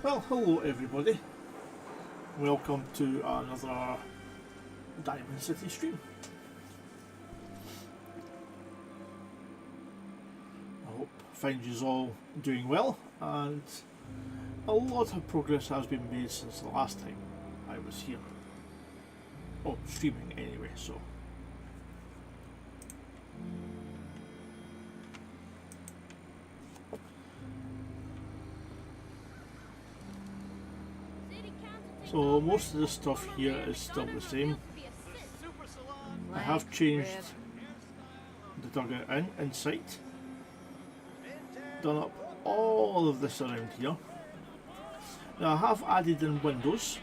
Well, hello everybody. Welcome to another Diamond City stream. I hope find you all doing well, and a lot of progress has been made since the last time I was here. Oh, streaming anyway, so. So most of the stuff here is still the same. I have changed the dugout inside, done up all of this around here. Now I have added in windows,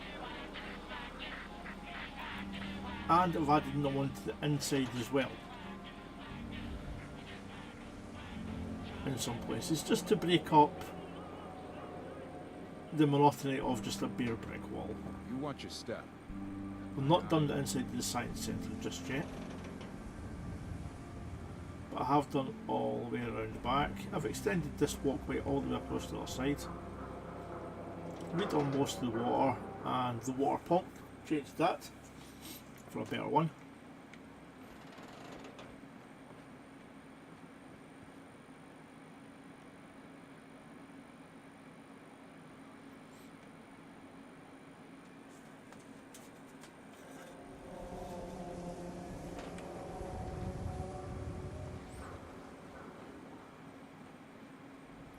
and I've added them onto the inside as well in some places, just to break up the monotony of just a bare brick wall. You want your stuff. I've not done the inside of the science centre just yet, but I have done all the way around the back. I've extended this walkway all the way across the other side, redone most of the water, and the water pump, changed that for a better one.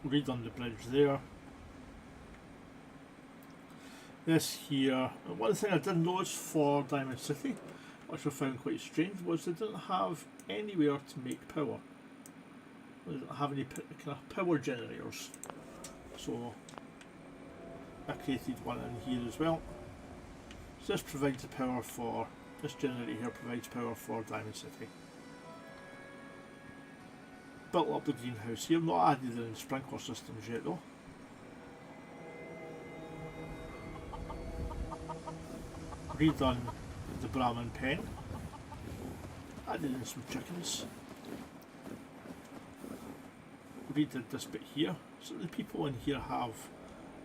Redone the bridge there. This here, one thing I did notice for Diamond City, which I found quite strange, was they didn't have anywhere to make power. They didn't have any kind of power generators, so I created one in here as well. So this provides the power for, this generator here provides power for Diamond City. Built up the greenhouse here, not added in sprinkler systems yet though. Redone the Brahmin pen, added in some chickens. Redid this bit here, so the people in here have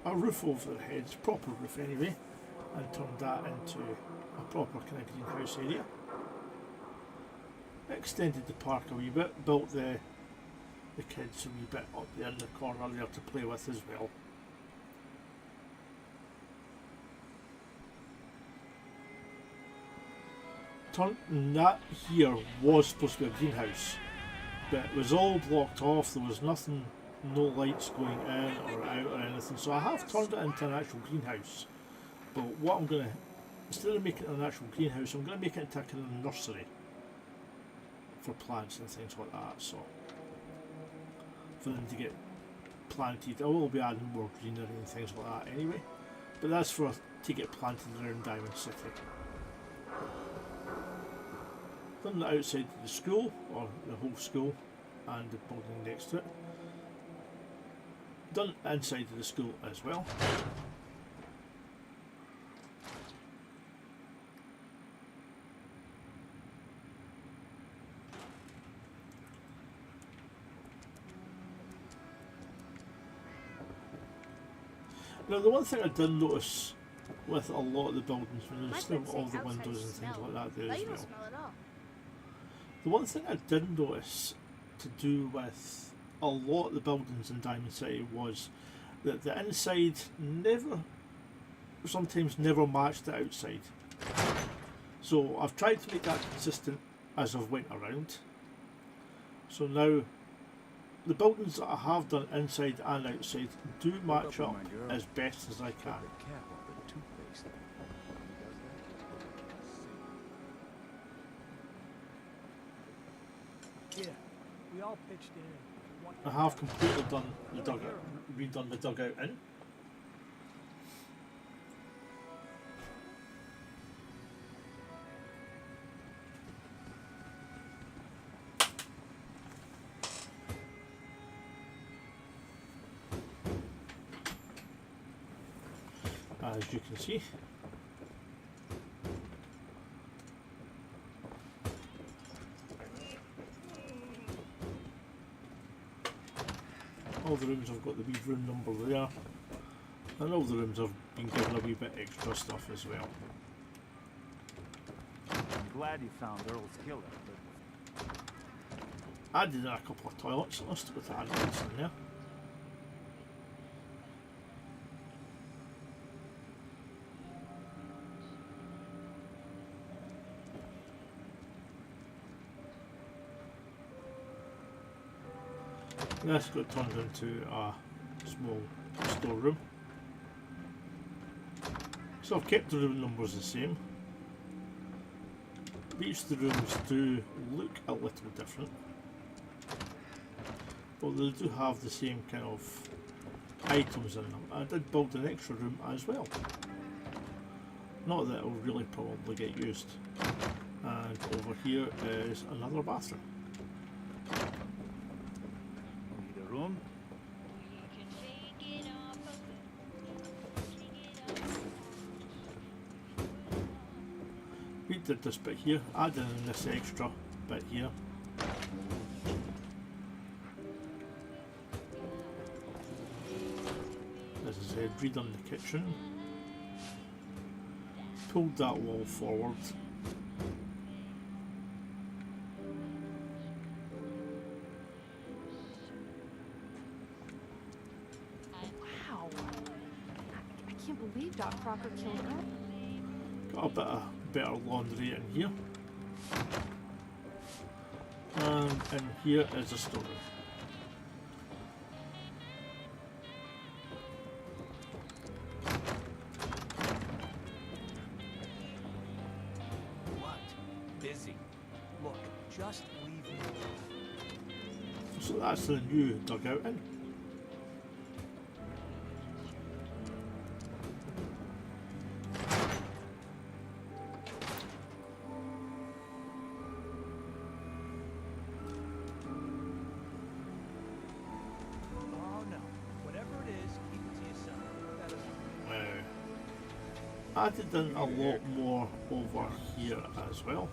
a roof over their heads, proper roof anyway, and turned that into a proper kind of greenhouse area. Extended the park a wee bit, built the kids a wee bit up there in the corner there to play with as well. That here was supposed to be a greenhouse, but it was all blocked off. There was nothing, no lights going in or out or anything, so I have turned it into an actual greenhouse. But what I'm going to, instead of making it an actual greenhouse, I'm going to make it into a kind of nursery for plants and things like that. So for them to get planted, I will be adding more greenery and things like that anyway, but that's for to get planted around Diamond City. Done the outside of the school, or the whole school, and the building next to it. Done inside of the school as well. Now the one thing I did notice with a lot of the buildings, there's still all the windows and things like that there as well. The one thing I did notice to do with a lot of the buildings in Diamond City was that the inside sometimes never matched the outside. So I've tried to make that consistent as I've went around. So now the buildings that I have done inside and outside do match up as best as I can. Yeah, we all pitched in. I have completely done the dugout, redone the dugout in. As you can see. All the rooms have got the wee room number there. And all the rooms have been given a wee bit extra stuff as well. I'm glad you found Earl's killer, but Added in a couple of toilets. Let's stick with the adults in there. This got turned into a small storeroom. So I've kept the room numbers the same. Each of the rooms do look a little different, but they do have the same kind of items in them. I did build an extra room as well. Not that it'll really probably get used. And over here is another bathroom. need a room? We did this bit here, added in this extra bit here. This is redone the kitchen. Pulled that wall forward. Wow. I can't believe Doc Crocker killed her. Got a bit of better laundry in here. And in here is a storeroom. What? Busy. Look, just leave me alone. So that's the new dugout in. Oh no. Whatever it is, keep it to yourself. That is Added in a lot more over here as well.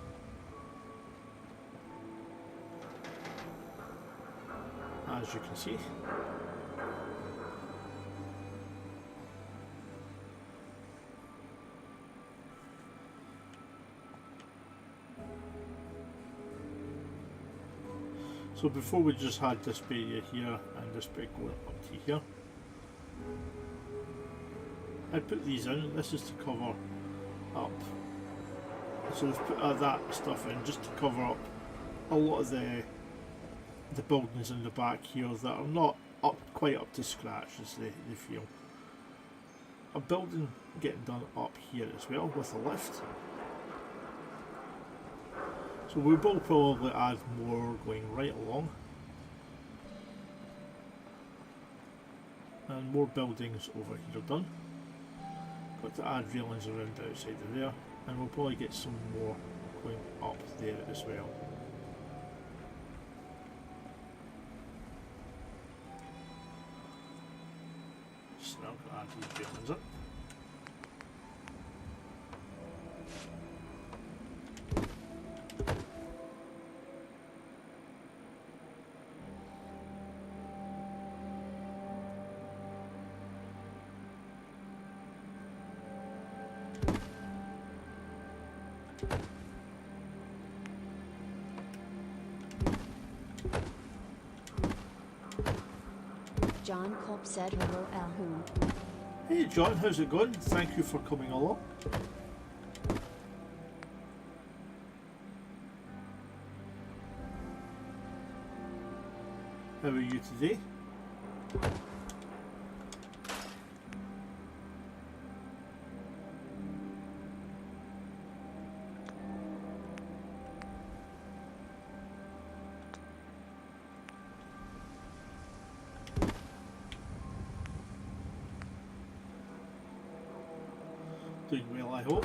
As you can see. So before we just had this area here and this bit going up to here. I put these in, this is to cover up. So they've put that stuff in just to cover up a lot of the buildings in the back here that are not quite up to scratch as they feel. A building getting done up here as well with a lift. So we will probably add more going right along. And more buildings over here done. Got to add railings around the outside of there, and we'll probably get some more going up there as well. Just now gonna add these railings up. John Culp said hello, Alhoon. Hey John, how's it going? Thank you for coming along. How are you today? Doing well, I hope.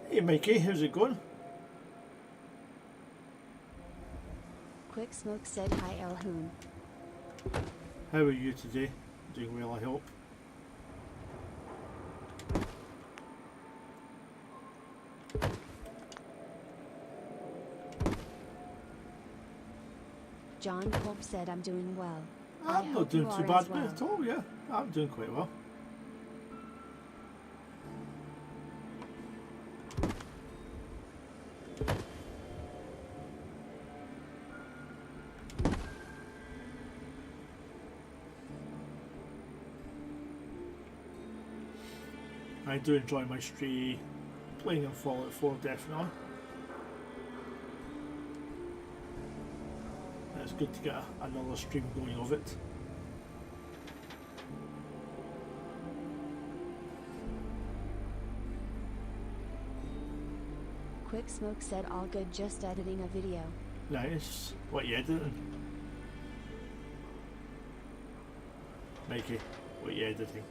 Hey Mikey, how's it going? Quick Smoke said hi Elhoon. How are you today? Doing well, I hope. John Culp said I'm doing well. I I'm not hope doing you too are bad as well. at all, yeah. I'm doing quite well. I do enjoy my stray playing in Fallout 4 definitely. It's good to get another stream going of it. Quick Smoke said all good, just editing a video. Nice. What are you editing? Mikey, what are you editing?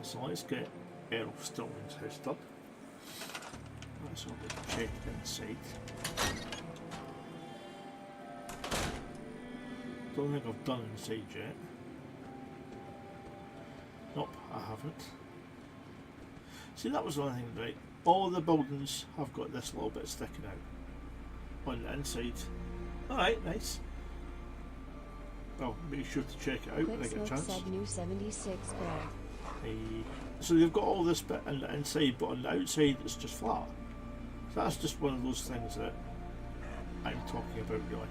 So let's get Errol Stillman's house done. Let's have a check inside. Don't think I've done inside yet. Nope, I haven't. See, that was one thing, right? All the buildings have got this little bit sticking out on the inside. Alright, nice. Well, make sure to check it out when I Quick get a Smoke chance. said new 76 gold. So they've got all this bit on the inside, but on the outside it's just flat. So that's just one of those things that I'm talking about, really.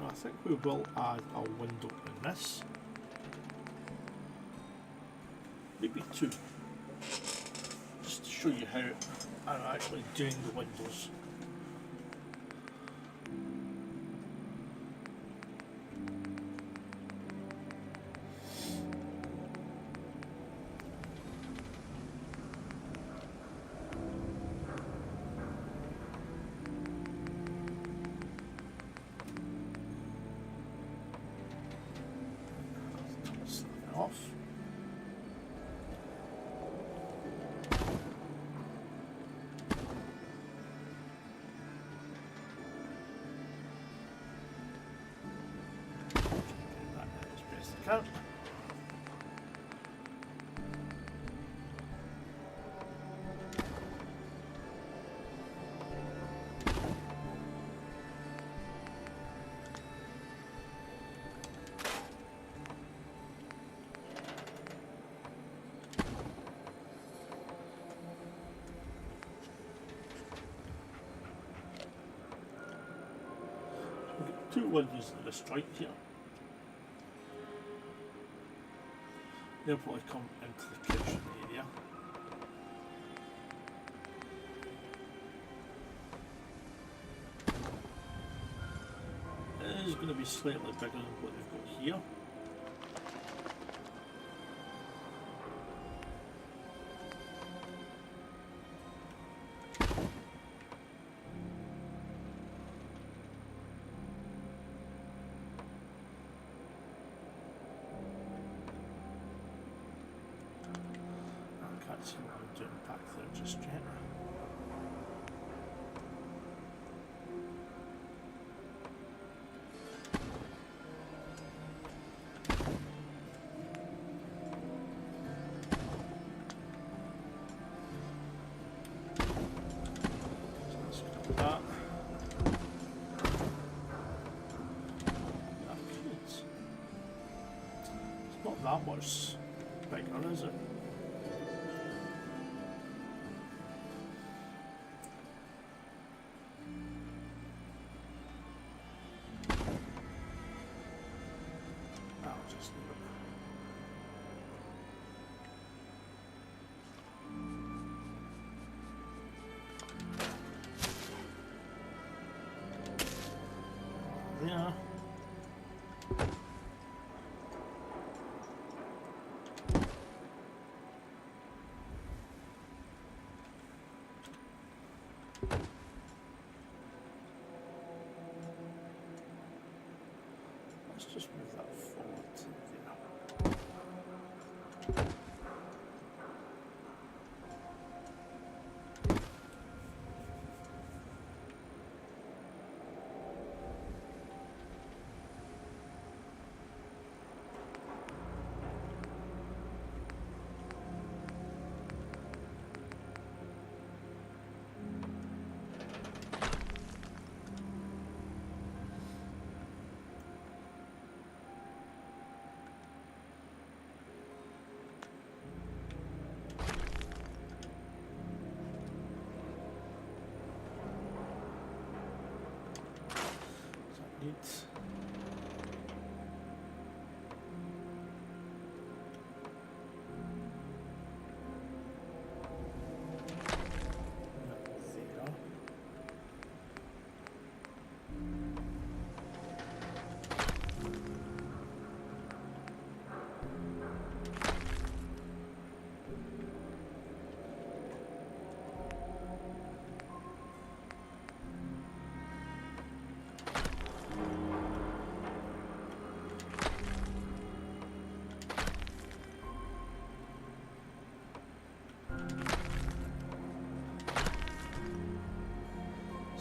I think we will add a window in this. Maybe two. Just to show you how I'm actually doing the windows. Off. That as best I can. Two windows in this joint here. They'll probably come into the kitchen area. It is going to be slightly bigger than what they've got here. See what I'm doing back there just yet. So let's go that. That could. It's not that much bigger, is it? Yeah.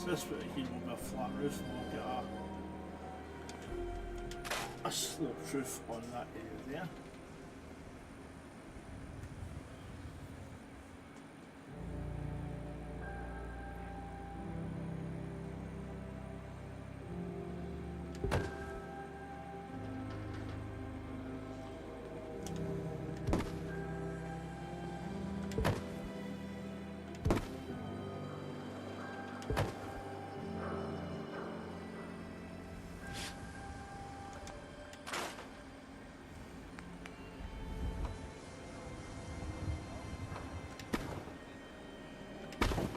this bit here will be a flat roof, and we'll get a sloped roof on that area there.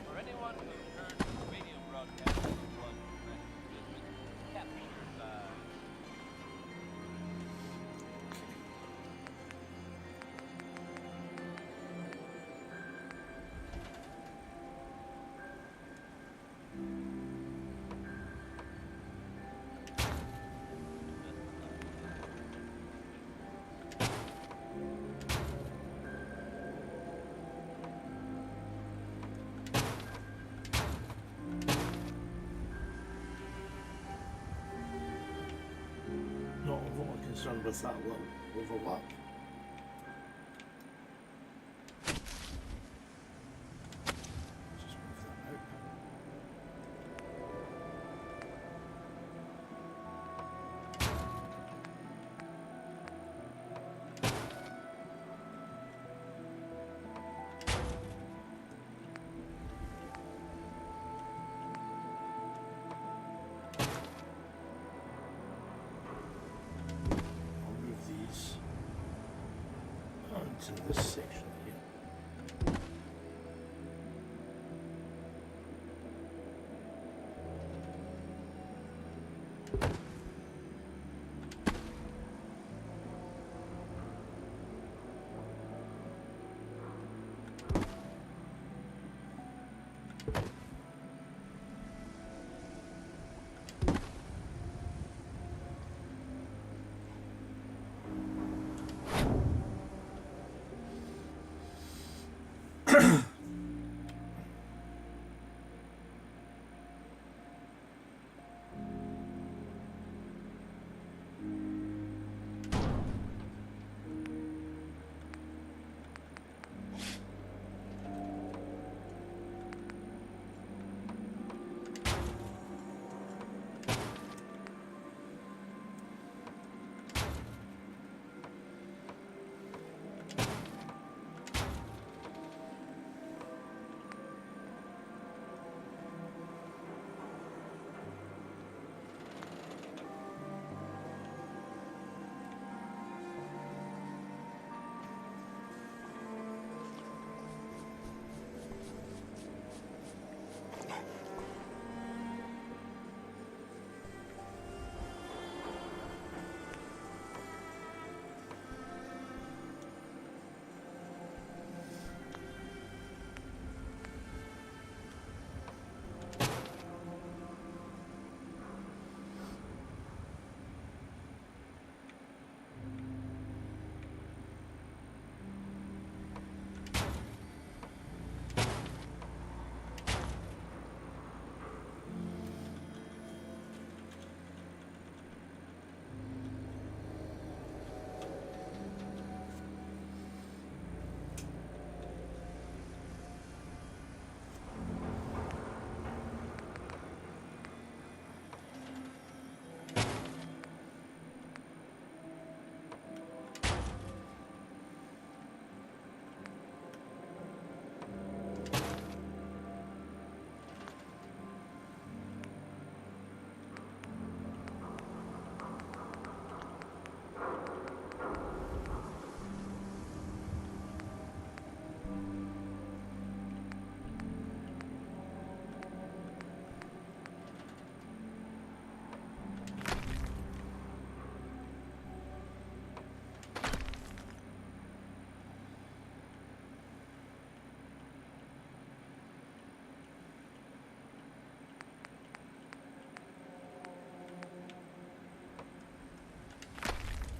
For anyone who heard the radio broadcast of the flood captured Not overly concerned with that little overlap. Just move that out. I'll move these onto this section here.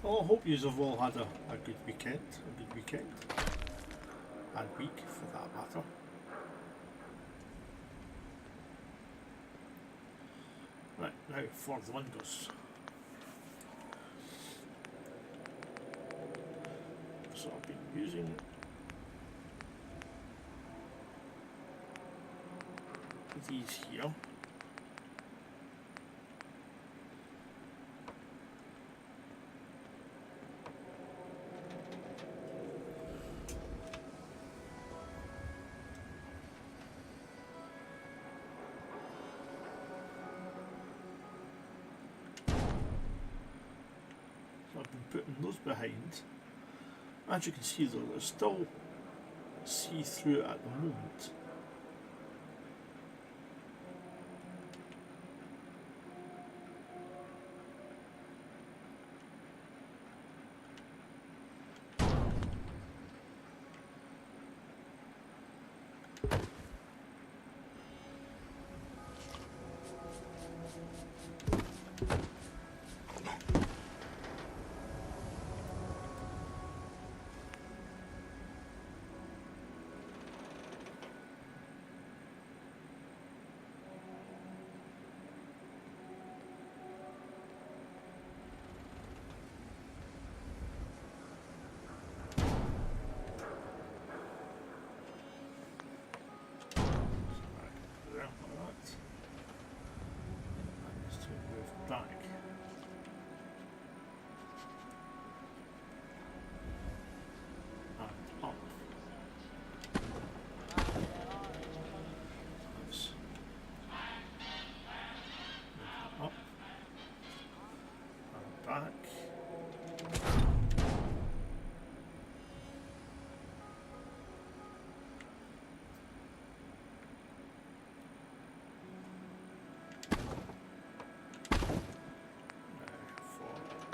Well, I hope you have all had a good weekend, and week for that matter. Right, now for the windows. So I've been using these here. So I've been putting those behind. As you can see though, it's still see-through at the moment. Back. And up. Let's move up and back.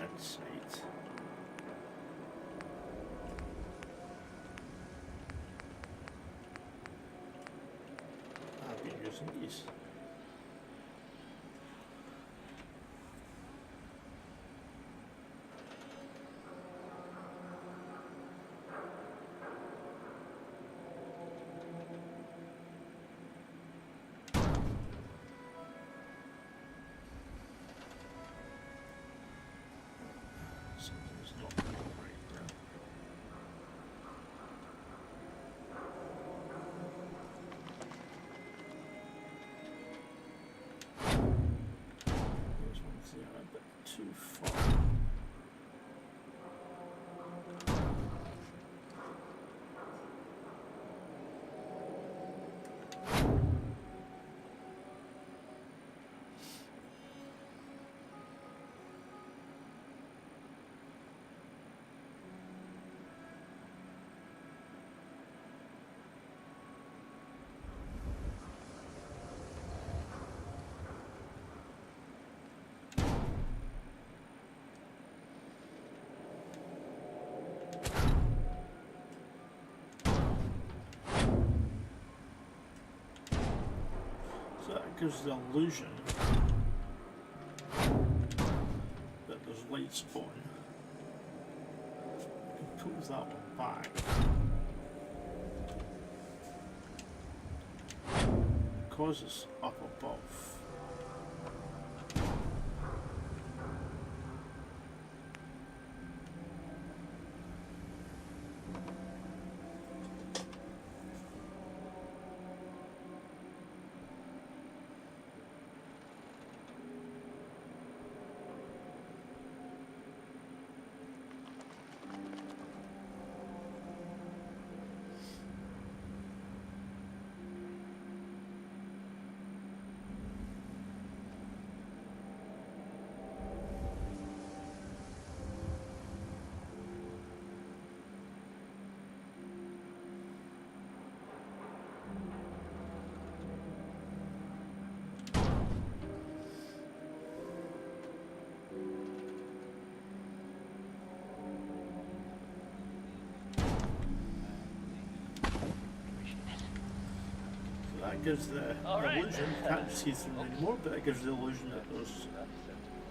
Inside. I've been using these. Something's not going right there. Those ones there are a bit too far. So that gives the illusion that there's lights on. You can pull that one back. Because it's up above. That gives the illusion, you can't see through them anymore, but it gives the illusion that there's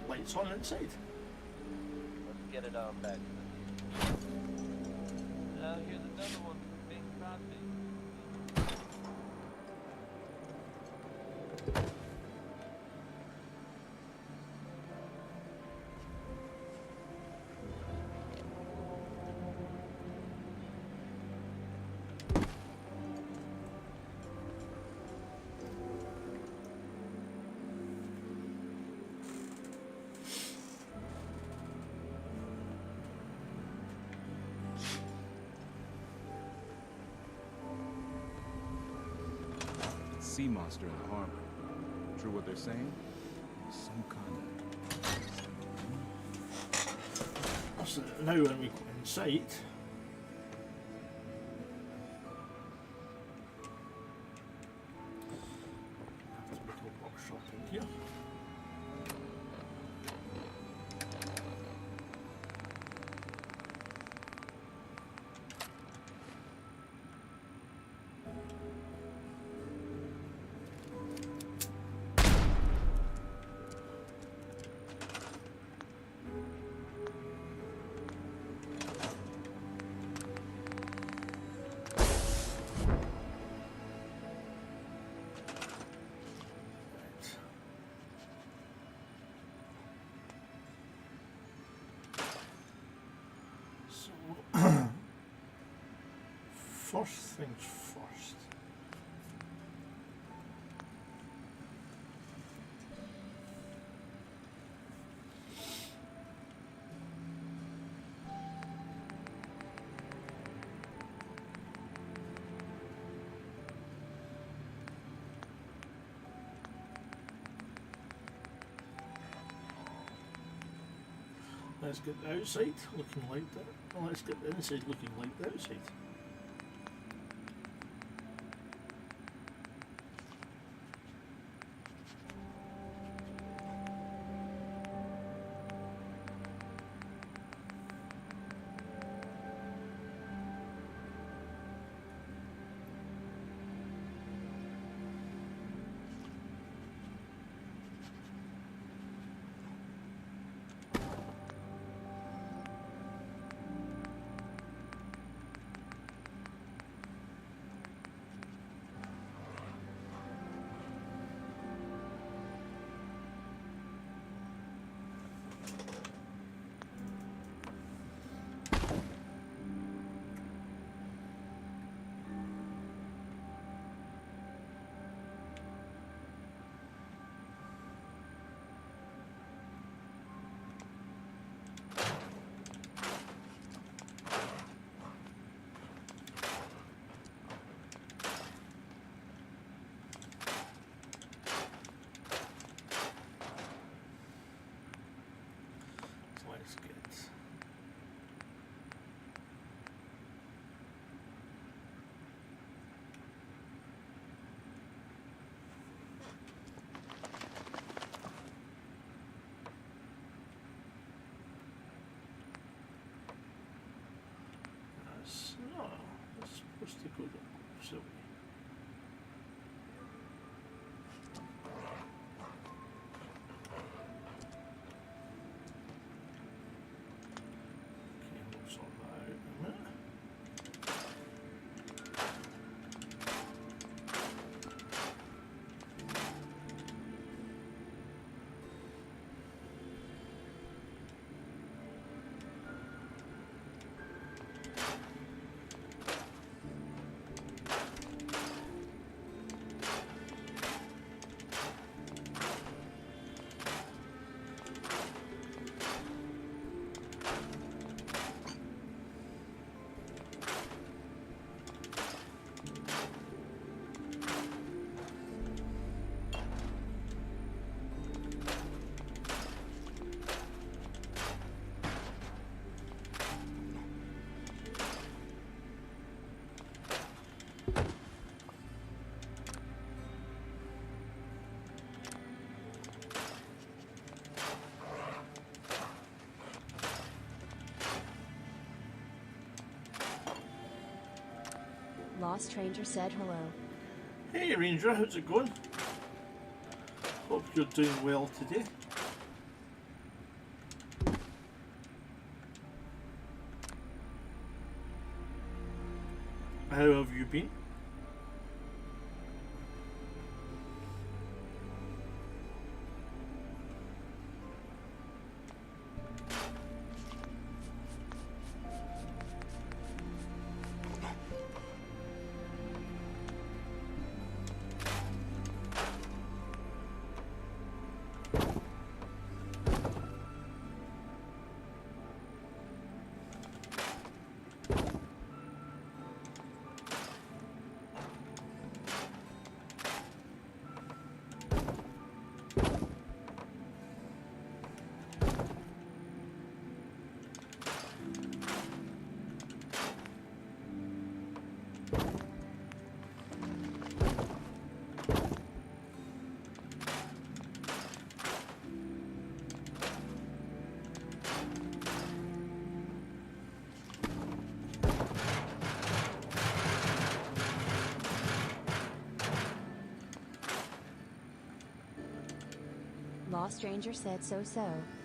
lights on inside. Let's get it on back. Now here's another one for Big Crosby. sea monster in the harbor. True what they're saying? Some kind of... So now when we go inside, have to make a workshop in here. First things first. Let's get the outside looking like that. Oh, let's get the inside looking like the outside. Let's get no, it's supposed to go the opposite way. Lost Stranger said hello. Hey Ranger, how's it going? Hope you're doing well today. How have you been? Lost Ranger said so,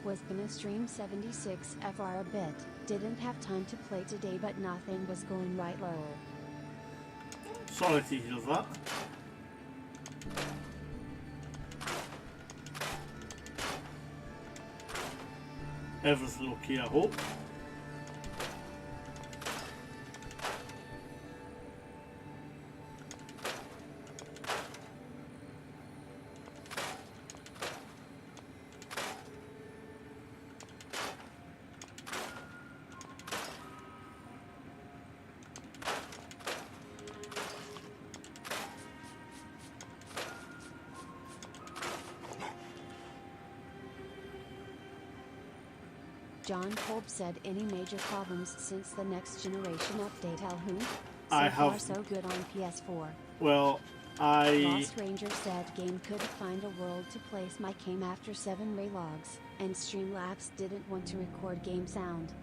was gonna stream 76 FR a bit, didn't have time to play today but nothing was going right lol. Sorry to hear that. Everything okay, I hope? John Kolb said any major problems since the next generation update Alhoon? So I far have- so good on PS4. Well, I... Lost Ranger said game couldn't find a world to place my game after 7 ray logs, and Streamlabs didn't want to record game sound.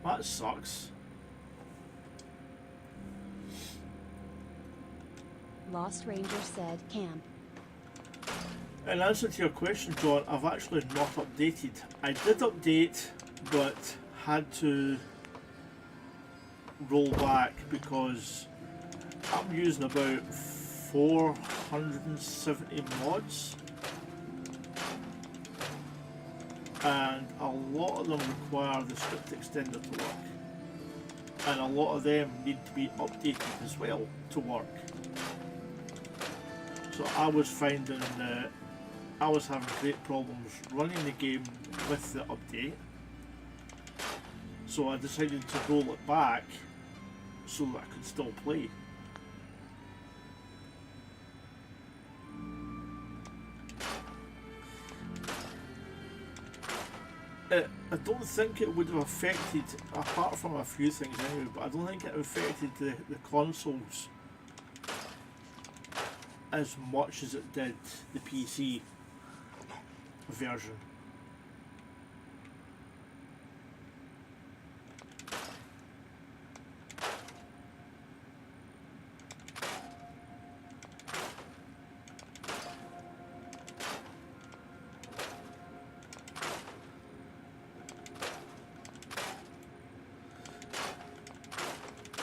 That sucks. Lost Ranger said camp. In answer to your question, John, I've actually not updated. I did update, but had to roll back because I'm using about 470 mods, and a lot of them require the script extender to work, and a lot of them need to be updated as well to work. So I was finding that I was having great problems running the game with the update, so I decided to roll it back so that I could still play. I don't think it would have affected, apart from a few things anyway, but I don't think it affected the consoles as much as it did the PC version.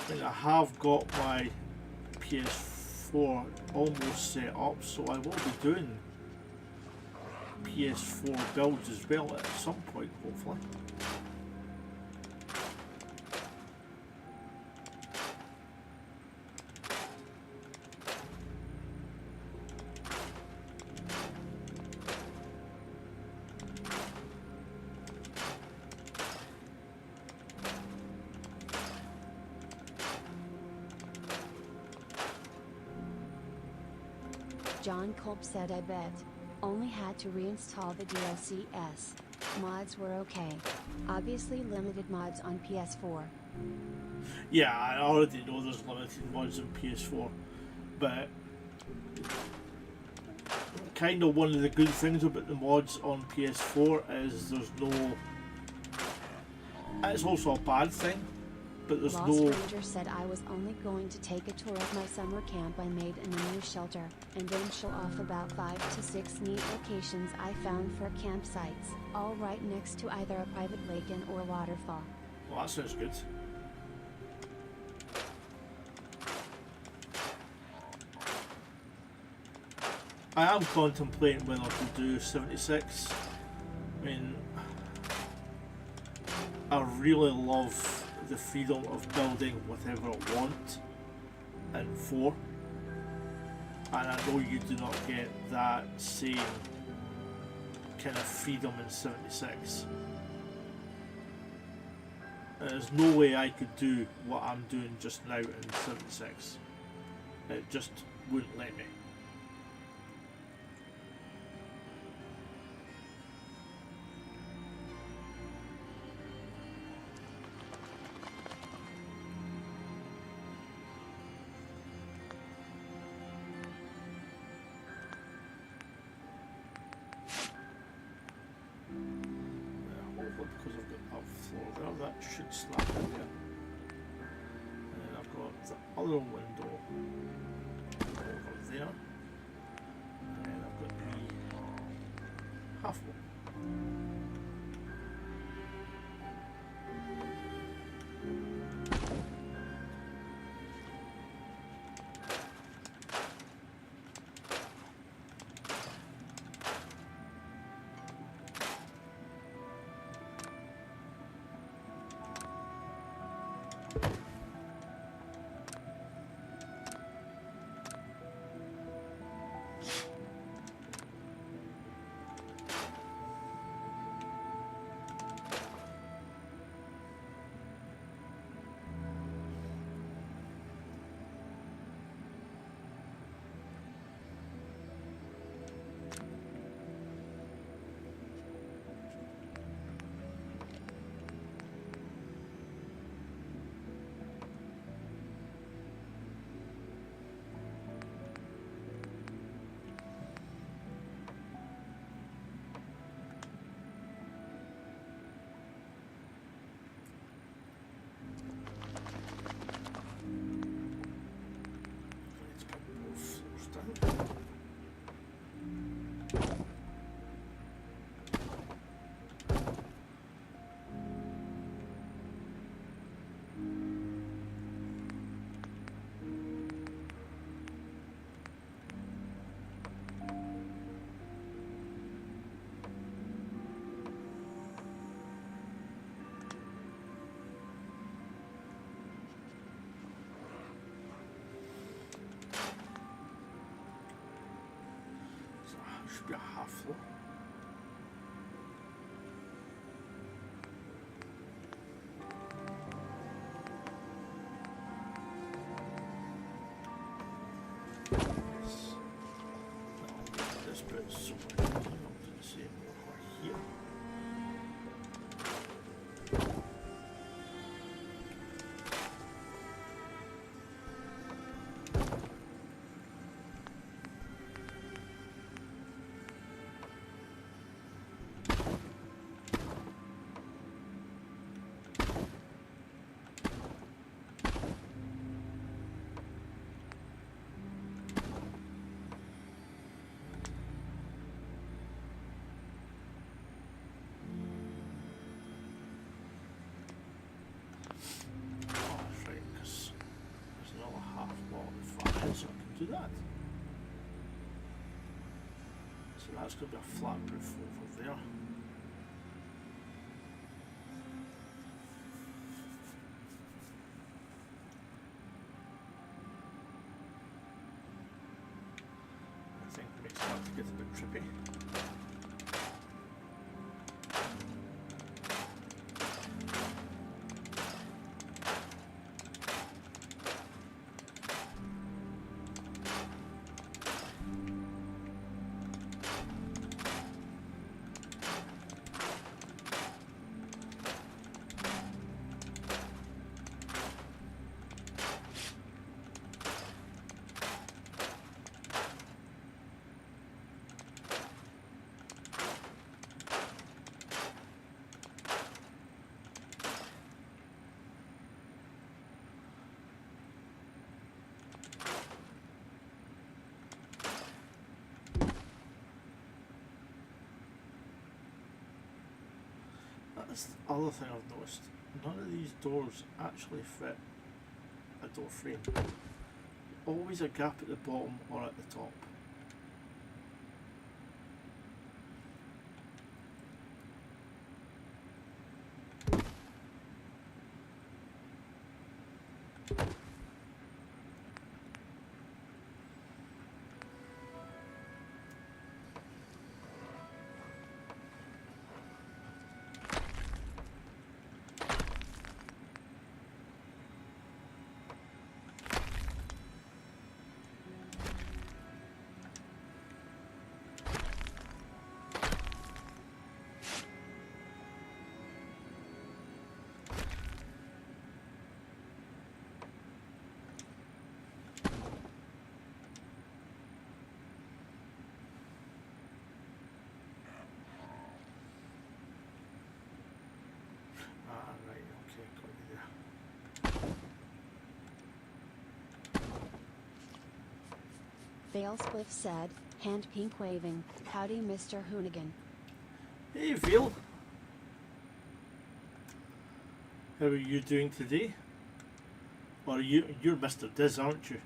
And I have got my PS4 almost set up, so I will be doing PS4 builds as well at some point, hopefully. John Kolb said I bet. Only had to reinstall the DLCs. Mods were okay. Obviously limited mods on PS4. Yeah, I already know there's limited mods on PS4, but kind of one of the good things about the mods on PS4 is there's no... It's also a bad thing, but there's Lost no... Ranger said I was only going to take a tour of my summer camp I made in a new shelter, and then show off about 5 to 6 neat locations I found for campsites, all right next to either a private lake and or waterfall. Well, that sounds good. I am contemplating whether to do 76. I mean, I really love the freedom of building whatever I want in 4, and I know you do not get that same kind of freedom in 76. And there's no way I could do what I'm doing just now in 76. It just wouldn't let me. that should slap in there. And then I've got the other window over there. And then I've got the half wall. Should be a half floor. Yes. Now, this bit is so much easier to see over here. So I can do that. So that's going to be a flat roof over there. I think it makes it hard to get a bit trippy. That's the other thing I've noticed. None of these doors actually fit a door frame. Always a gap at the bottom or at the top. Valespliff said, hand pink waving, howdy Mr. Hoonigan. Hey Vale, how are you doing today? Or you're Mr. Diz, aren't you?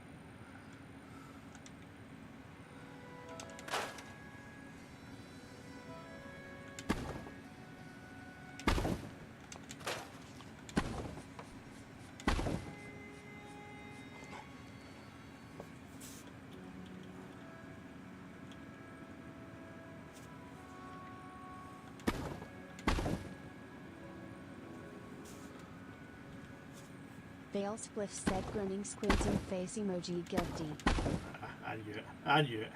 Valespliff said, grinning squinting face emoji, guilty. I knew it. I knew it.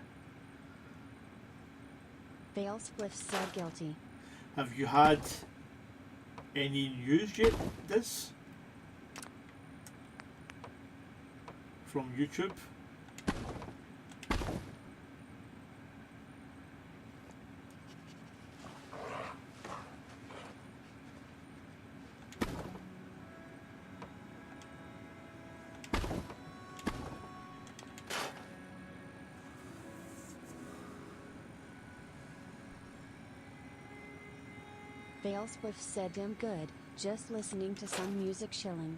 Valespliff said, guilty. Have you had any news yet, Diz? From YouTube? Valespliff said, damn good, just listening to some music chilling.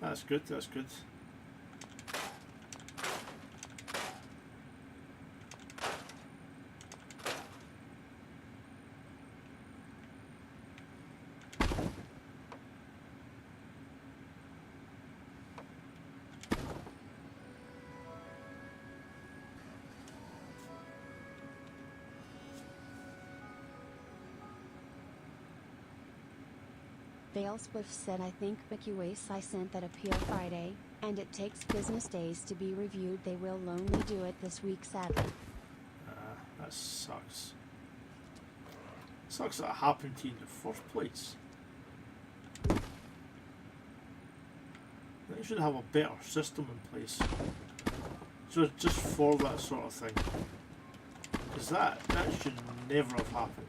That's good, that's good. Valespliff said, I think Mechjockey sent that appeal Friday, and it takes business days to be reviewed. They will only do it this week, sadly. That sucks. Sucks that it happened to you in the first place. They should have a better system in place. So just for that sort of thing. Because that should never have happened.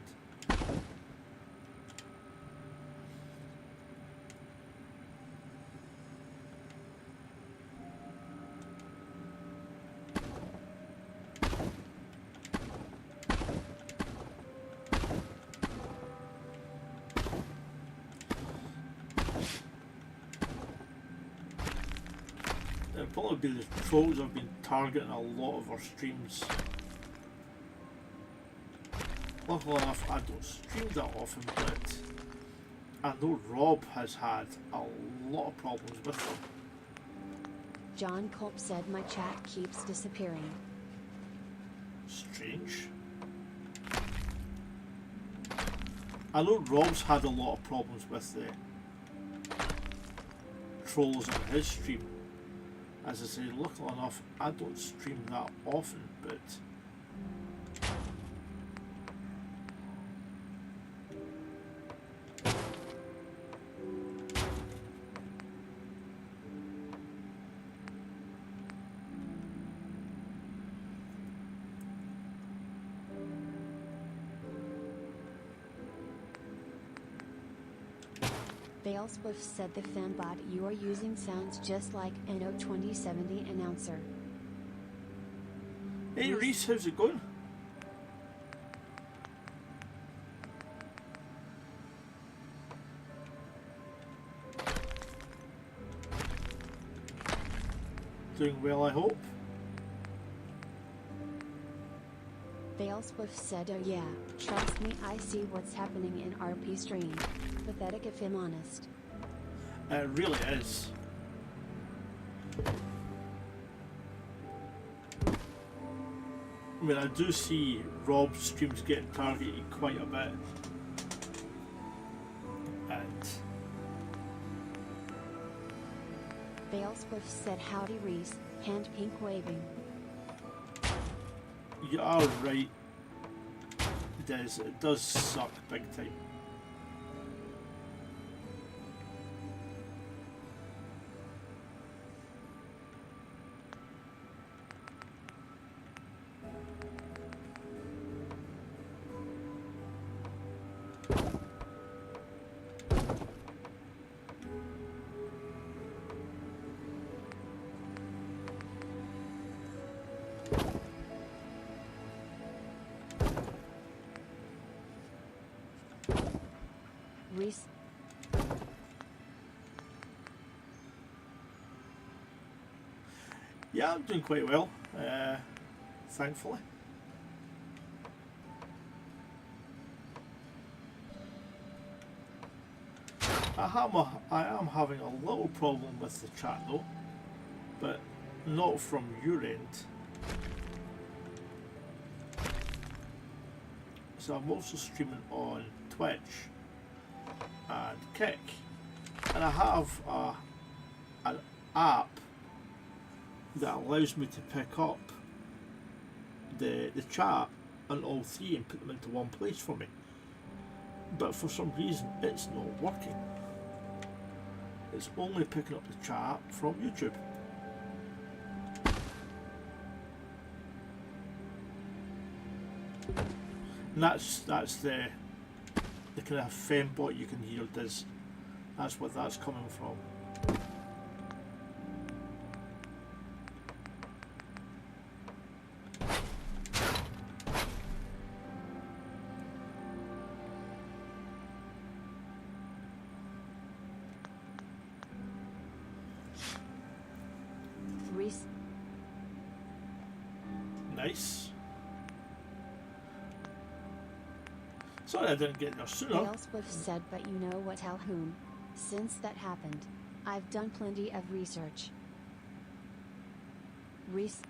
It'll probably be the trolls have been targeting a lot of our streams. Luckily enough, I don't stream that often, but I know Rob has had a lot of problems with them. John Culp said, my chat keeps disappearing. Strange. I know Rob's had a lot of problems with the trolls on his stream. As I say, luckily enough, I don't stream that often, but Valespliff said, the fanbot you are using sounds just like an 2070 announcer. hey Reese, how's it going? Doing well, I hope. Valespliff said, oh yeah, trust me, I see what's happening in RP stream. Pathetic if I'm honest. It really is. I mean, I do see Rob's streams getting targeted quite a bit. And Valespliff said, howdy Reese, hand pink waving. you are right, Des, it does suck big time. Reese. Yeah, I'm doing quite well, thankfully. I am having a little problem with the chat though, but not from your end. So I'm also streaming on Twitch and Kick, and I have an app that allows me to pick up the chat on all three and put them into one place for me. But for some reason it's not working. It's only picking up the chat from YouTube. And that's the kind of fembot you can hear does. That's what that's coming from. Reese. Nice. Sorry I didn't get there sooner. Dale Swift said, but you know what, Calhoun? Since that happened, I've done plenty of research. Reese.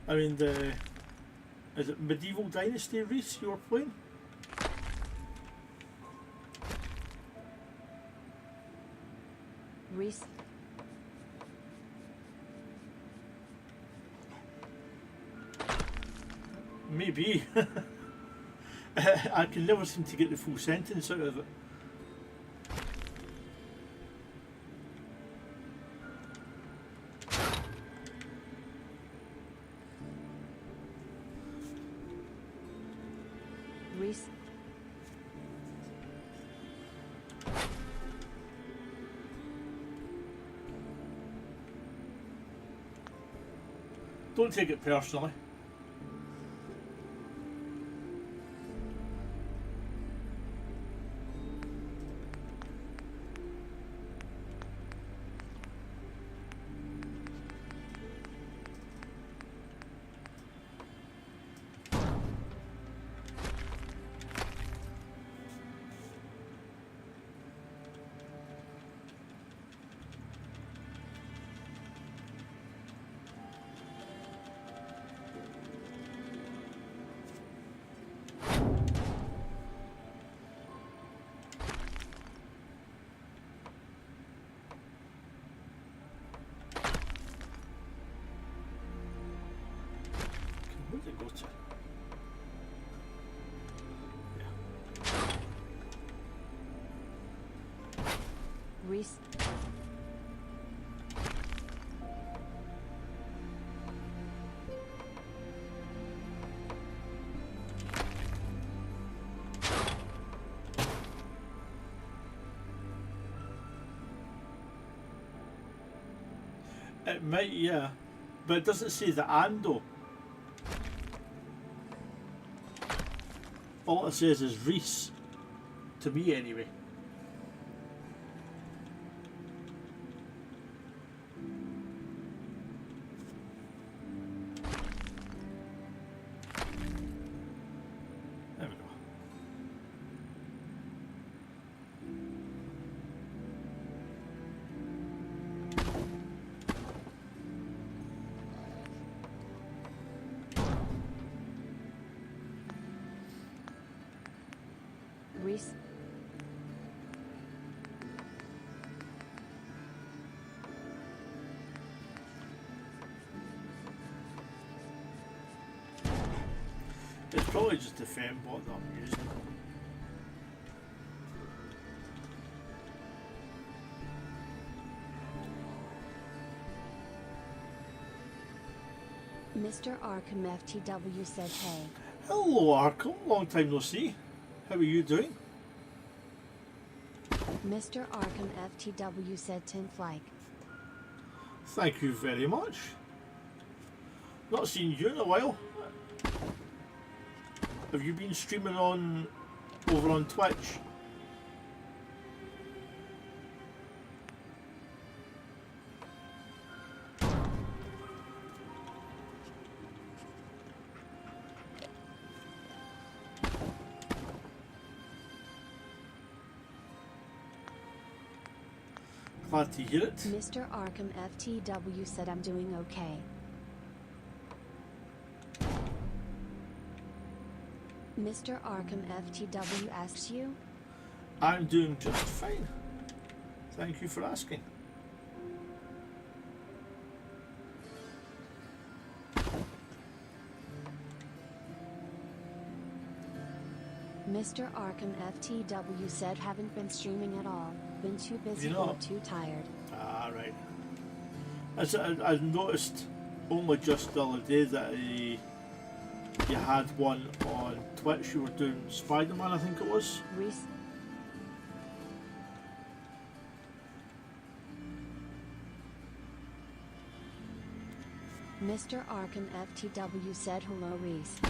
I mean, is it Medieval Dynasty, Reese, you were playing? Reese. Maybe. I can never seem to get the full sentence out of it. Reese. Don't take it personally. Where'd it go to? Reese. It might, yeah. But it doesn't say the and though. All it says is Reese. To me anyway. There we go. Reese. It's probably just the fembot that I'm using. Mr. Arkham FTW said hey. Hello Arkham, long time no see. How are you doing? Mr. Arkham FTW said 10th like. Thank you very much. Not seen you in a while. Have you been streaming on over on Twitch? Glad to hear it. Mr. Arkham FTW said I'm doing okay. Mr. Arkham FTW asks you? I'm doing just fine. Thank you for asking. Mr. Arkham FTW said haven't been streaming at all. Been too busy You know- or too tired. Ah, right. I noticed only just the other day that you had one on Twitch. You were doing Spider-Man, I think it was. Reese. Mr. Arkham FTW said hello Reese.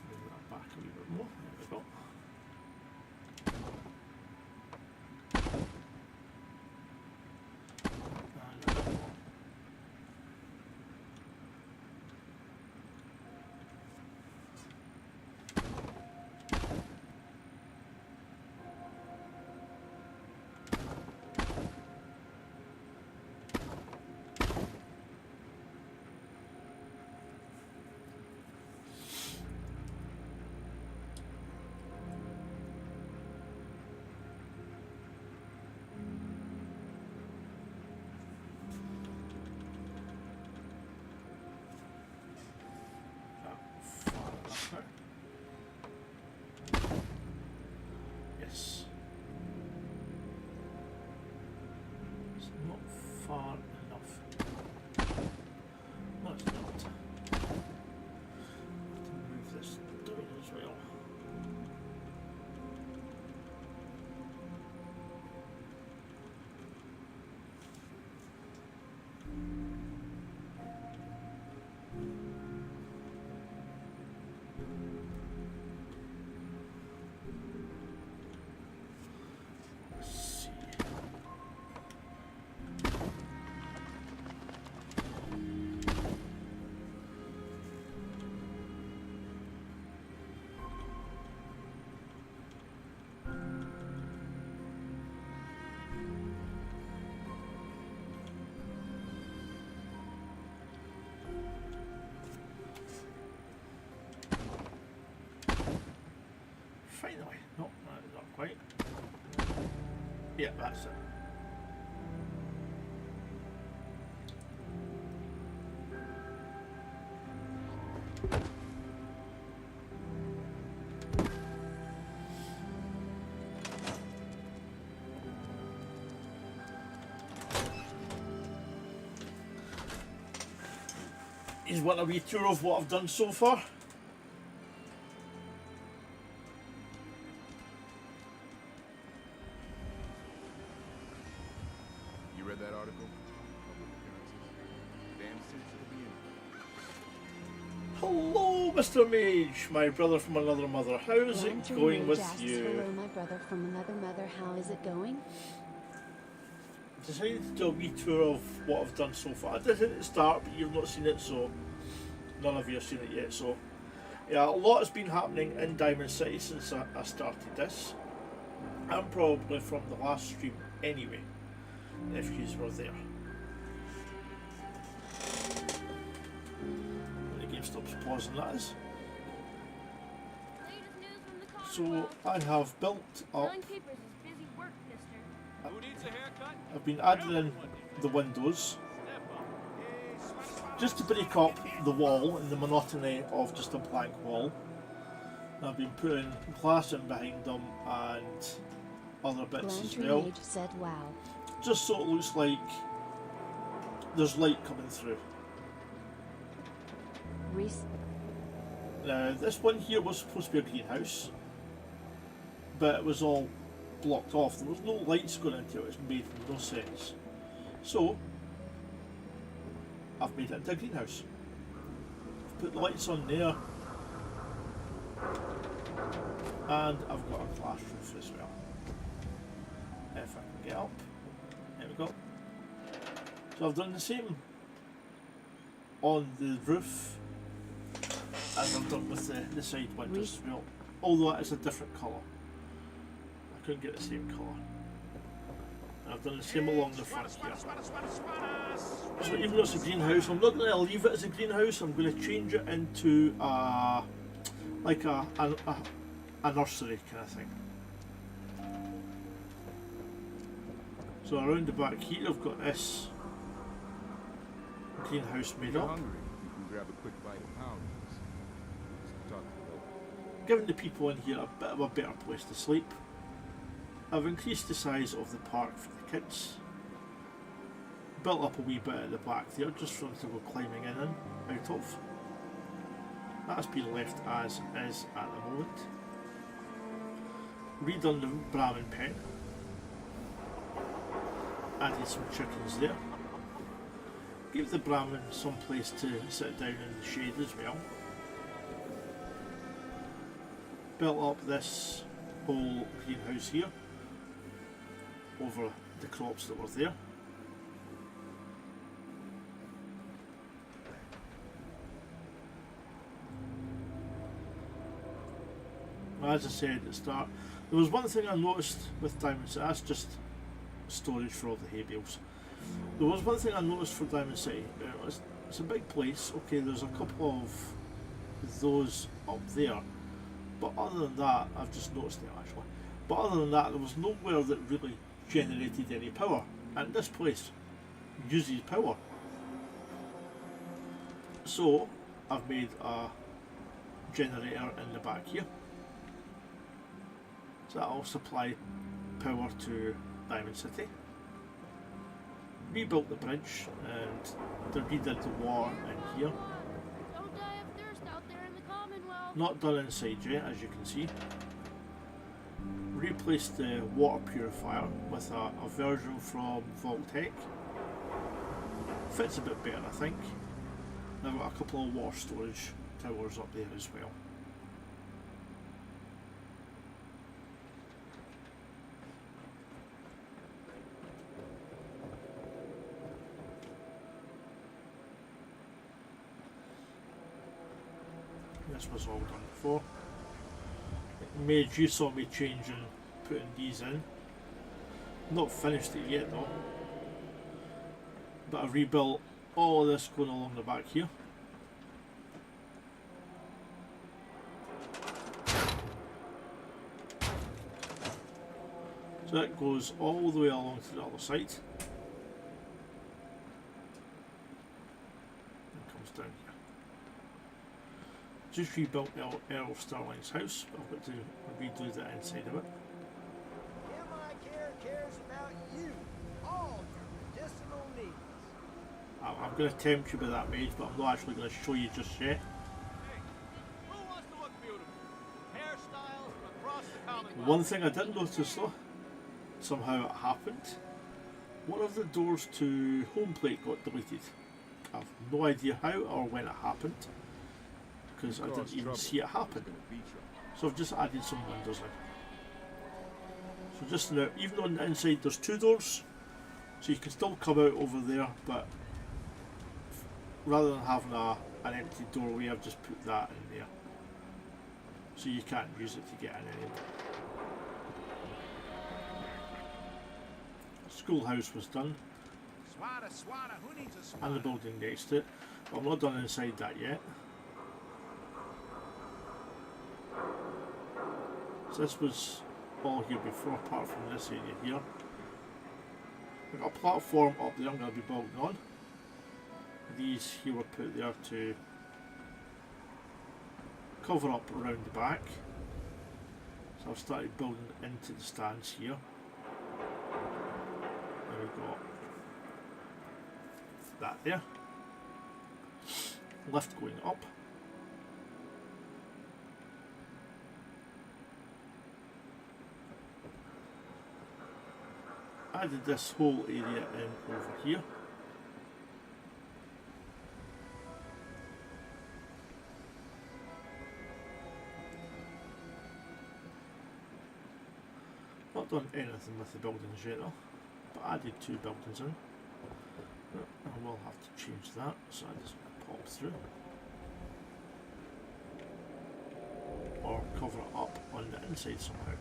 Move that back a wee bit more. There we go. And a bit more. Far enough now. Yes. It's not far enough. No, it's not. To move this down as well. Let's see. Finally. No, that's not quite. Yeah, that's it. Here's what a wee tour of what I've done so far. You read that article? Public appearances. Damn sense it'll be in. Hello, Mr. Mage, my brother from another mother. How's it Lantern going Mage with asks, you? hello my brother from another mother, how is it going? Decided to do a wee tour of what I've done so far. I did it at the start, but you've not seen it, so none of you have seen it yet. So, yeah, a lot has been happening in Diamond City since I started this, and probably from the last stream anyway, if you were there. When the game stops pausing, that is. So, I have built up. Selling papers is busy work, mister. Who needs a haircut? I've been adding in the windows. Step up. just to break up the wall and the monotony of just a blank wall, I've been putting glass in behind them and other bits as well. Mage said, wow. Just so it looks like there's light coming through. Reese. Now, this one here was supposed to be a greenhouse, but it was all blocked off. There was no lights going into it, it made no sense. So, I've made it into a greenhouse. I've put the lights on there, and I've got a glass roof as well. If I can get up, there we go. So I've done the same on the roof as I've done with the side windows as well, although it's a different colour. I couldn't get the same colour. And I've done the same along the front here. So even though it's a greenhouse, I'm not going to leave it as a greenhouse. I'm going to change it into like a nursery kind of thing. So around the back here I've got this greenhouse made If you're up. hungry, you can grab a quick bite of pounders. Talk to the local. Giving the people in here a bit of a better place to sleep. I've increased the size of the park for the kids. Built up a wee bit at the back there just for them to go climbing in and out of. That's been left as is at the moment. Redone the Brahmin pen. Added some chickens there. Gave the Brahmin some place to sit down in the shade as well. Built up this whole greenhouse here over the crops that were there. As I said at the start, there was one thing I noticed with Diamond City. That's just storage for all the hay bales. There was one thing I noticed for Diamond City. It's a big place. Okay, there's a couple of those up there, but other than that, I've just noticed it actually. But other than that, there was nowhere that really generated any power, and this place uses power. So I've made a generator in the back here. So that'll supply power to Diamond City. Rebuilt the bridge and they redid the water in here. Don't die of thirst out there in the Commonwealth. Not done inside yet, as you can see. Replaced the water purifier with a version from Voltec. Fits a bit better, I think. I've got a couple of water storage towers up there as well. This was all done before. You saw me changing, putting these in. Not finished it yet though. But I rebuilt all of this going along the back here. So that goes all the way along to the other side. And comes down here. Just rebuilt Earl Sterling's house, but I've got to redo the inside of it. cares about you, all your medicinal needs. I'm going to tempt you with that mage, but I'm not actually going to show you just yet. Hey, who wants to look beautiful? Hairstyles from across the Commonwealth. One thing I did notice though, somehow it happened. One of the doors to home plate got deleted. I've no idea how or when it happened, because I didn't even see it happen. So I've just added some windows in. So just now, even on the inside there's two doors, so you can still come out over there, but rather than having an empty doorway, I've just put that in there. So you can't use it to get in anymore. Schoolhouse was done, Who needs a and the building next to it. But I'm not done inside that yet. So this was all here before, apart from this area here. I've got a platform up there I'm going to be building on. These here were put there to cover up around the back. So I've started building into the stands here. There we go. That there. Lift going up. Added this whole area in over here. Not done anything with the buildings yet though, but added 2 buildings in. I will have to change that so it doesn't pop through. Or cover it up on the inside somehow.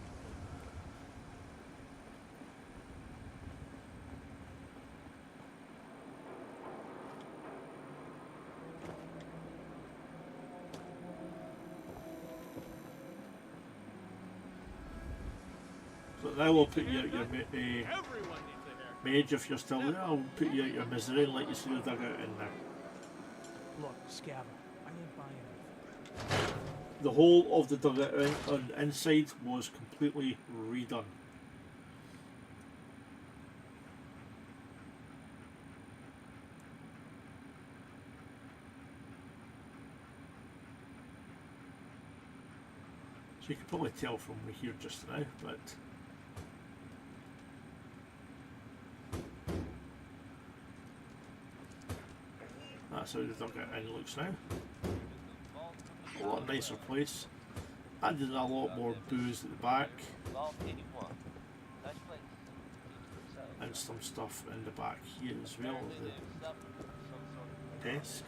So now we'll put you out your Everyone needs a haircut. mage if you're still there. I'll put you out your misery and let you see the dugout in there. Look, Scabba, I ain't buying anything. The whole of the dugout on the inside was completely redone. So you can probably tell from here just now, but that's how the dugout in looks now. A lot nicer place. Added a lot more booze at the back. And some stuff in the back here as well, the desk.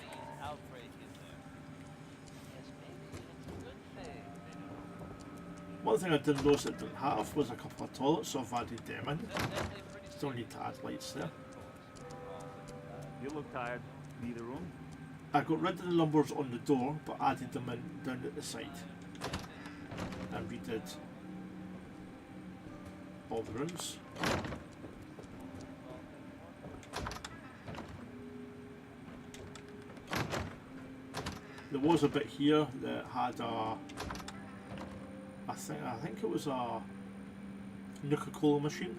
One thing I didn't notice it didn't have was a couple of toilets, so I've added them in. Still need to add lights there. You look tired. Need a room? I got rid of the numbers on the door, but added them in down at the side. And redid all the rooms. There was a bit here that had a, I think it was a Coca-Cola machine.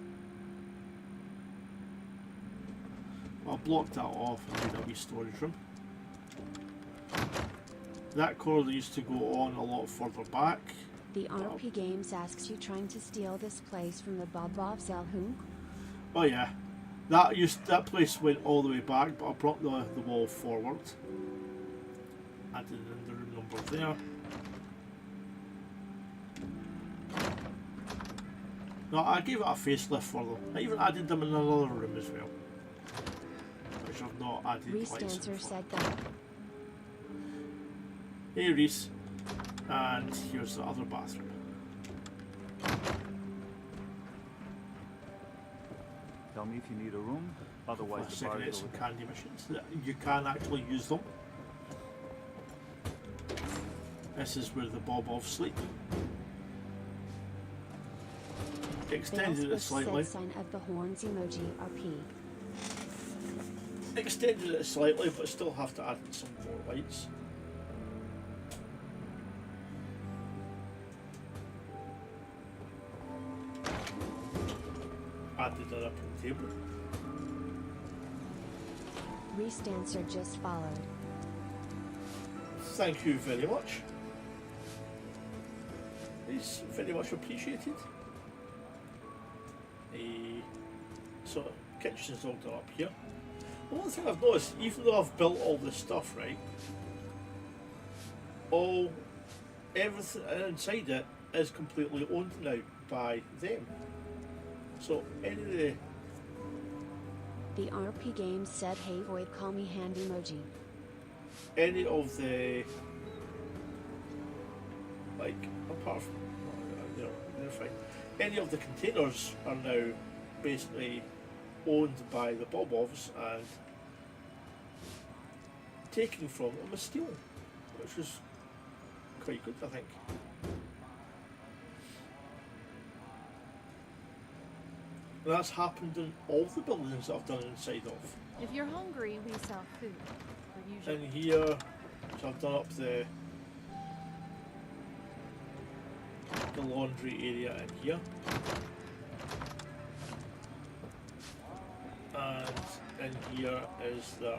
I blocked that off and made a wee storage room. That corridor used to go on a lot further back. The RP Games asks you trying to steal this place from the Bob Zelhun? Oh yeah, that place went all the way back, but I brought the wall forward. Added in the room number there. No, I gave it a facelift for them. I even added them in another room as well, which I've not added lights in Restancer for. said that. Hey Reese, and here's the other bathroom. Tell me if you need a room. Otherwise, the bar Cigarettes is and over candy machines. You can actually use them. This is where the Bob-Offs sleep. Extended it slightly. Sign of the horns emoji RP. Extended it slightly, but still have to add in some more lights. Added it up on the table. Restancer just followed. Thank you very much. It's very much appreciated. So, kitchen's all done up here. The one thing I've noticed, even though I've built all this stuff, right, everything inside it is completely owned now by them. So any of The RP Games said, hey Void, call me hand emoji. the like apart from they're fine. Any of the containers are now basically owned by the Bob-Offs and taken from them as stealing, which is quite good, I think. And that's happened in all the buildings that I've done inside of. If you're hungry, we sell food. We're usually In here, so I've done up the laundry area in here. And in here is the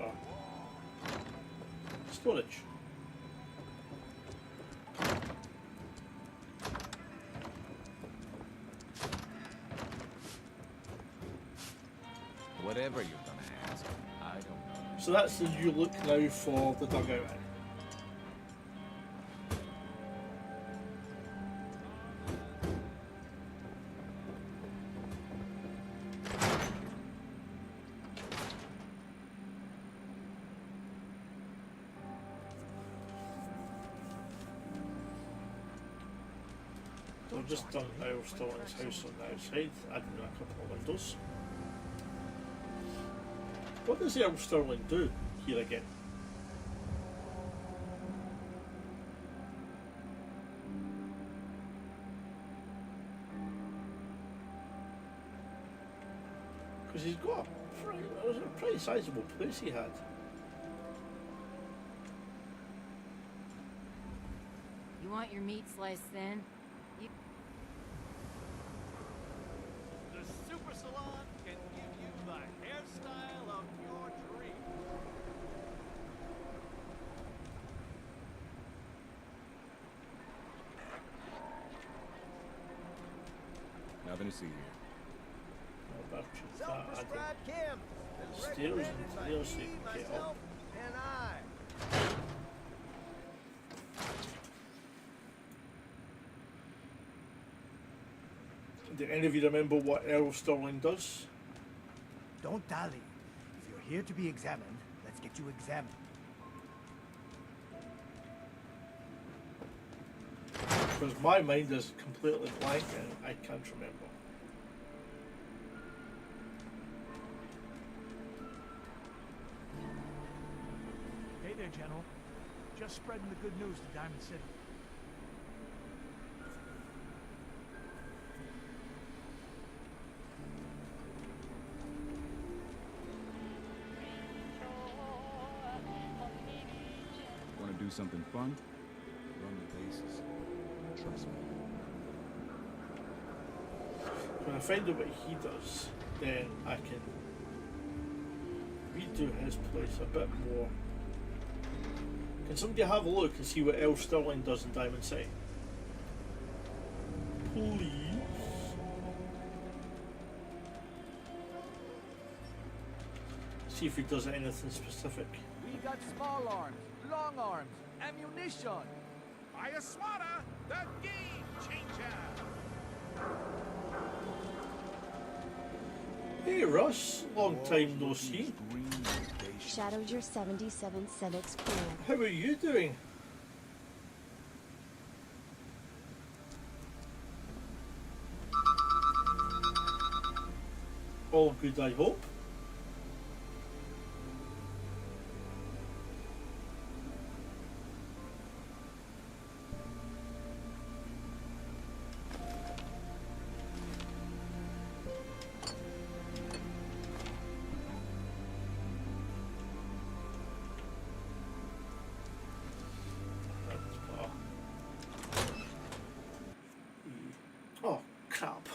storage. Whatever you're gonna ask, I don't know. So that's the new look now for the dugout. I've just done Earl Sterling's house on the outside, adding in a couple of windows. What does Earl Sterling do here again? Because he's got it was a pretty sizable place he had. You want your meat sliced thin? The Super Salon can give you the hairstyle of your dreams. Nothing to see here. Self-prescribed Kim. Stairs and stairs so you can get up. And I. Do any of you remember what Earl Sterling does? Don't dally. If you're here to be examined, let's get you examined. Because my mind is completely blank and I can't remember. Hey there, General. Just spreading the good news to Diamond City. Want to do something fun? Run the bases. Trust me. When I find out what he does, then I can redo his place a bit more. Can somebody have a look and see what Earl Sterling does in Diamond City? Please. See if he does anything specific. We got small arms, long arms, ammunition. Buy a swatter, the game changer. Hey Russ, long time no see. Shadowed your 77 said it's cool. How are you doing? All good, I hope. Oh, crap.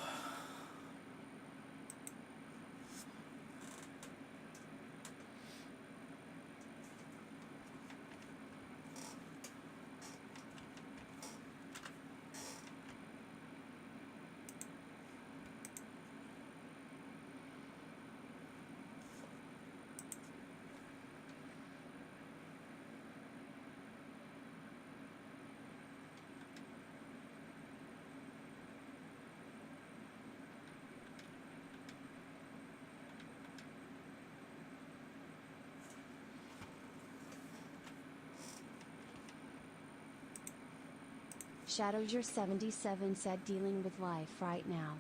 Shadowed your 77 said dealing with life right now.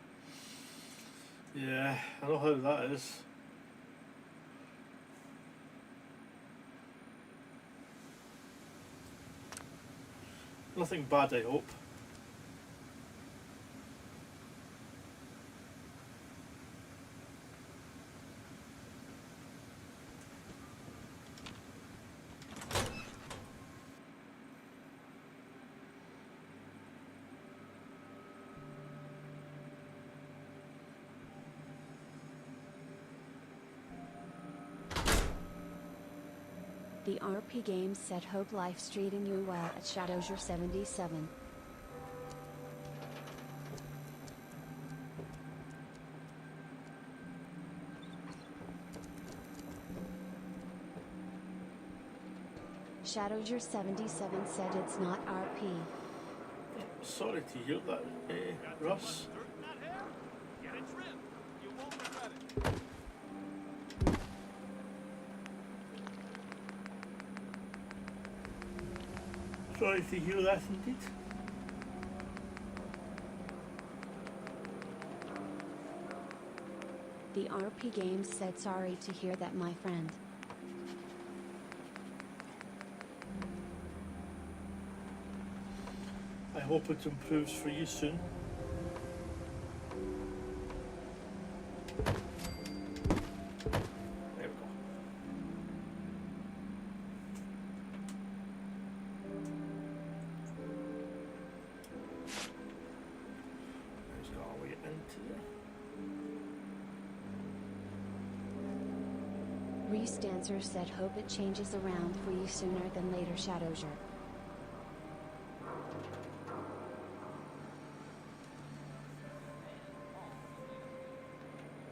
Yeah, I know how that is. Nothing bad, I hope. The RP Games said hope life's treating you well at Shadowsure77. Shadowsure77 said it's not RP. Sorry to hear that, Russ. Dirt in that hair? Get it trimmed. You won't regret it. Sorry to hear that indeed. The RP Games said sorry to hear that, my friend. I hope it improves for you soon. There we go. Let's go all the way into there. Reese Dancer said hope it changes around for you sooner than later, Shadowsure.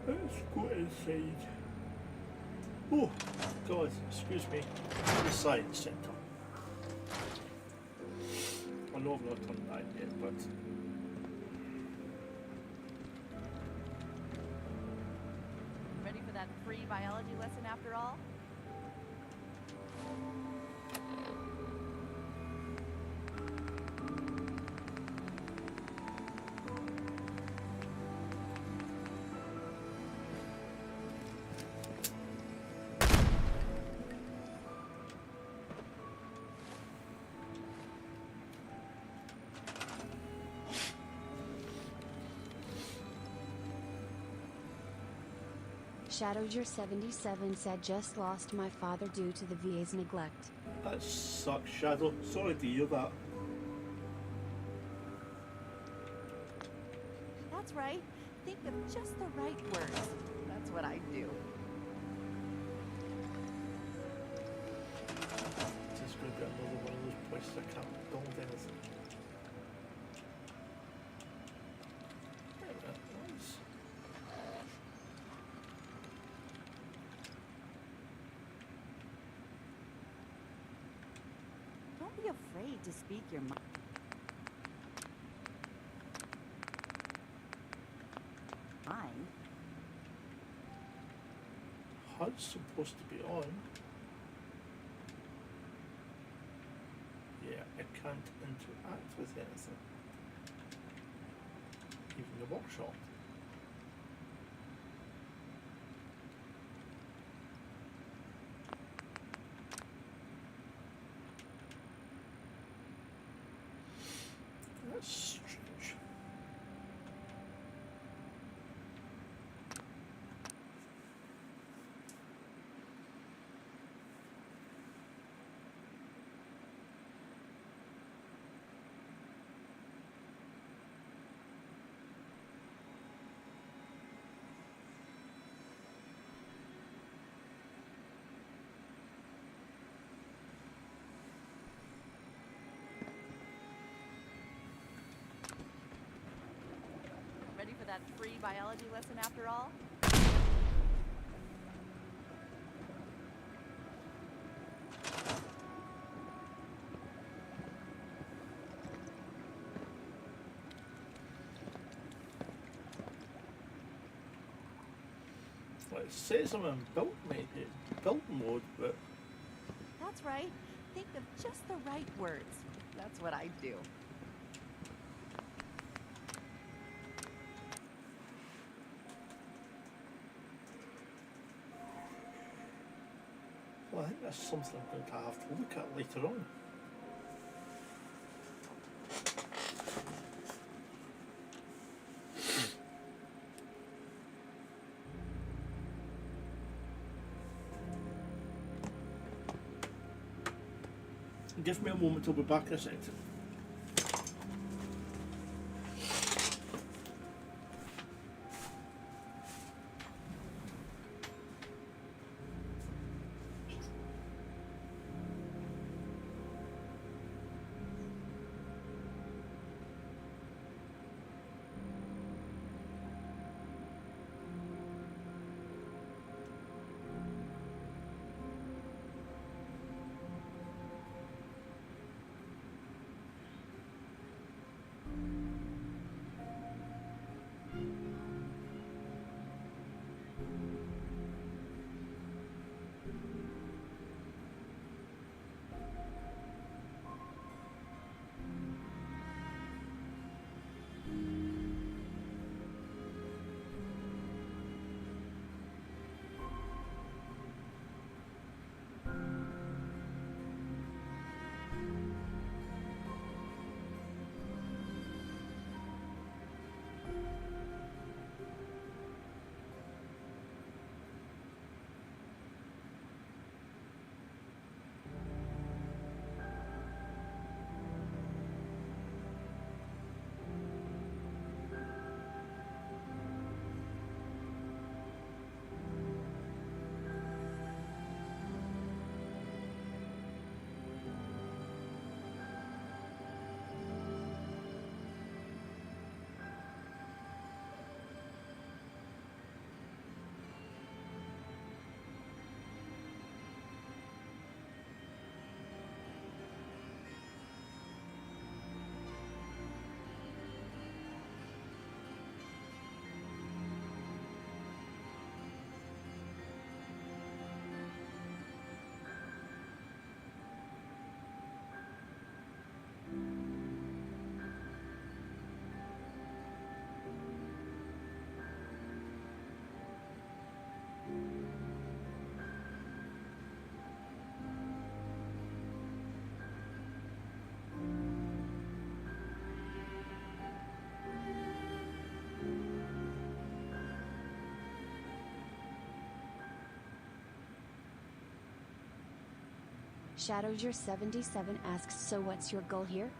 Let's go inside. Oh, God, excuse me. The science centre. I know I've not done that yet, but Ready for that free biology lesson after all? Shadowsure77 said just lost my father due to the VA's neglect. that sucks, Shadow. Sorry to hear that. That's right. Think of just the right words. That's what I do. Just going to be another one of those places I can't build anything. There we go. Nice. Don't be afraid to speak your mind. HUD's supposed to be on. Yeah, I can't interact with anything. Even the workshop. That's strange. Ready for that free biology lesson after all? Well, it says I'm in build mode, but That's right. Think of just the right words. That's what I do. well, I think that's something I'm going to have to look at later on. Give me a moment, I'll be back in a second. Shadows77 asks, so what's your goal here?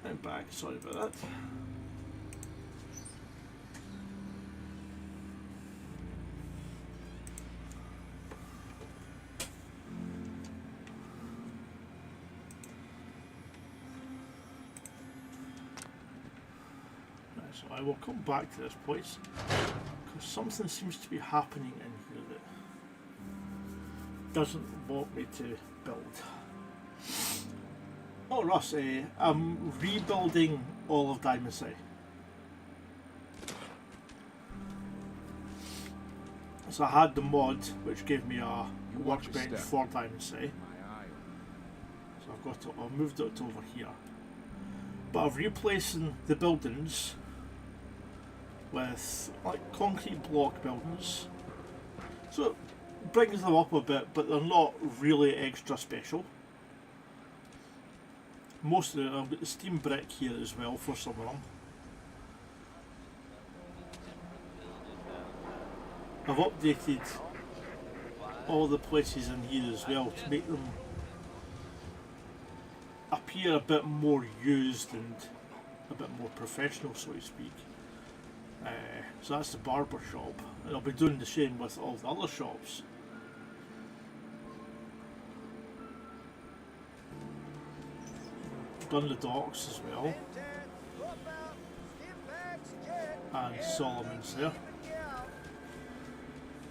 I'm back, sorry about that. Right, so I will come back to this place because something seems to be happening in here that doesn't want me to build. Oh Russ, I'm rebuilding all of Diamond City. So I had the mod which gave me a workbench for Diamond City. So I've got to, I've moved it over here. But I'm replacing the buildings with like concrete block buildings. So it brings them up a bit, but they're not really extra special. Most of it, I've got the steam brick here as well for some of them. I've updated all the places in here as well to make them appear a bit more used and a bit more professional, so to speak. So that's the barber shop, and I'll be doing the same with all the other shops. Done the docks as well, and Solomon's there.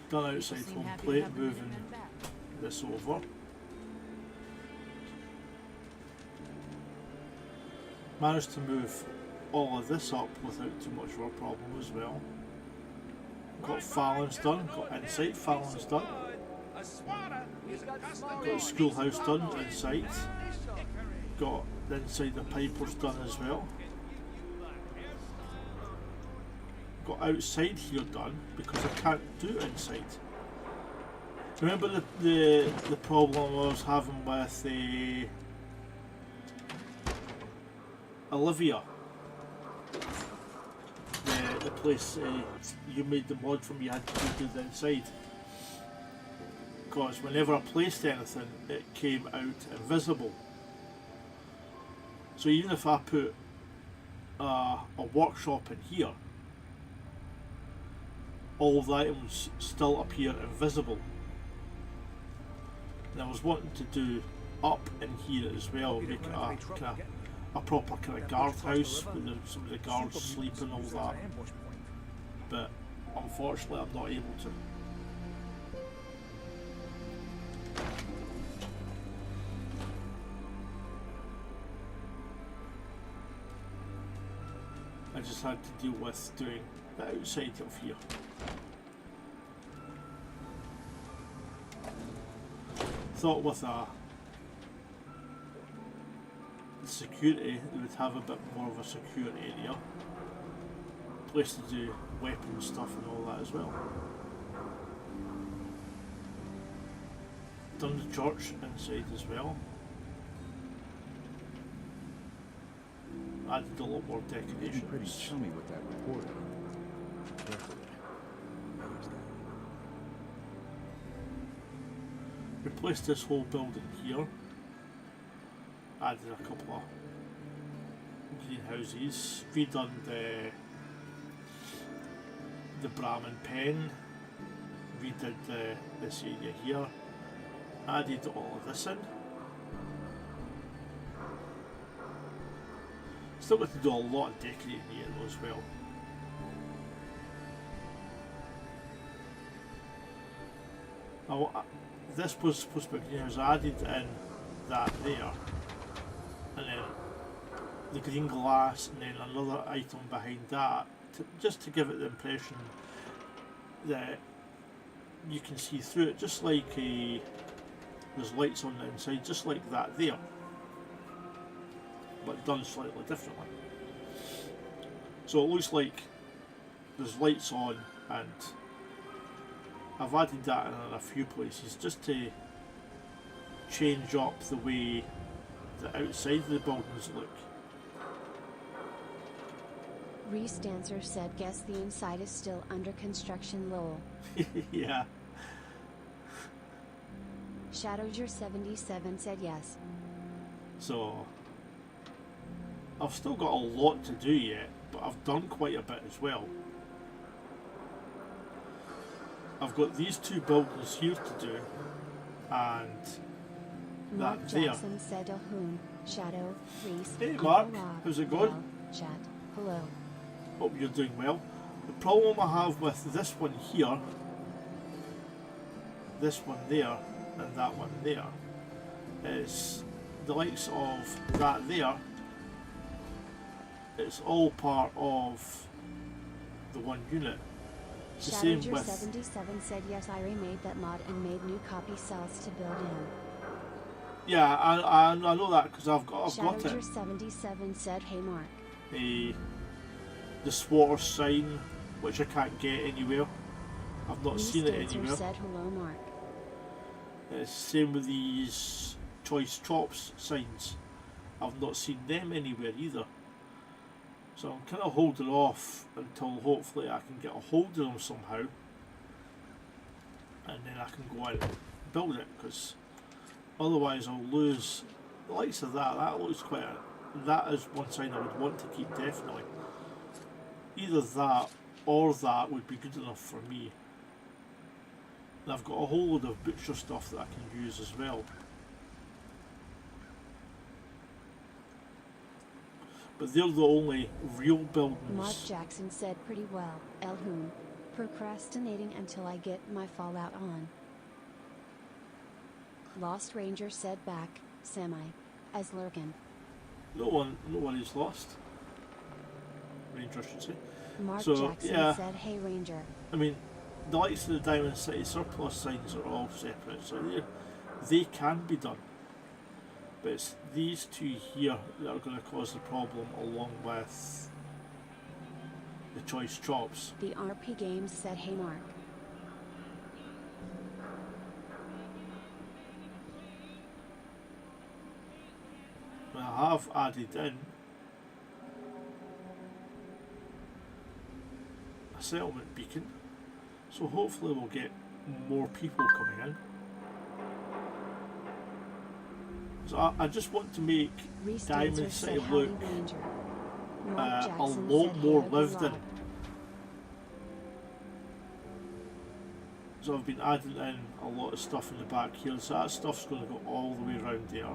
Done outside home plate, moving this over. Managed to move all of this up without too much of a problem as well. Got Fallon's done, got inside Fallon's done. Got the schoolhouse done inside. Got the inside the Pipers done as well. Got outside here done because I can't do inside. Remember the problem I was having with Olivia, the place you made the mod from, you had to do the inside, because whenever I placed anything it came out invisible. So even if I put a workshop in here, all of the items still appear invisible. And I was wanting to do up in here as well, make it a proper kind of guardhouse with some of the guards sleep and all that. But unfortunately, I'm not able to. I just had to deal with doing the outside of here. Thought with a security, they would have a bit more of a secure area, place to do weapon stuff and all that as well. Done the church inside as well. Added a lot more decorations. Pretty chummy with that reporter. Replaced this whole building here. Added a couple of greenhouses. Redone the Brahmin pen. Redid this area here. Added all of this in. Still got to do a lot of decorating here though as well. Now, this was supposed to be greenhouse. I added in that there, and then the green glass, and then another item behind that, just to give it the impression that you can see through it, just like there's lights on the inside, just like that there, but done slightly differently. So it looks like there's lights on, and I've added that in a few places just to change up the way the outside of the buildings look. Reese Dancer said, guess the inside is still under construction, lol. Yeah. Shadowger77 said yes. So I've still got a lot to do yet, but I've done quite a bit as well. I've got these two buildings here to do, and Mark that there. Jackson said, Ahoon, Shadow, Reese. Hey Mark, Rob, how's it going? Bell, Chat, hello. Hope you're doing well. The problem I have with this one here, this one there, and that one there, is the likes of that there. It's all part of the one unit. It's the same with. Shadowger77 said yes, I remade that mod and made new copy cells to build in. Yeah, I know that because I've got it. Shadowger77 said, hey Mark. The swatter sign, which I can't get anywhere. I've not seen it anywhere. Said hello Mark. It's the same with these choice chops signs. I've not seen them anywhere either. So I'm kind of holding off until hopefully I can get a hold of them somehow, and then I can go out and build it, because otherwise I'll lose the likes of that. That looks quite that is one sign I would want to keep definitely. Either that or that would be good enough for me. And I've got a whole load of butcher stuff that I can use as well. But they're the only real buildings. Mark Jackson said pretty well, Elhoon. Procrastinating until I get my Fallout on. Lost Ranger said back, semi, as Lurkin. No one is lost. Ranger, I should say. Mark so, Jackson yeah, said, hey Ranger. I mean, the likes of the Diamond City surplus signs are all separate, so they can be done. But it's these two here that are going to cause the problem, along with the choice chops. The RP Games said, hey Mark. I have added in a settlement beacon, so hopefully we'll get more people coming in. So I just want to make Diamond City look a lot more lived in. So I've been adding in a lot of stuff in the back here, so that stuff's going to go all the way around there.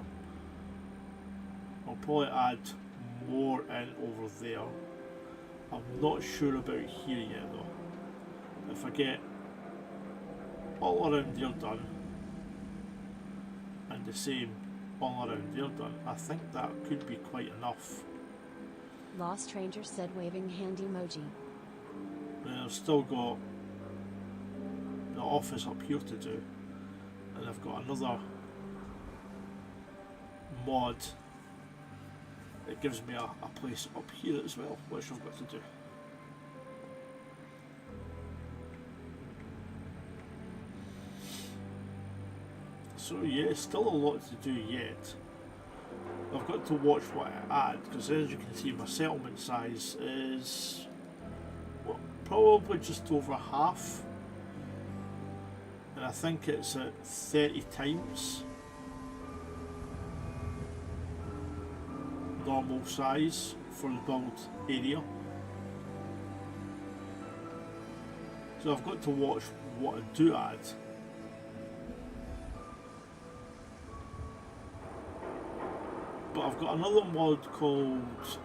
I'll probably add more in over there. I'm not sure about here yet though. If I get all around there done, and the same all around there done, I think that could be quite enough. Lost Ranger said, waving hand emoji. And I've still got the office up here to do, and I've got another mod that gives me a place up here as well, which I've got to do. So yeah, still a lot to do yet. I've got to watch what I add, because as you can see my settlement size is, well, probably just over half, and I think it's at 30 times normal size for the build area. So I've got to watch what I do add. But I've got another mod called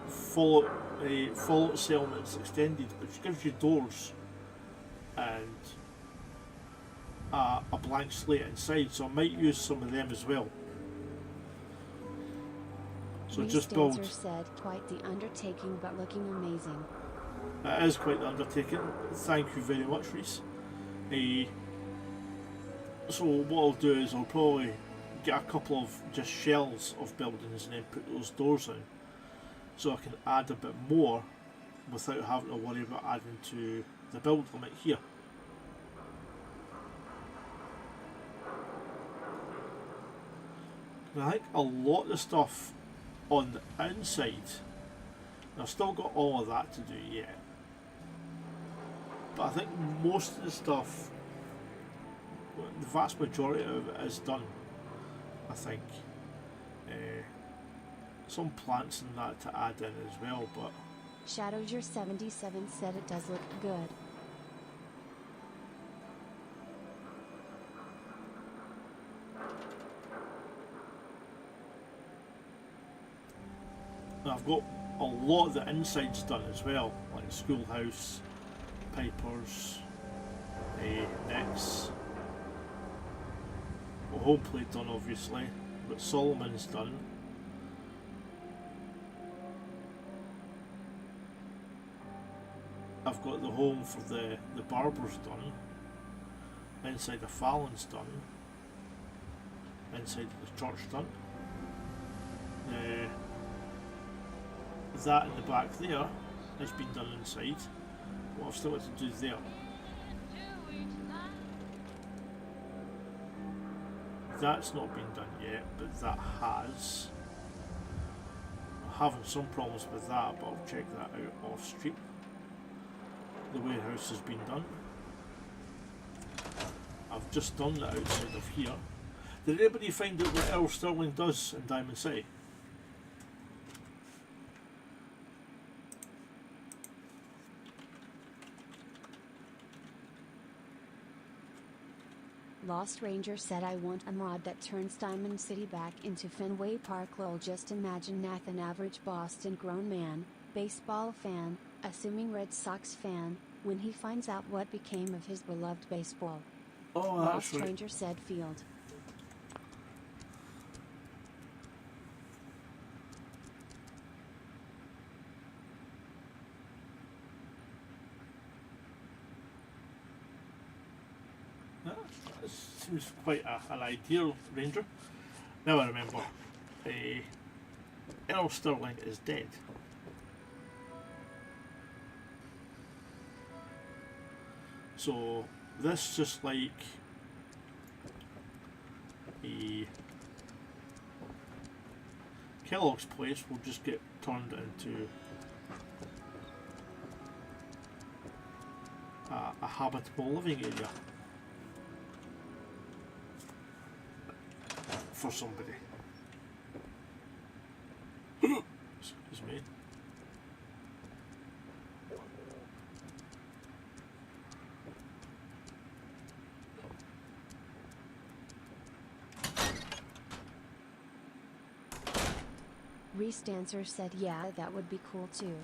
Fallout Settlements Extended, which gives you doors and a blank slate inside, so I might use some of them as well. So just build. Said, quite the undertaking, but looking amazing. It is quite the undertaking. Thank you very much, Reese. So what I'll do is I'll probably get a couple of just shells of buildings and then put those doors in, so I can add a bit more without having to worry about adding to the build limit here. And I think a lot of the stuff on the inside, I've still got all of that to do yet, but I think most of the stuff, the vast majority of it is done. I think some plants and that to add in as well, but Shadowger77 said it does look good. and I've got a lot of the insides done as well, like the schoolhouse, Piper's, Nick's. Well, home plate done obviously, but Solomon's done. I've got the home for the barber's done. Inside the Fallon's done. Inside the church done. That in the back there has been done inside. What I've still got to do there. That's not been done yet, but that has. I'm having some problems with that, but I'll check that out off stream. The warehouse has been done. I've just done the outside of here. Did anybody find out what Earl Sterling does in Diamond City? Lost Ranger said, I want a mod that turns Diamond City back into Fenway Park. Lol, just imagine Nathan, average Boston grown man, baseball fan, assuming Red Sox fan, when he finds out what became of his beloved baseball. Oh, Lost that's right. Ranger said field. That seems quite an ideal Ranger. Now I remember, Earl Sterling is dead. So this just like Kellogg's place will just get turned into a habitable living area for somebody. Excuse me. Reese Dancer said yeah, that would be cool too.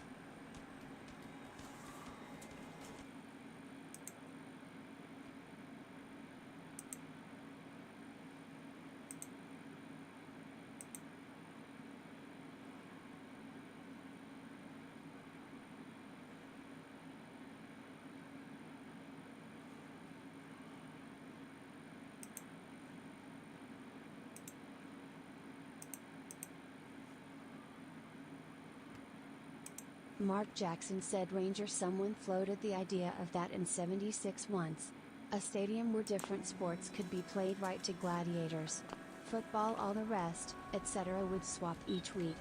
Mark Jackson said Ranger, someone floated the idea of that in '76 once. A stadium where different sports could be played, right to gladiators. Football, all the rest, etc. would swap each week.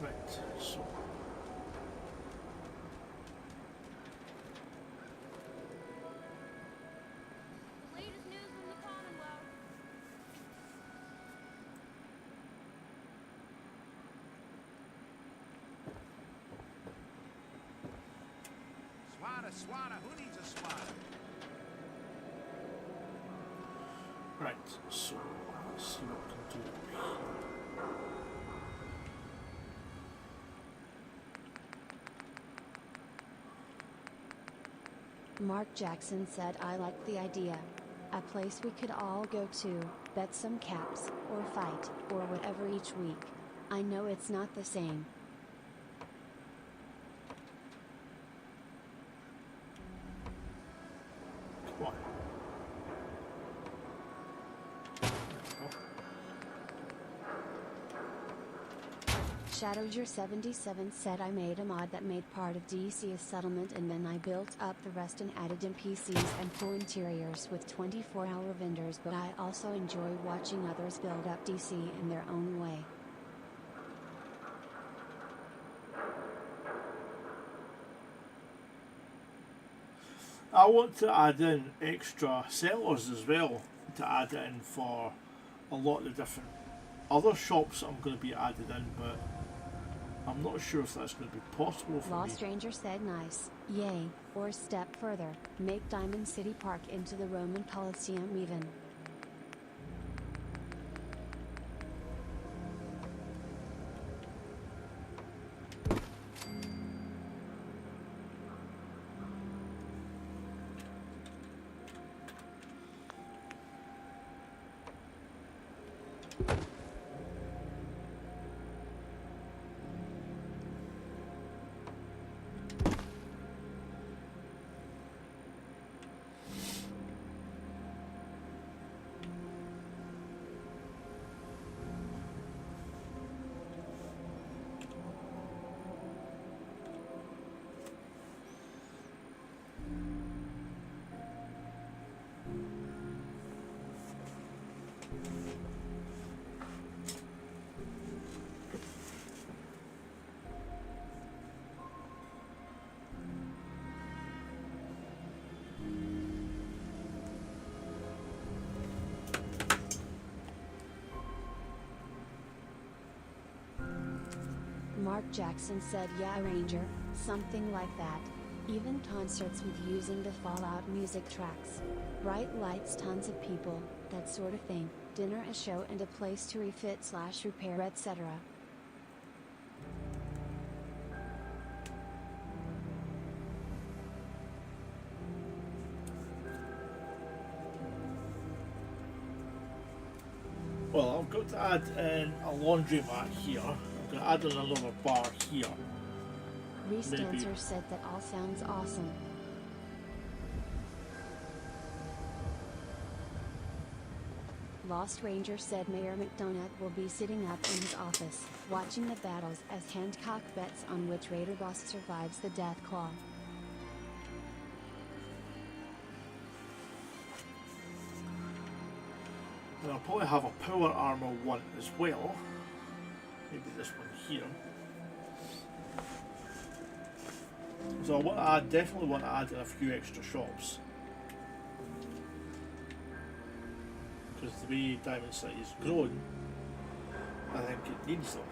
Right, so The latest news from the Commonwealth. Swatter, swatter, who needs a swatter? right, so let's see what we can do here. Mark Jackson said I like the idea. A place we could all go to, bet some caps, or fight, or whatever each week. I know it's not the same. Come on. Shadowger77 said I made a mod that made part of DC a settlement, and then I built up the rest and added NPCs and cool interiors with 24-hour vendors, but I also enjoy watching others build up DC in their own way. I want to add in extra sellers as well, to add it in for a lot of different other shops I'm going to be added in, but I'm not sure if that's going to be possible for Lost me. Ranger said nice, yay, or a step further, make Diamond City Park into the Roman Colosseum even. Mark Jackson said yeah, Ranger, something like that. Even concerts with using the Fallout music tracks. Bright lights, tons of people, that sort of thing, dinner, a show, and a place to refit/repair, etc. Well, I've got to add in a laundromat here. I'm going to add in another bar here. Reese Maybe. Dancer said that all sounds awesome. Lost Ranger said Mayor McDonald will be sitting up in his office, watching the battles as Hancock bets on which Raider boss survives the Death Claw. And I'll probably have a power armor one as well. Maybe this one here. So I want to add, definitely want to add in a few extra shops. Because the way Diamond City is growing, I think it needs them.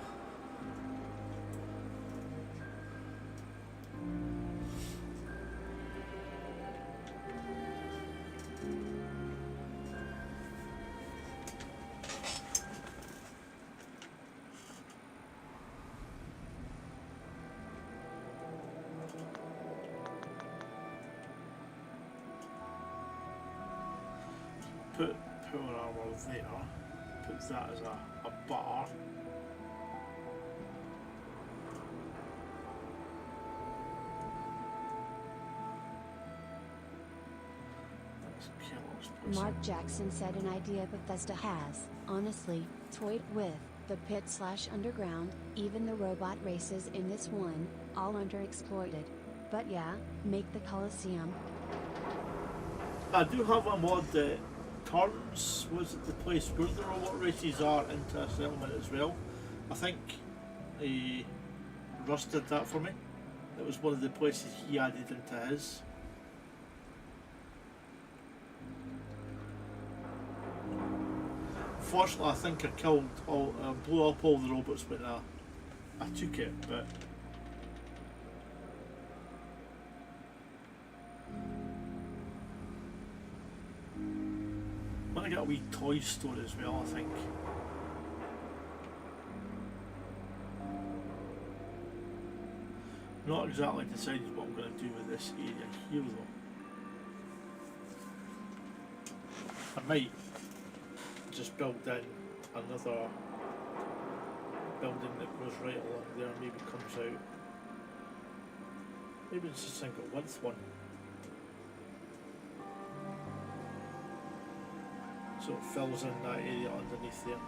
put power armor there. Put that as a bar. That's Kellogg's place. Mark Jackson said an idea Bethesda has, honestly, toyed with, the pit/underground, even the robot races in this one, all underexploited. But yeah, make the Coliseum. I do have a mod that turns, was it the place where the robot races are, into a settlement as well. I think Russ did that for me. It was one of the places he added into his. Fortunately, I think I blew up all the robots when I took it, but I'm gonna get a wee toy store as well, I think. Not exactly decided what I'm going to do with this area here though. I might just build in another building that goes right along there, maybe comes out. Maybe it's a single width one. So it fills in that area underneath there.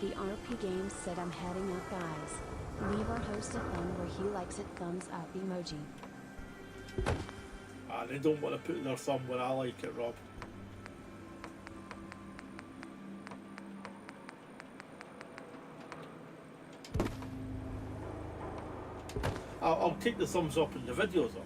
The RP Games said I'm heading up, guys. Leave our host a thumb where he likes it, thumbs up emoji. They don't want to put their thumb where I like it, Rob. I'll take the thumbs up in the video though.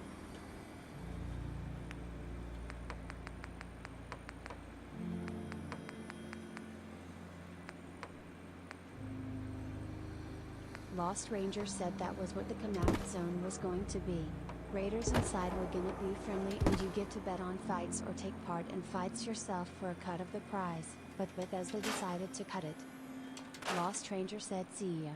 Lost Ranger said that was what the command zone was going to be. Raiders inside were gonna be friendly and you get to bet on fights or take part in fights yourself for a cut of the prize, but Bethesda decided to cut it. Lost Ranger said see ya.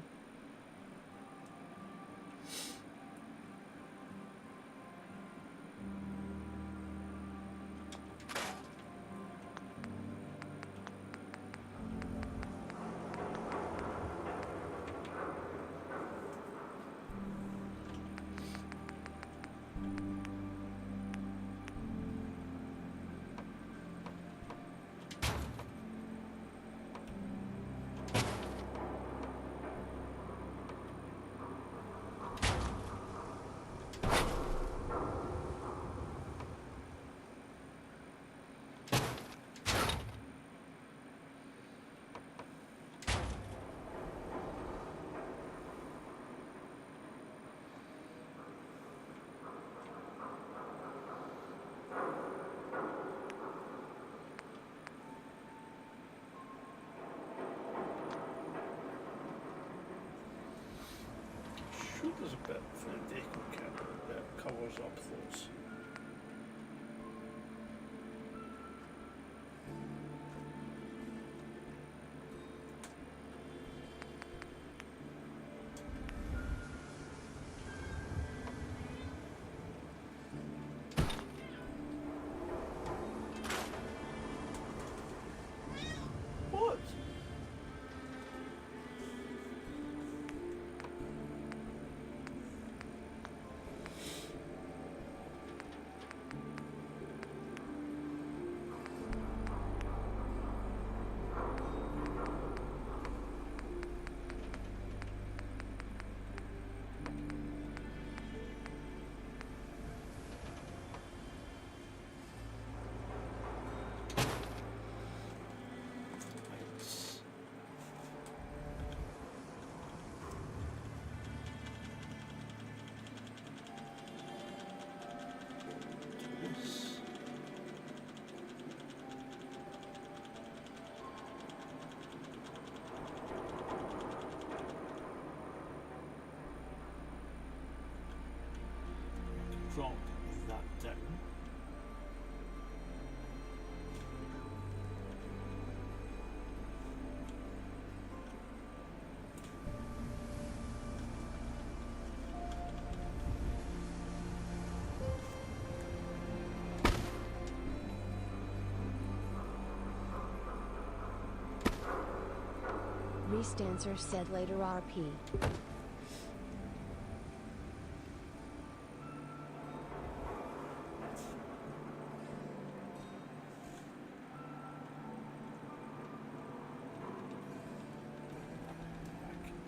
Sure there's a bit for the deco kit that covers up those. What? Restancer said later RP.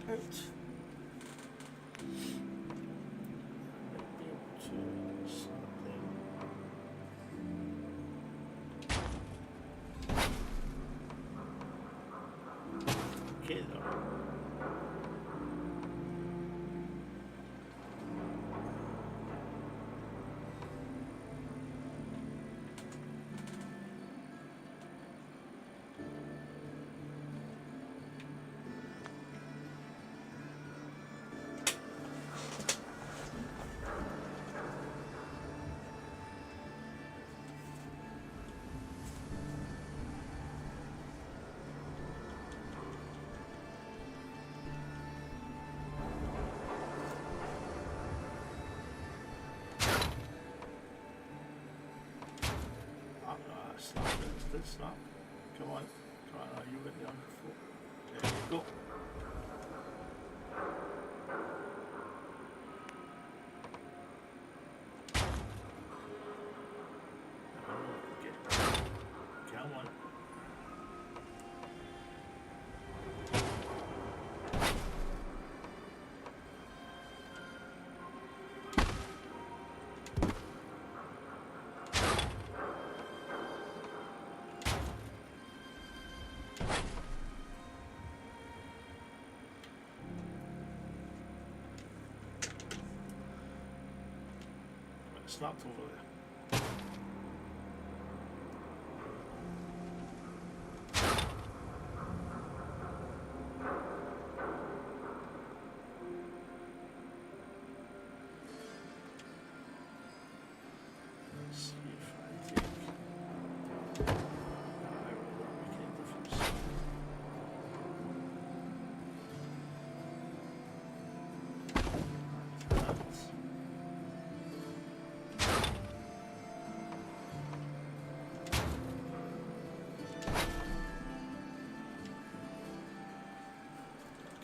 Out. Might be able to something. Okay, though. Snap it, did snap. Come on, you went down before. There you go. Okay. Come on. Snapped over there. Let's see if I take. I will not make any difference.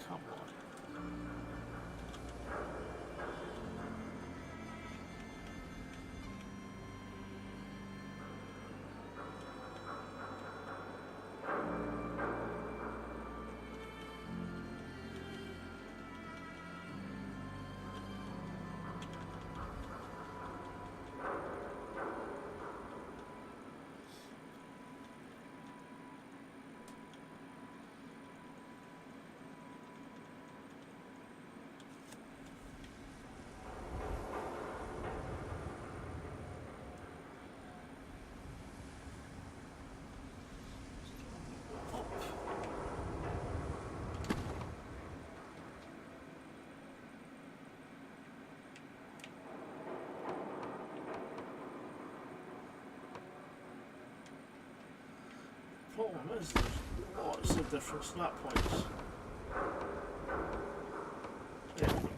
Come on. Problem is there's lots of different snap points. There we go.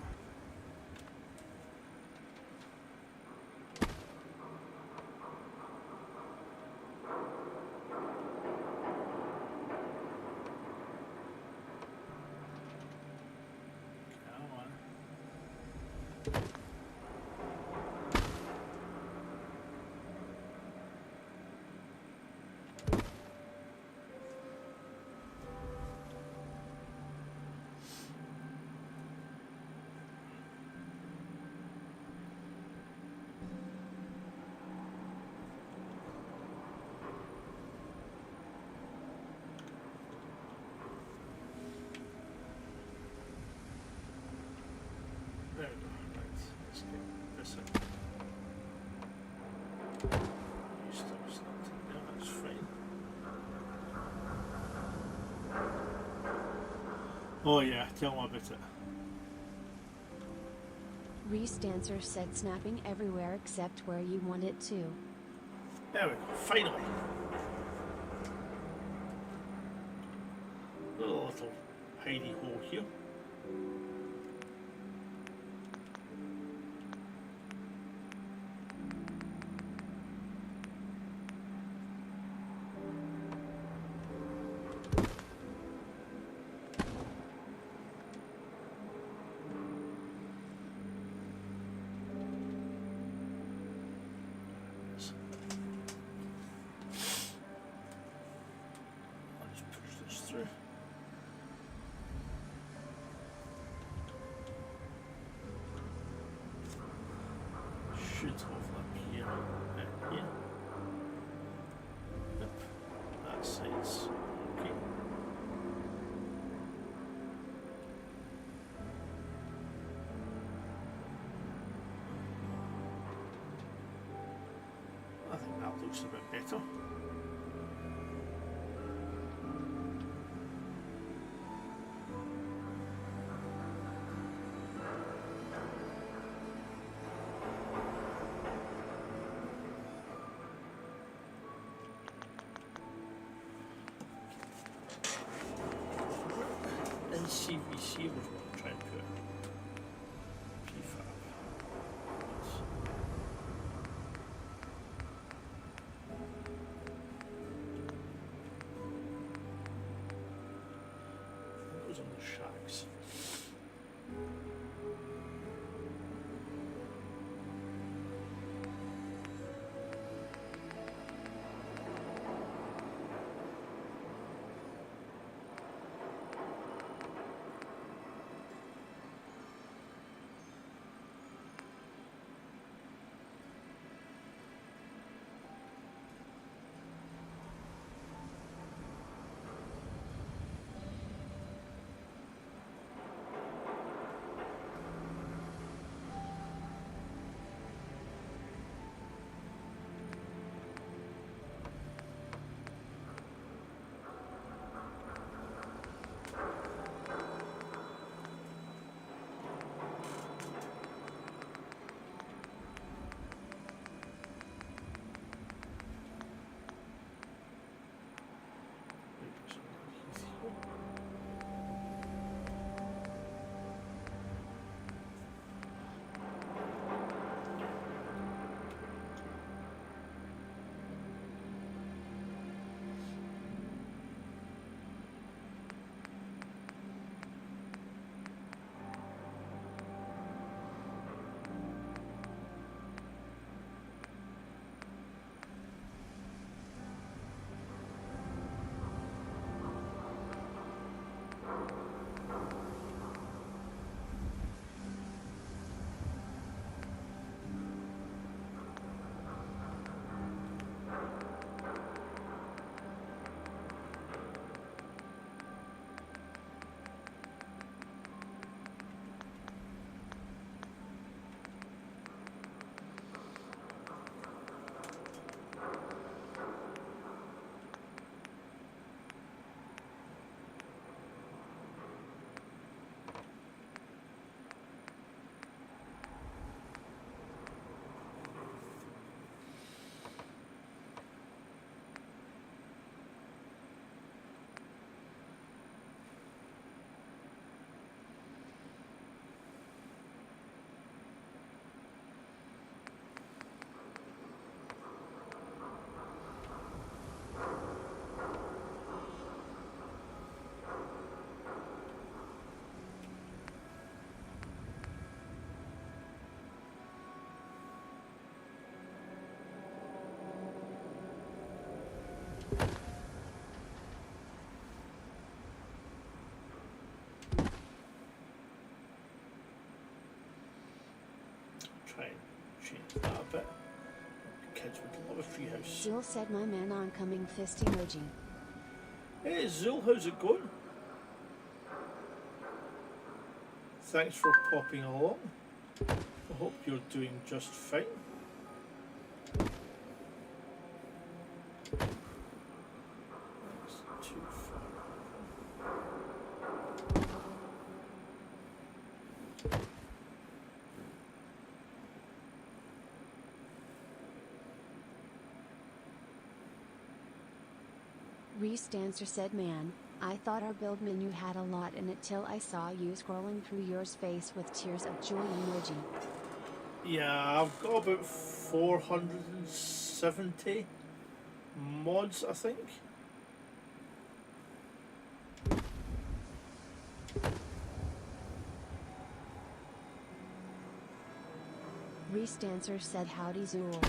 Come on. There we go. Right, let's get this in. You still snapped it there, that's fine. Oh yeah, tell me about it. Restancer said snapping everywhere except where you want it to. There we go, finally. Little hidey hole here. looks a bit better. And CVC was what I'm trying to put. PFAB. Those on the shacks. Try and change that a bit. Kids would love a treehouse. Zul said my man oncoming fist emoji. Hey Zul, how's it going? Thanks for popping along. I hope you're doing just fine. That's too far. Reese Dancer said man, I thought our build menu had a lot in it till I saw you scrolling through yours face with tears of joy emoji. Yeah, I've got about 470 mods, I think. Reese Dancer said howdy Zul.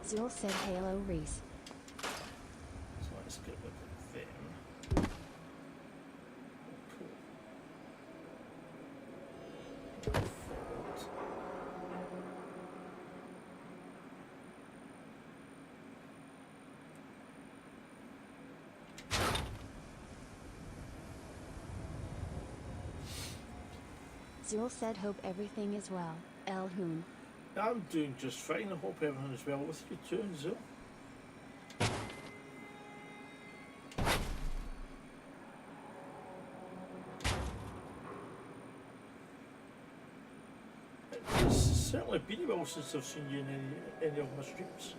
Zul said Halo Reese. So let's get rid of them. Forward. Zul said hope everything is well, El Hoon. I'm doing just fine. I hope everyone is well with you too, Zil. It's certainly been a while since I've seen you in any of my streams.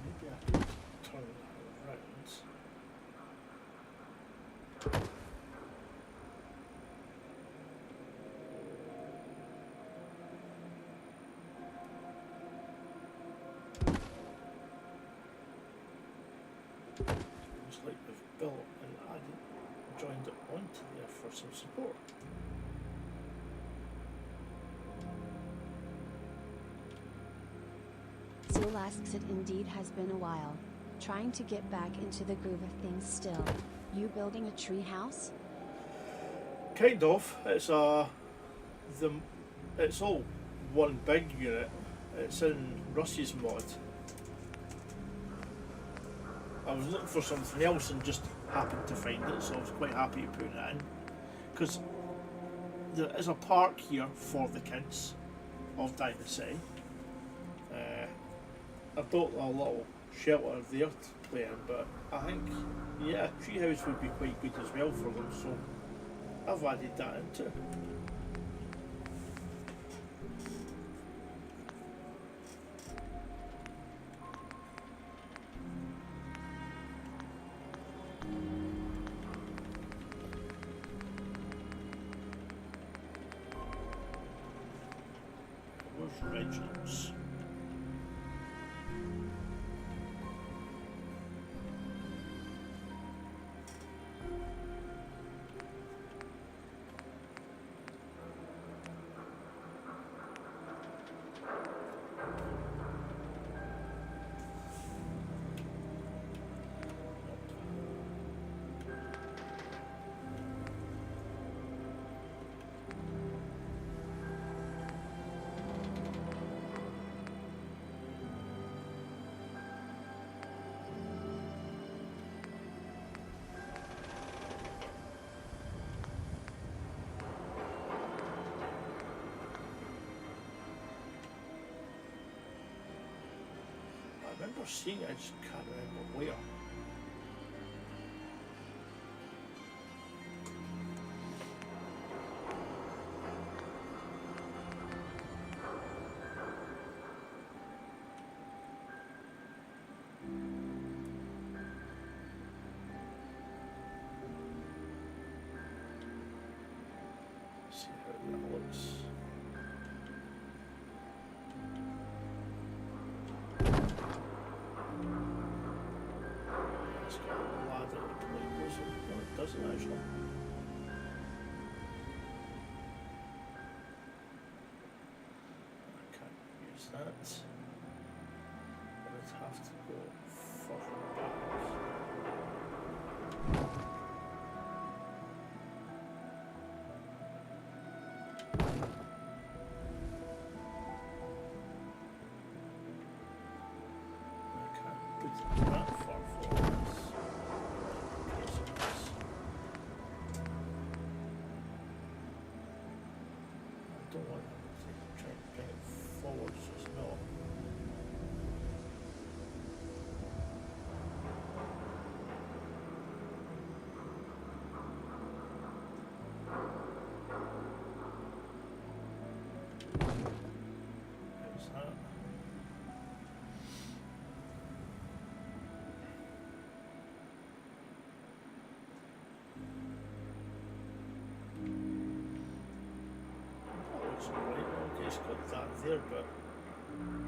Maybe I could turn that around. Looks like they've built and added, joined it onto there for some support. Zul asks it indeed has been a while. Trying to get back into the groove of things still. You building a tree house? Kind of. It's it's all one big unit. It's in Russ's mod. I was looking for something else and just happened to find it, so I was quite happy to put it in. Because there is a park here for the kids of Dynasty. I built a little shelter there to play in, but I think, yeah, a treehouse would be quite good as well for them, so I've added that into it. Where's Reginald's? I remember seeing it, I just can't remember where. See how that looks. It's got a ladder to play goes in. No, it doesn't actually. I can't use that. I would have to go further back. I can't put it that far forwards. I don't want to try and bring it forwards as well. How's that? That looks alright. Okay, it's got that there, but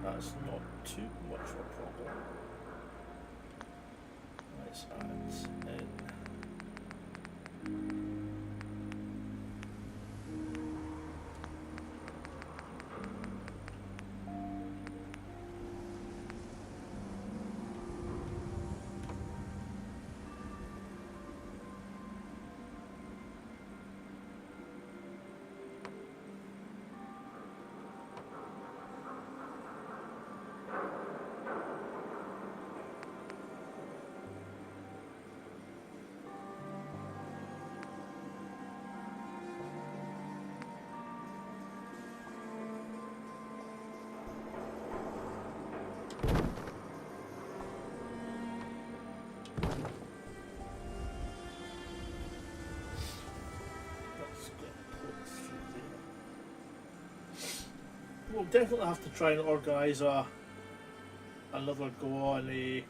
that's not too much of a problem. Let's add in. we'll definitely have to try and organise another go on a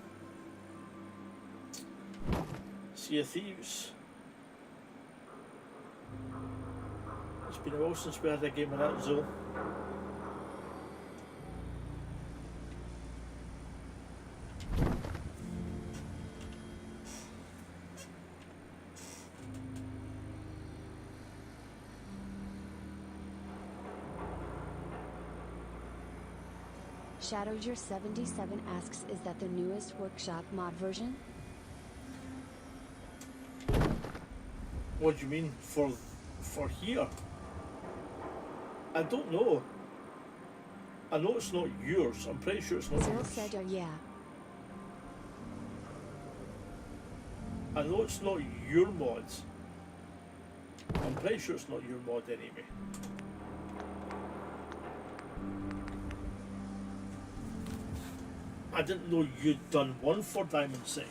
Sea of Thieves. It's been a while since we had a game of that, Zoe. Shadowger77 asks, is that the newest workshop mod version? What do you mean for here? I don't know. I know it's not yours. I'm pretty sure it's not Cyril yours. said, yeah. I know it's not your mod. I'm pretty sure it's not your mod anyway. I didn't know you'd done one for Diamond City.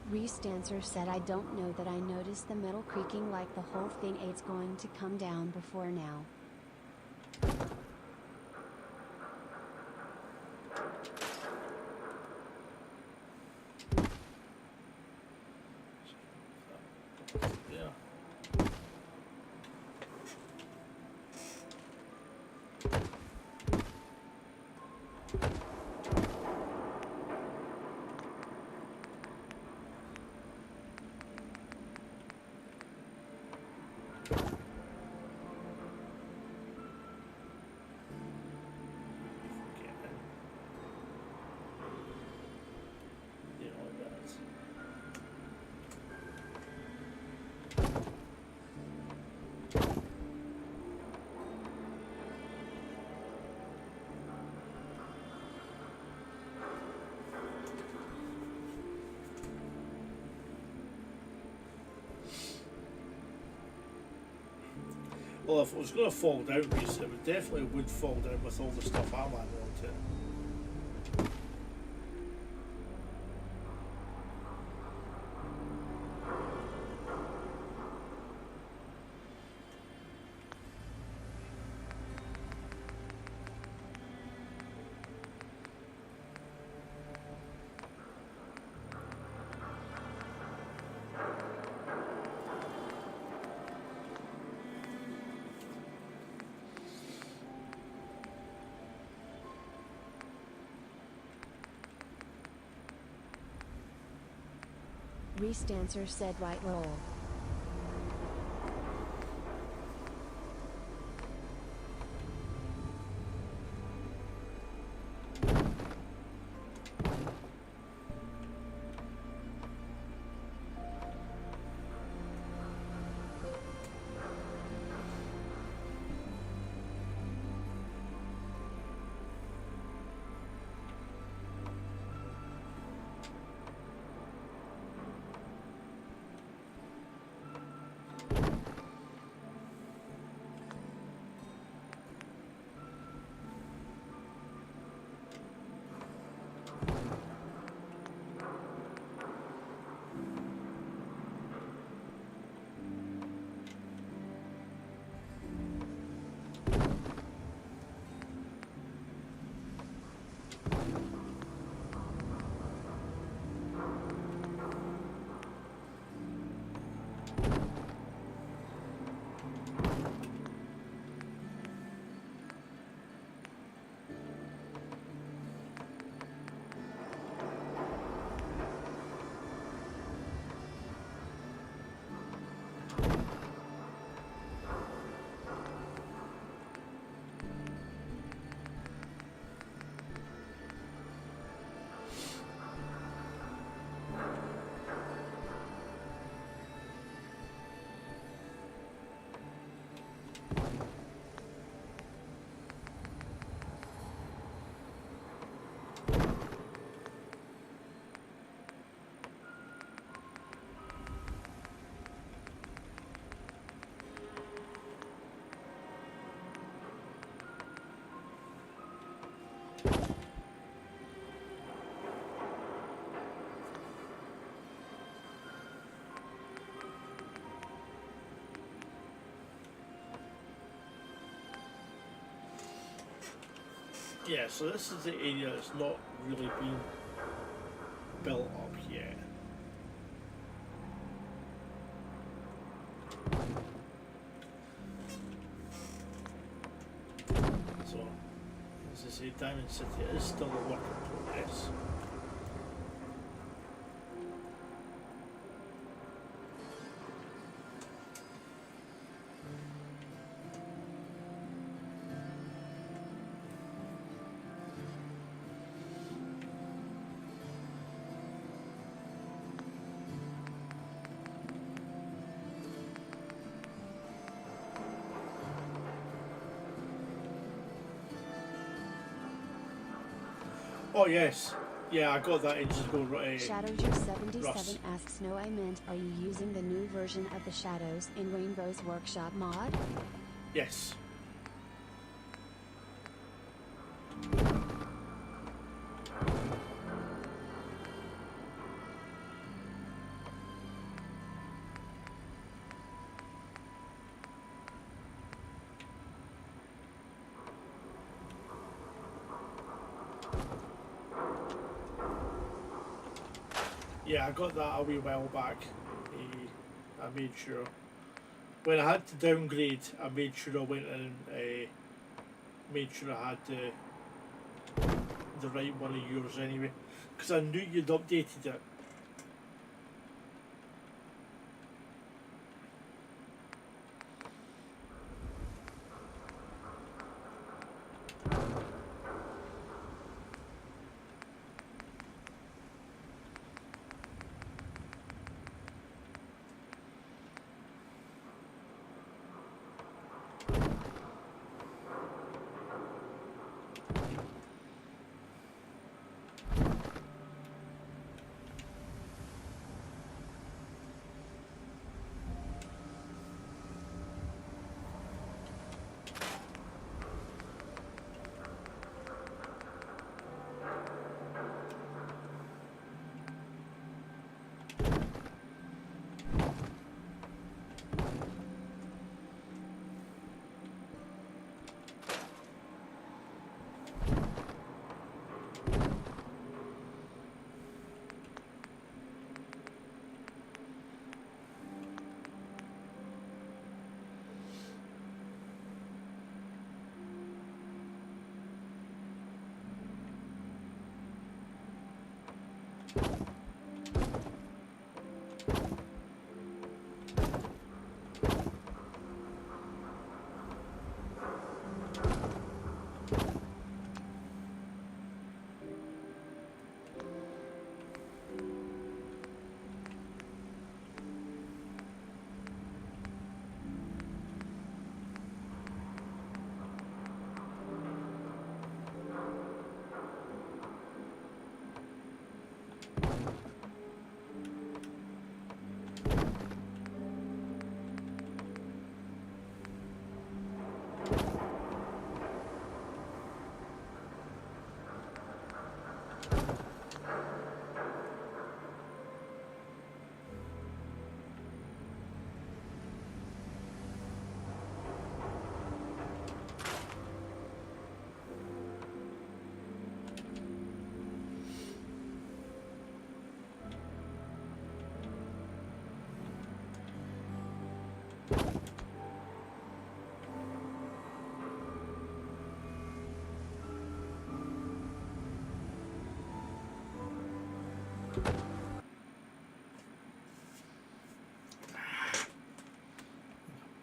Reese Dancer said, I don't know that I noticed the metal creaking like the whole thing ain't going to come down before now. Yeah. Well, if it was going to fall down, Reese, it definitely would fall down with all the stuff I'm adding onto it. Reese Dancer said, right roll. Yeah, so this is the area that's not really been built up yet. So, as I say, Diamond City is still a work in progress. Oh yes, yeah, I got that ages ago. ShadowJu77 Russ. asks, no I meant, are you using the new version of the Shadows in Rainbow's Workshop mod? Yes. Yeah, I got that a wee while back. I made sure. When I had to downgrade, I made sure I went in and made sure I had the right one of yours anyway. Because I knew you'd updated it.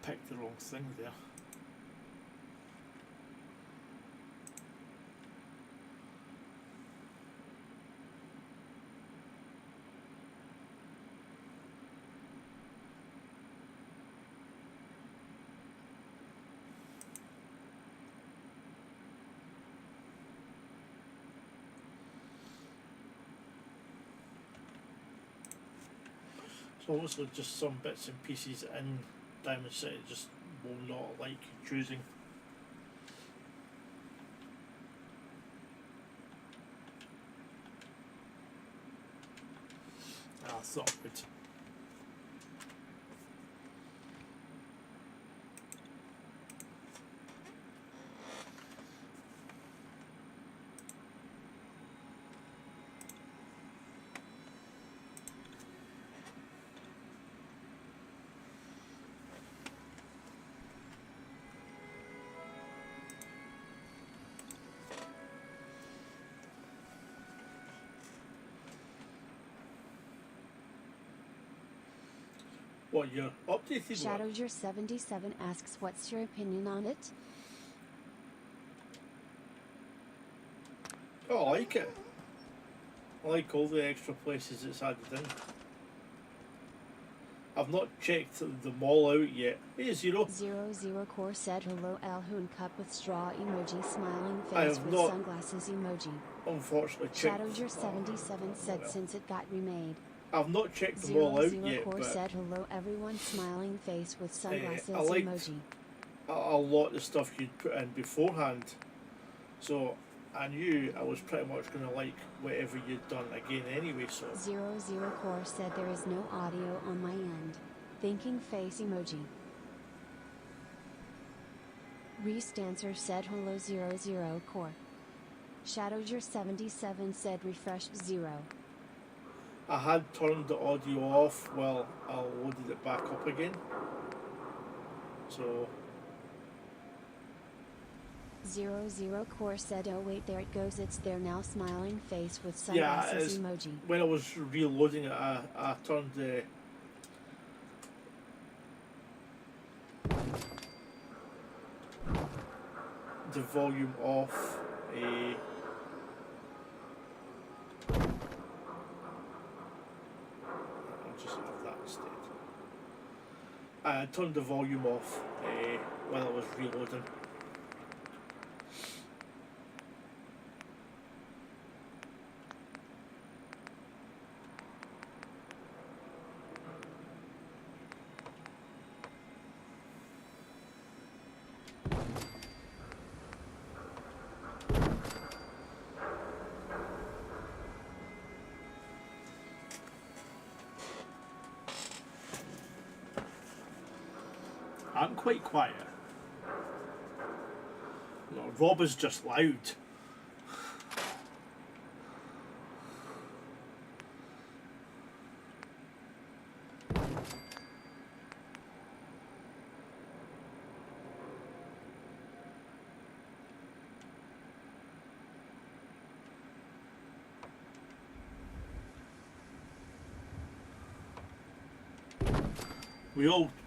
Picked the wrong thing there. So obviously just some bits and pieces in Diamond City just will not like choosing. I thought it would. What, you're updated one? Shadowger77 asks, what's your opinion on it? Oh, I like it. I like all the extra places it's added in. I've not checked them all out yet. Hey, Zero. 00 Core said hello Elhoon cup with straw emoji smiling I face have with not, sunglasses emoji. unfortunately, checked. Shadowger77 said since it got remade. I've not checked them all out 00 yet, Core but said hello everyone smiling face with sunglasses I liked emoji. a lot of the stuff you'd put in beforehand. So I knew I was pretty much going to like whatever you'd done again anyway, so... 00 Core said there is no audio on my end. Thinking face emoji. Restancer said hello 00 Core. Shadowger77 said refresh 0. I had turned the audio off while I loaded it back up again. So... 00 Core said oh wait there it goes it's there now smiling face with yeah, sunglasses emoji. when I was reloading it, I turned the volume off. I'll just have that instead. I turned the volume off while I was reloading. I'm quite quiet. No, Rob is just loud.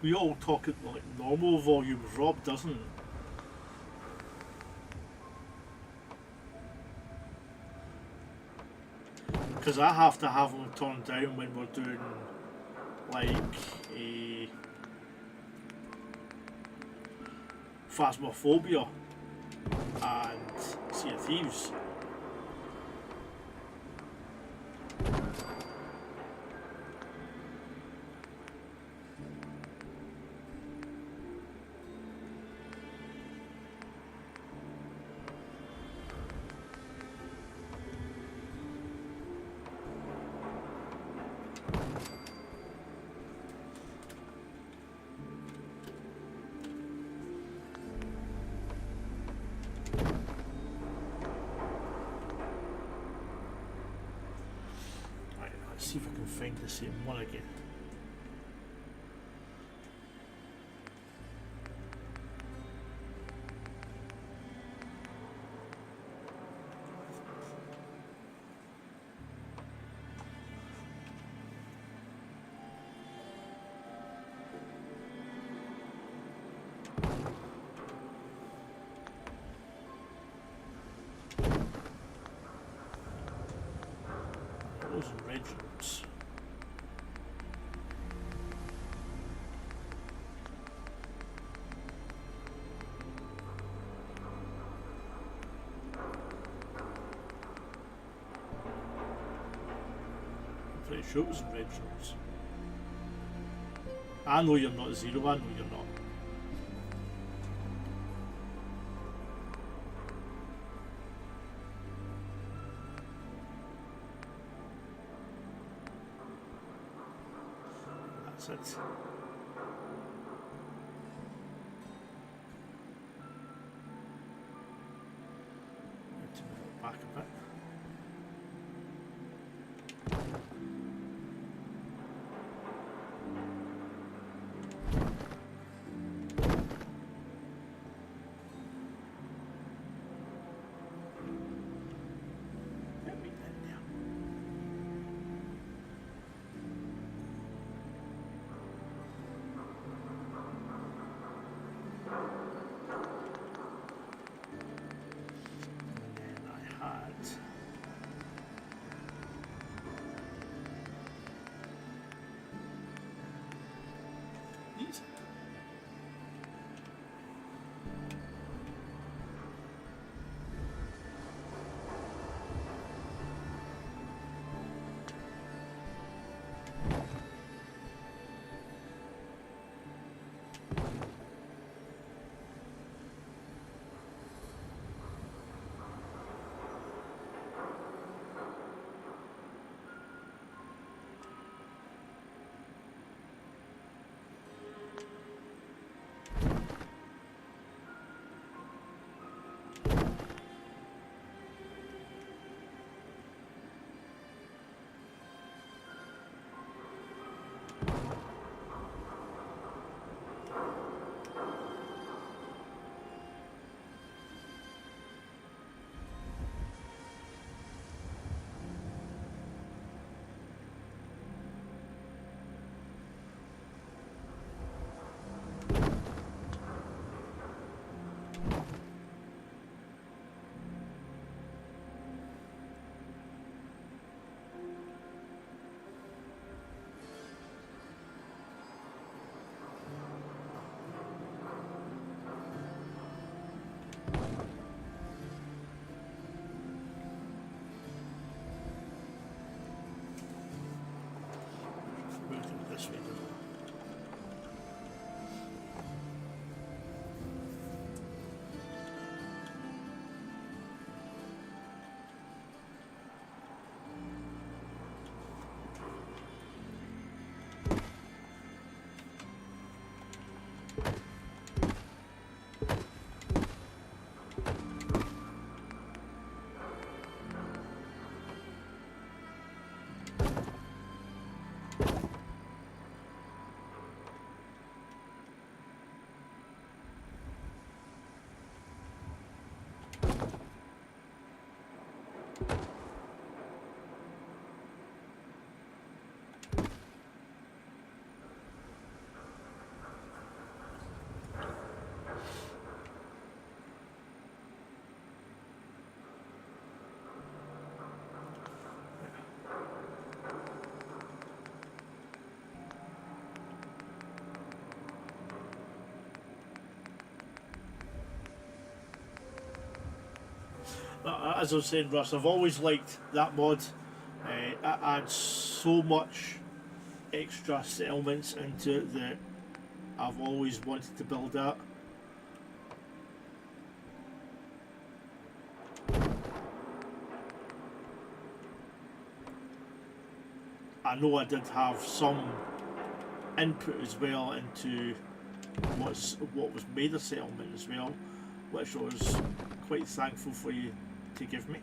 We all talk at like normal volumes. Rob doesn't. Because I have to have them turned down when we're doing like a Phasmophobia and Sea of Thieves. See if I can find the same one again. Those are regiments. I'm pretty sure it was regiments. I know you're not Zero, I know you're not. That's it. Need to move it back a bit. Get me in there. These. This way, doesn't it? As I was saying, Russ, I've always liked that mod. It adds so much extra settlements into it that I've always wanted to build that. I know I did have some input as well into what was made a settlement as well, which I was quite thankful for you to give me.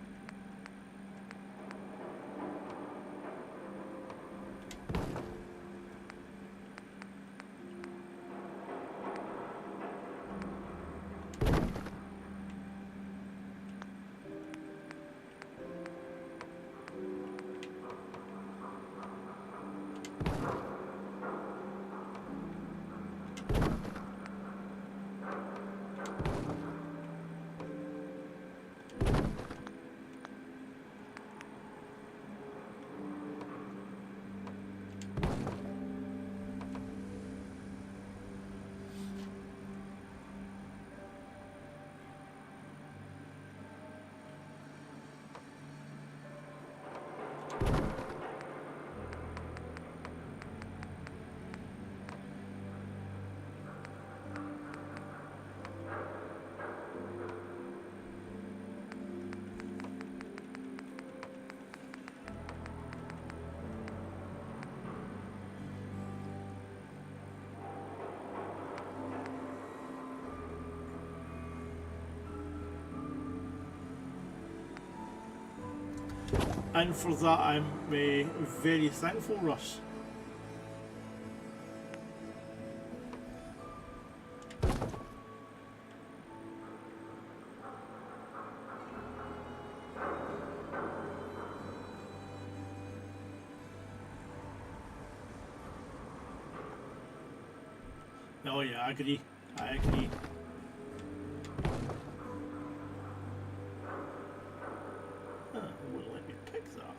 And for that I'm very thankful, Russ. Oh yeah, I agree. I agree. It wouldn't let me pick that.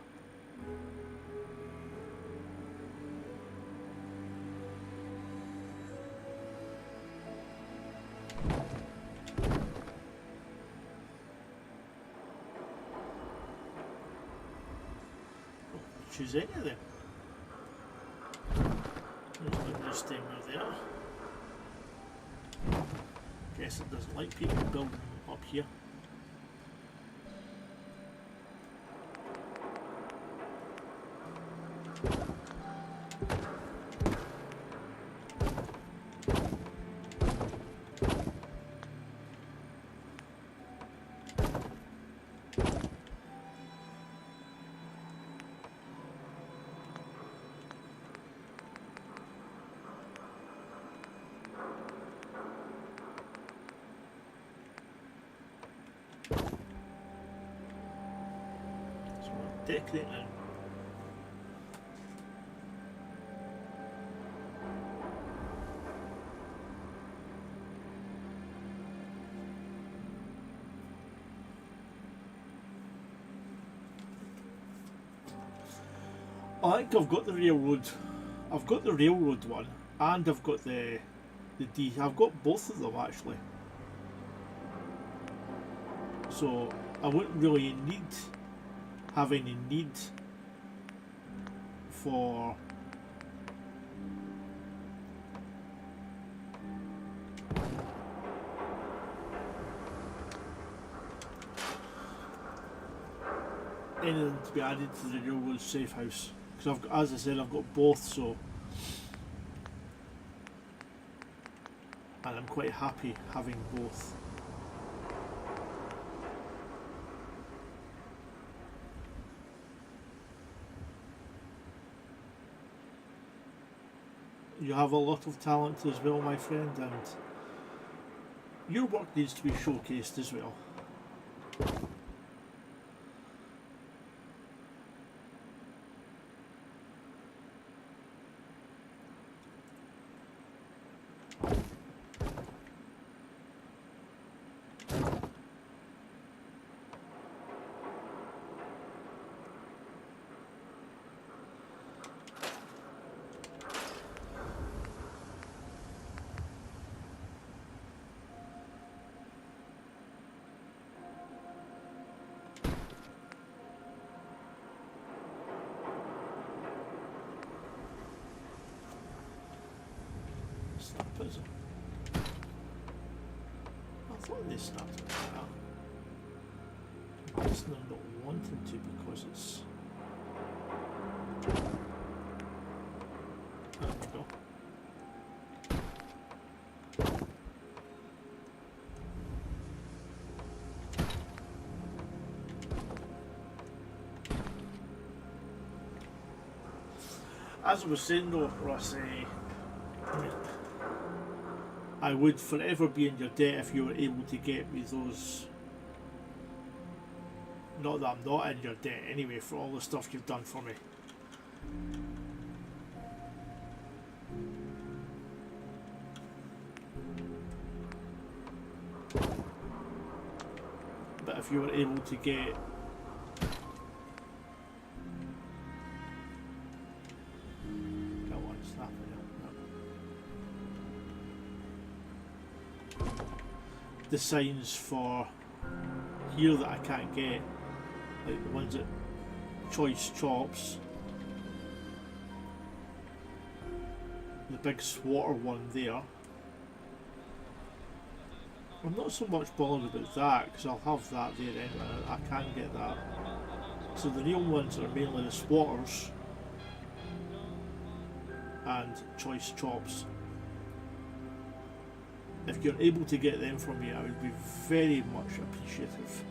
choose any of them. Let's stay near there. Guess it doesn't like people building up here. Decorate now. I think I've got the railroad. I've got the railroad one, and I've got the D. I've got both of them actually. So I wouldn't really have any need for anything to be added to the railroad safe house, because I've got, as I said, I've got both, so, and I'm quite happy having both. You have a lot of talent as well, my friend, and your work needs to be showcased as well. Snappers. I thought they snapped it now. I'm guessing they're not wanting to because it's. There we go. As I was saying though, Ross, I would forever be in your debt if you were able to get me those. Not that I'm not in your debt anyway for all the stuff you've done for me. But if you were able to get the signs for here that I can't get, like the ones at Choice Chops, the big swatter one there. I'm not so much bothered about that because I'll have that there anyway. I can get that. So the real ones are mainly the swatters and Choice Chops. If you're able to get them from me, I would be very much appreciative.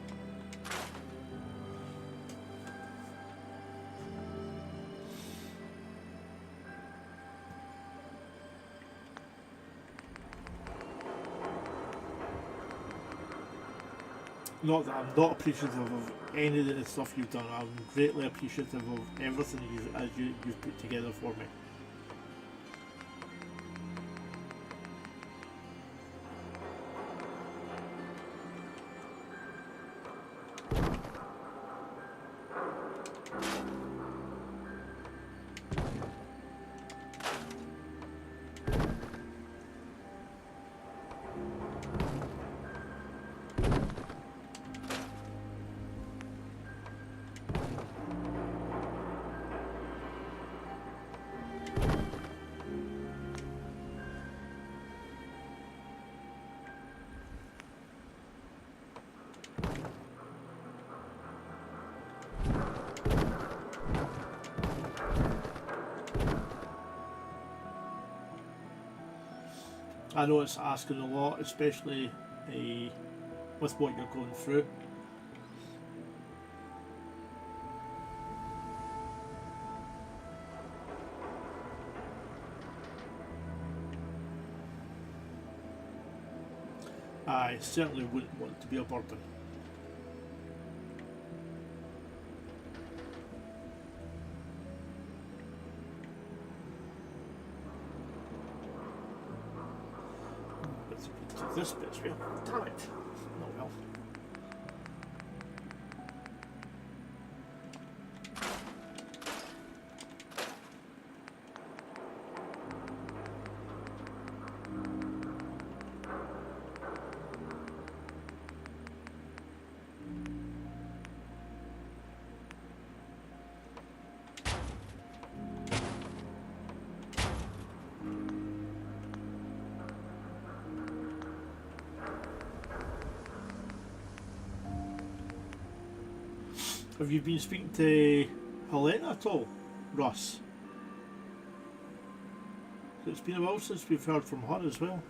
Not that I'm not appreciative of any of the stuff you've done. I'm greatly appreciative of everything you've put together for me. I know it's asking a lot, especially with what you're going through. I certainly wouldn't want to be a burden. Let's do this bit here. Damn it! Oh well. Have you been speaking to Helena at all, Russ? It's been a while since we've heard from her as well.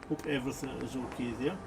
Hope everything is okay there.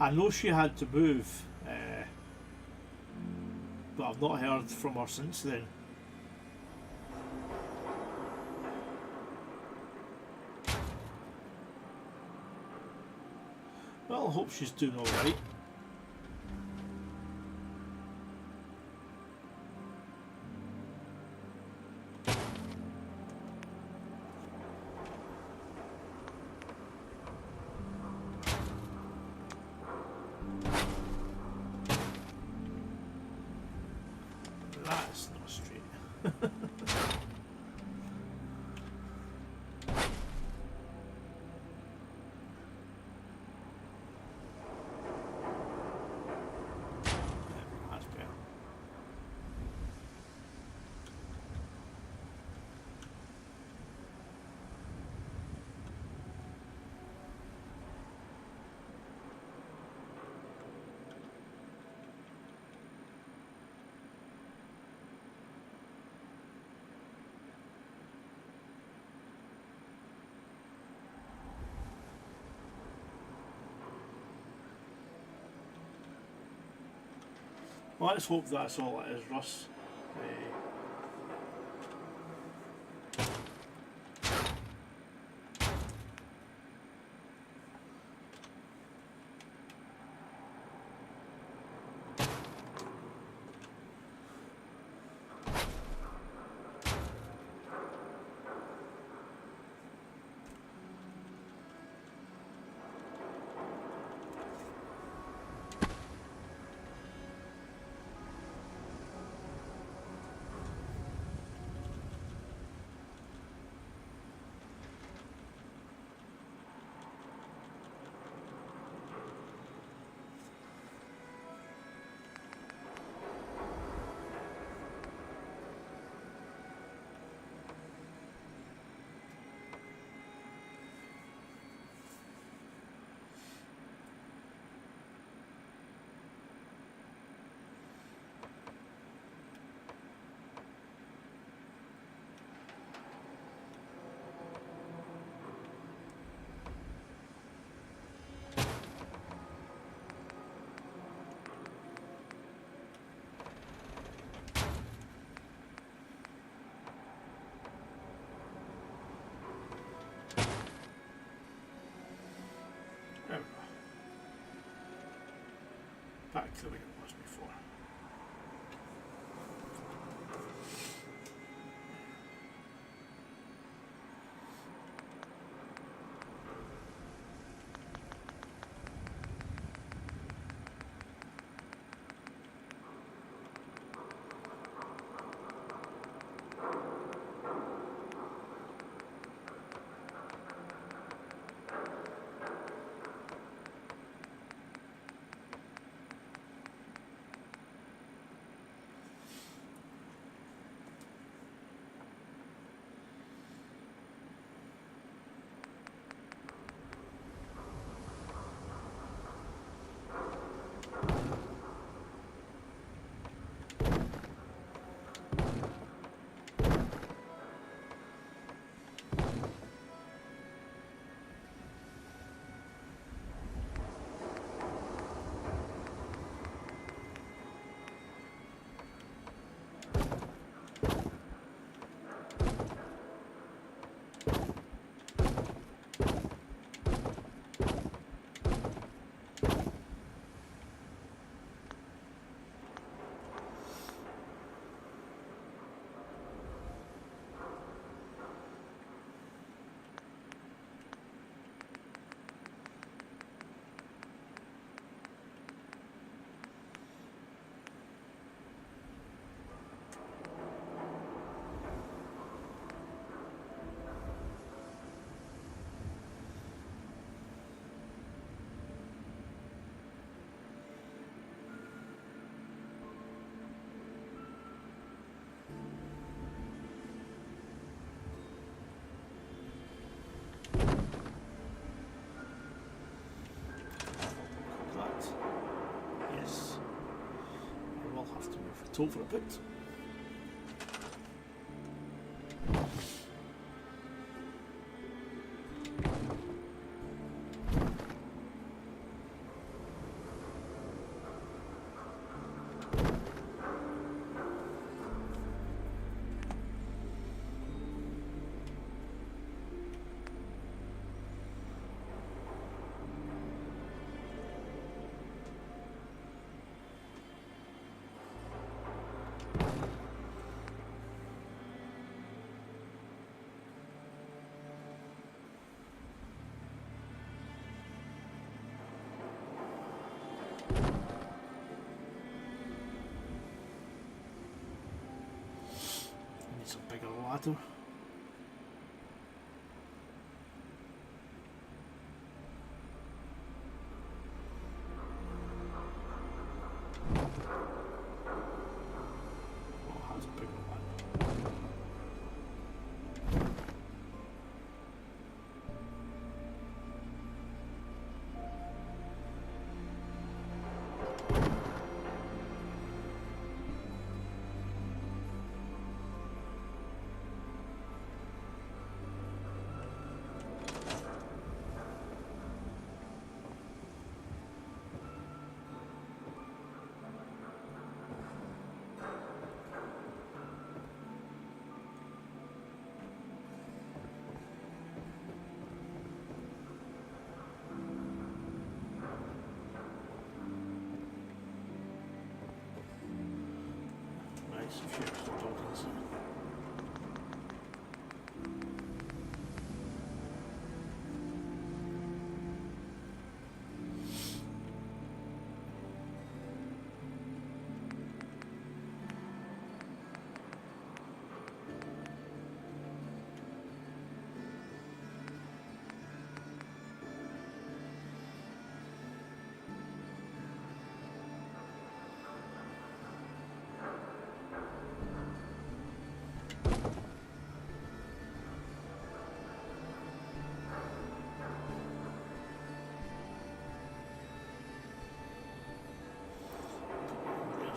I know she had to move, but I've not heard from her since then. Well, I hope she's doing alright. That's not straight. That's better. Well, let's hope that's all it is, Russ. back the way it was before. Yes. I will have to move it over a bit. Needs a bigger ladder. Oh, has a bigger one. Nice, a few extra buildings.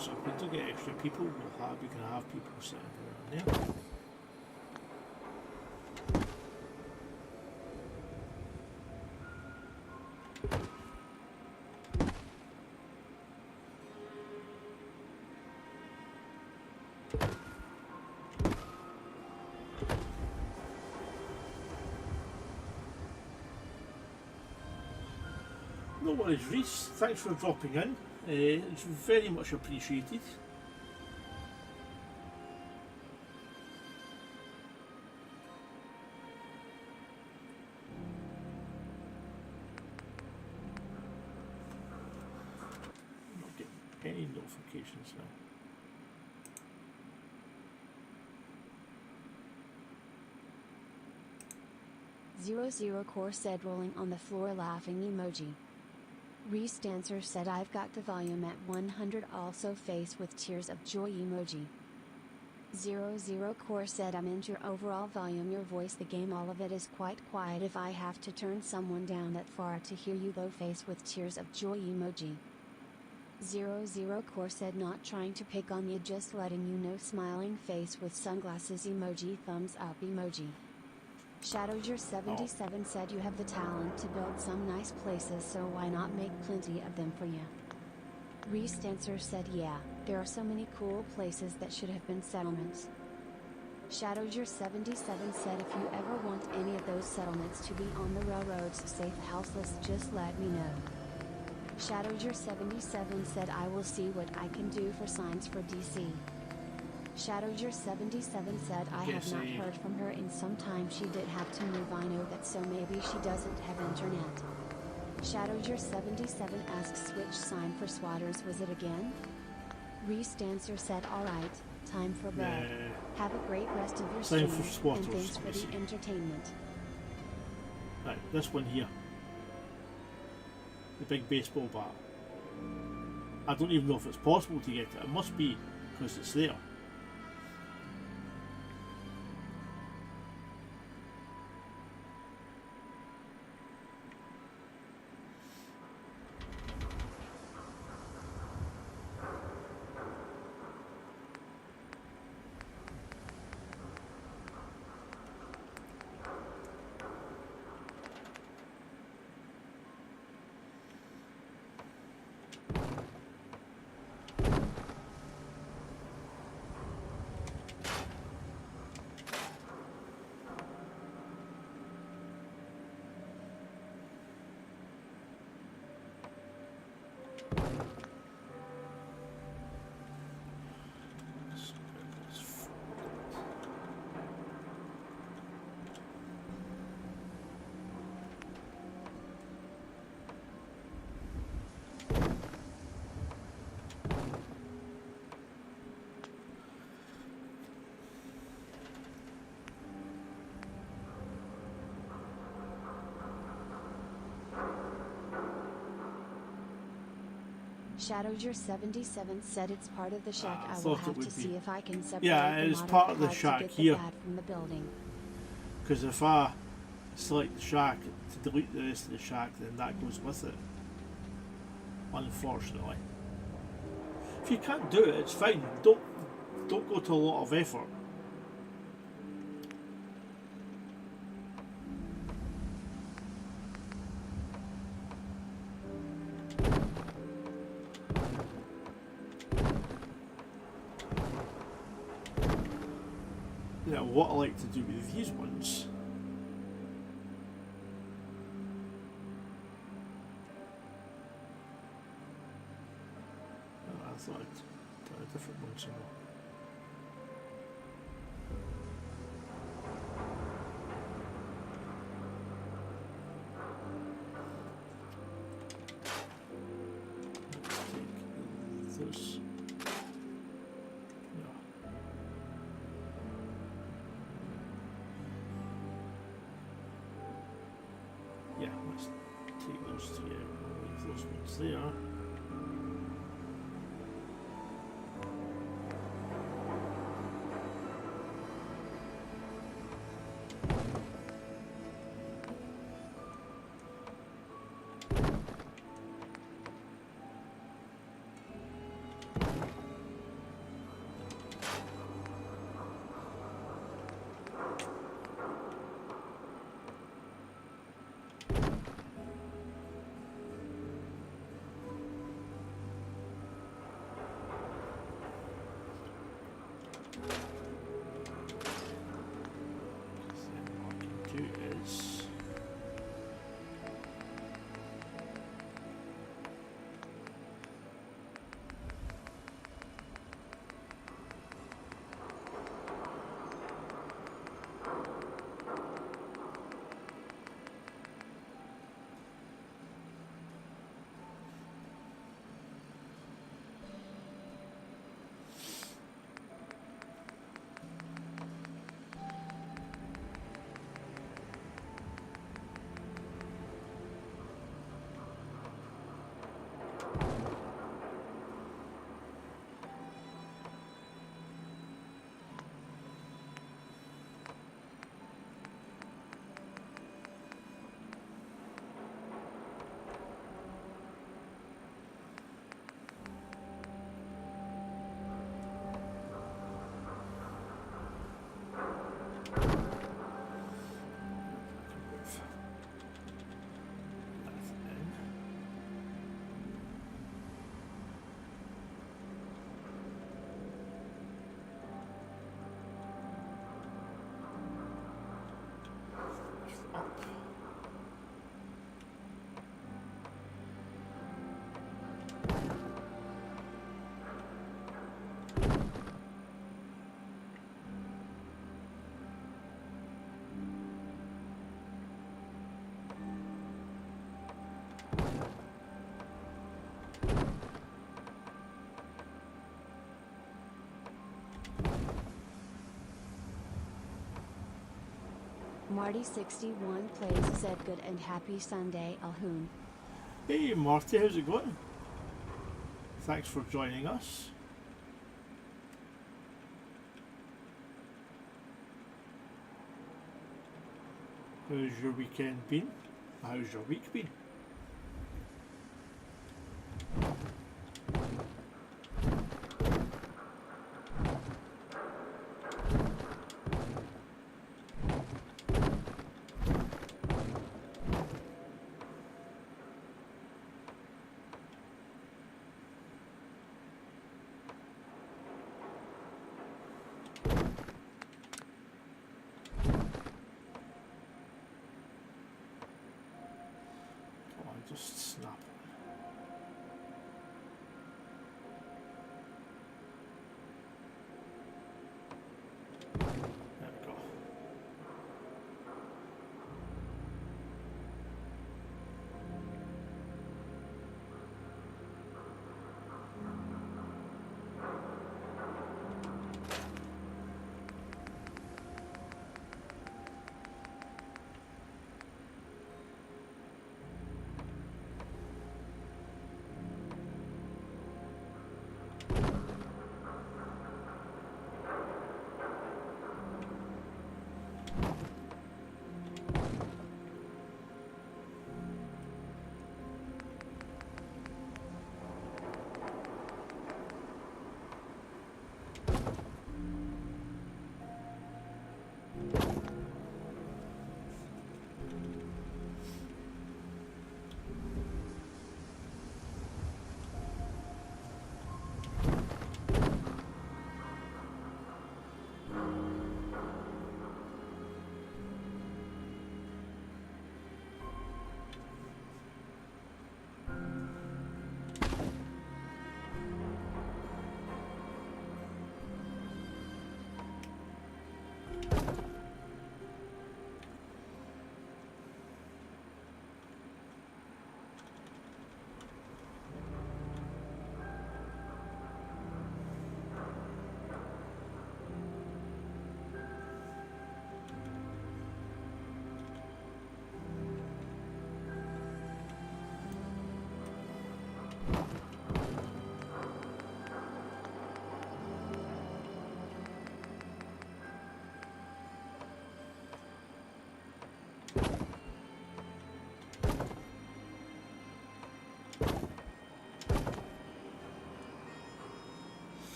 So if we do get extra people, we can have people sitting around there. No worries, Reese. Thanks for dropping in. It's very much appreciated. I'm not getting any notifications now. Zero Core said rolling on the floor laughing emoji. Reese Dancer said I've got the volume at 100 also face with tears of joy emoji. 00 Core said I'm into your overall volume your voice the game all of it is quite quiet if I have to turn someone down that far to hear you low face with tears of joy emoji. 00 Core said not trying to pick on you just letting you know smiling face with sunglasses emoji thumbs up emoji. Shadowger77 said you have the talent to build some nice places so why not make plenty of them for you. Reese Dancer said yeah, there are so many cool places that should have been settlements. Shadowger77 said if you ever want any of those settlements to be on the railroad's safe houseless just let me know. Shadowger77 said I will see what I can do for signs for DC. Shadowger77 said I have not heard from her in some time she did have to move I know that so maybe she doesn't have internet. Shadowger77 asks which sign for swatters was it again? Reese Dancer said alright, time for bed. Have a great rest of your stream and thanks for the entertainment. Right, this one here. The big baseball bat. I don't even know if it's possible to get it. It must be, because it's there. Shadowger77 said it's part of the shack. I will have to see if I can separate it's part of the shack here. From the building. Because if I select the shack to delete the rest of the shack, then that goes with it. Unfortunately. If you can't do it, it's fine. Don't go to a lot of effort. Now, what I like to do with these ones I thought I'd done a different one somewhere. Let's take this. Yeah, let's take those three out and leave those ones there. Marty61 plays said good and happy Sunday, Alhoon. Hey Marty, how's it going? Thanks for joining us. How's your weekend been? How's your week been? Just snap it. There we go.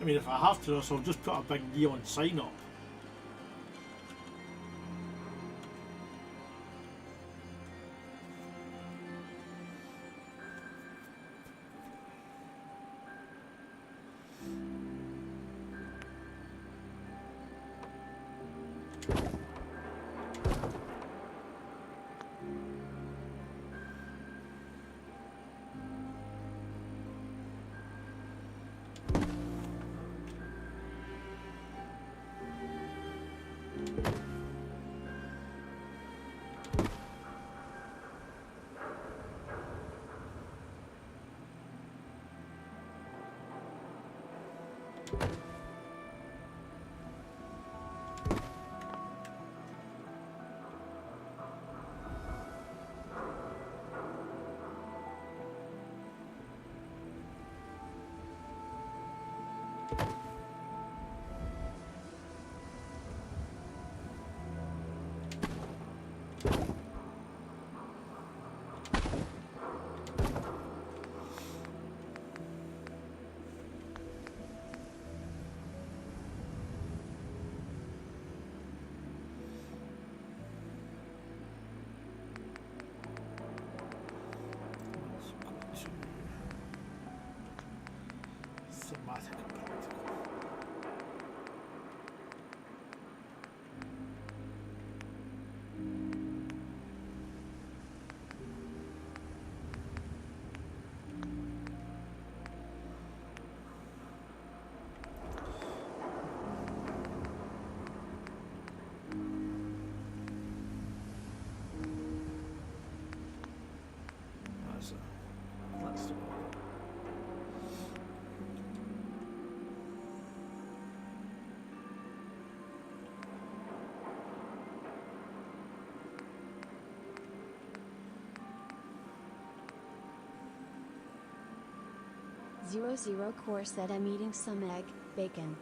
I mean, if I have to, I'll just put a big neon sign up. 00 Core said I'm eating some egg, bacon.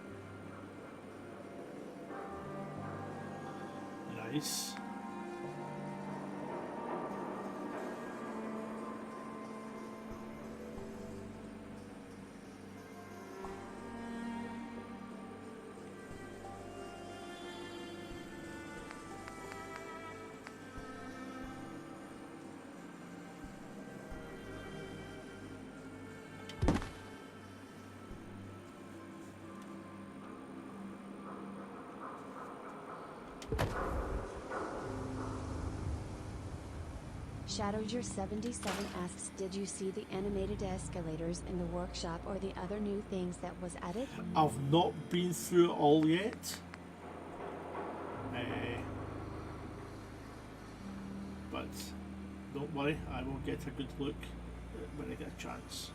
Nice. Shadowger77 asks, did you see the animated escalators in the workshop or the other new things that was added? I've not been through it all yet. But don't worry, I will get a good look when I get a chance.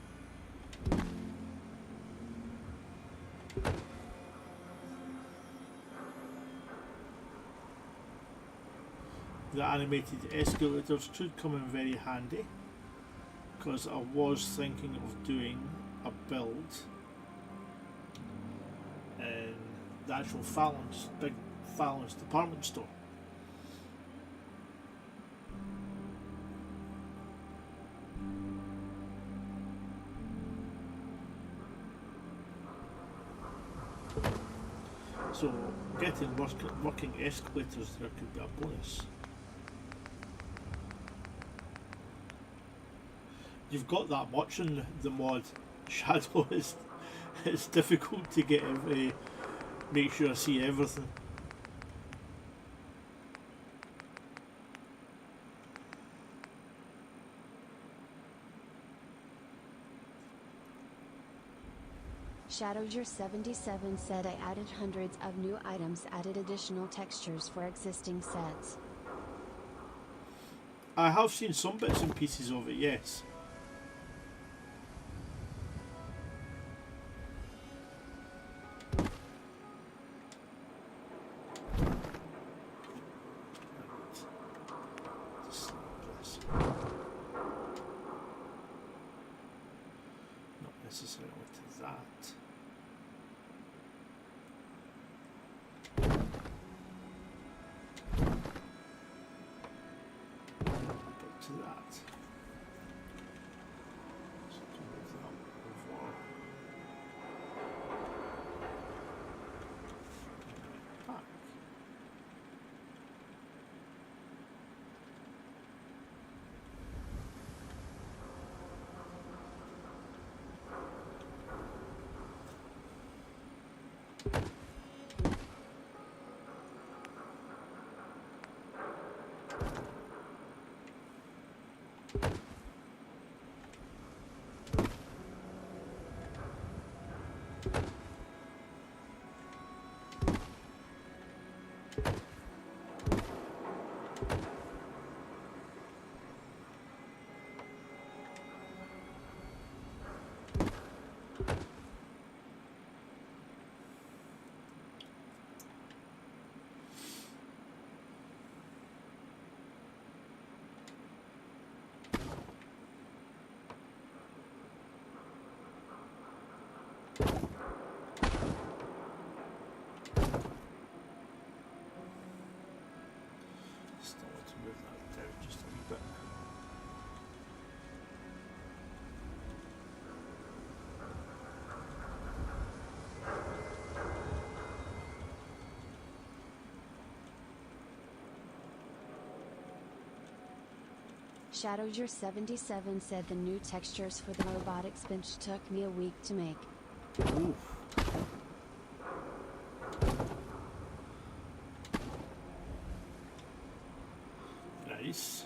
The animated escalators could come in very handy, because I was thinking of doing a build in the actual Fallon's, big Fallon's department store. So getting working escalators there could be a bonus. You've got that much in the mod. Shadow is it's difficult to get make sure I see everything. Shadowger77 said I added hundreds of new items, added additional textures for existing sets. I have seen some bits and pieces of it, yes. Not necessarily to that. To that. So to move that over. Back. Still want to move that down just a wee bit. Shadowger77 said the new textures for the robotics bench took me a week to make. Ooh. Nice.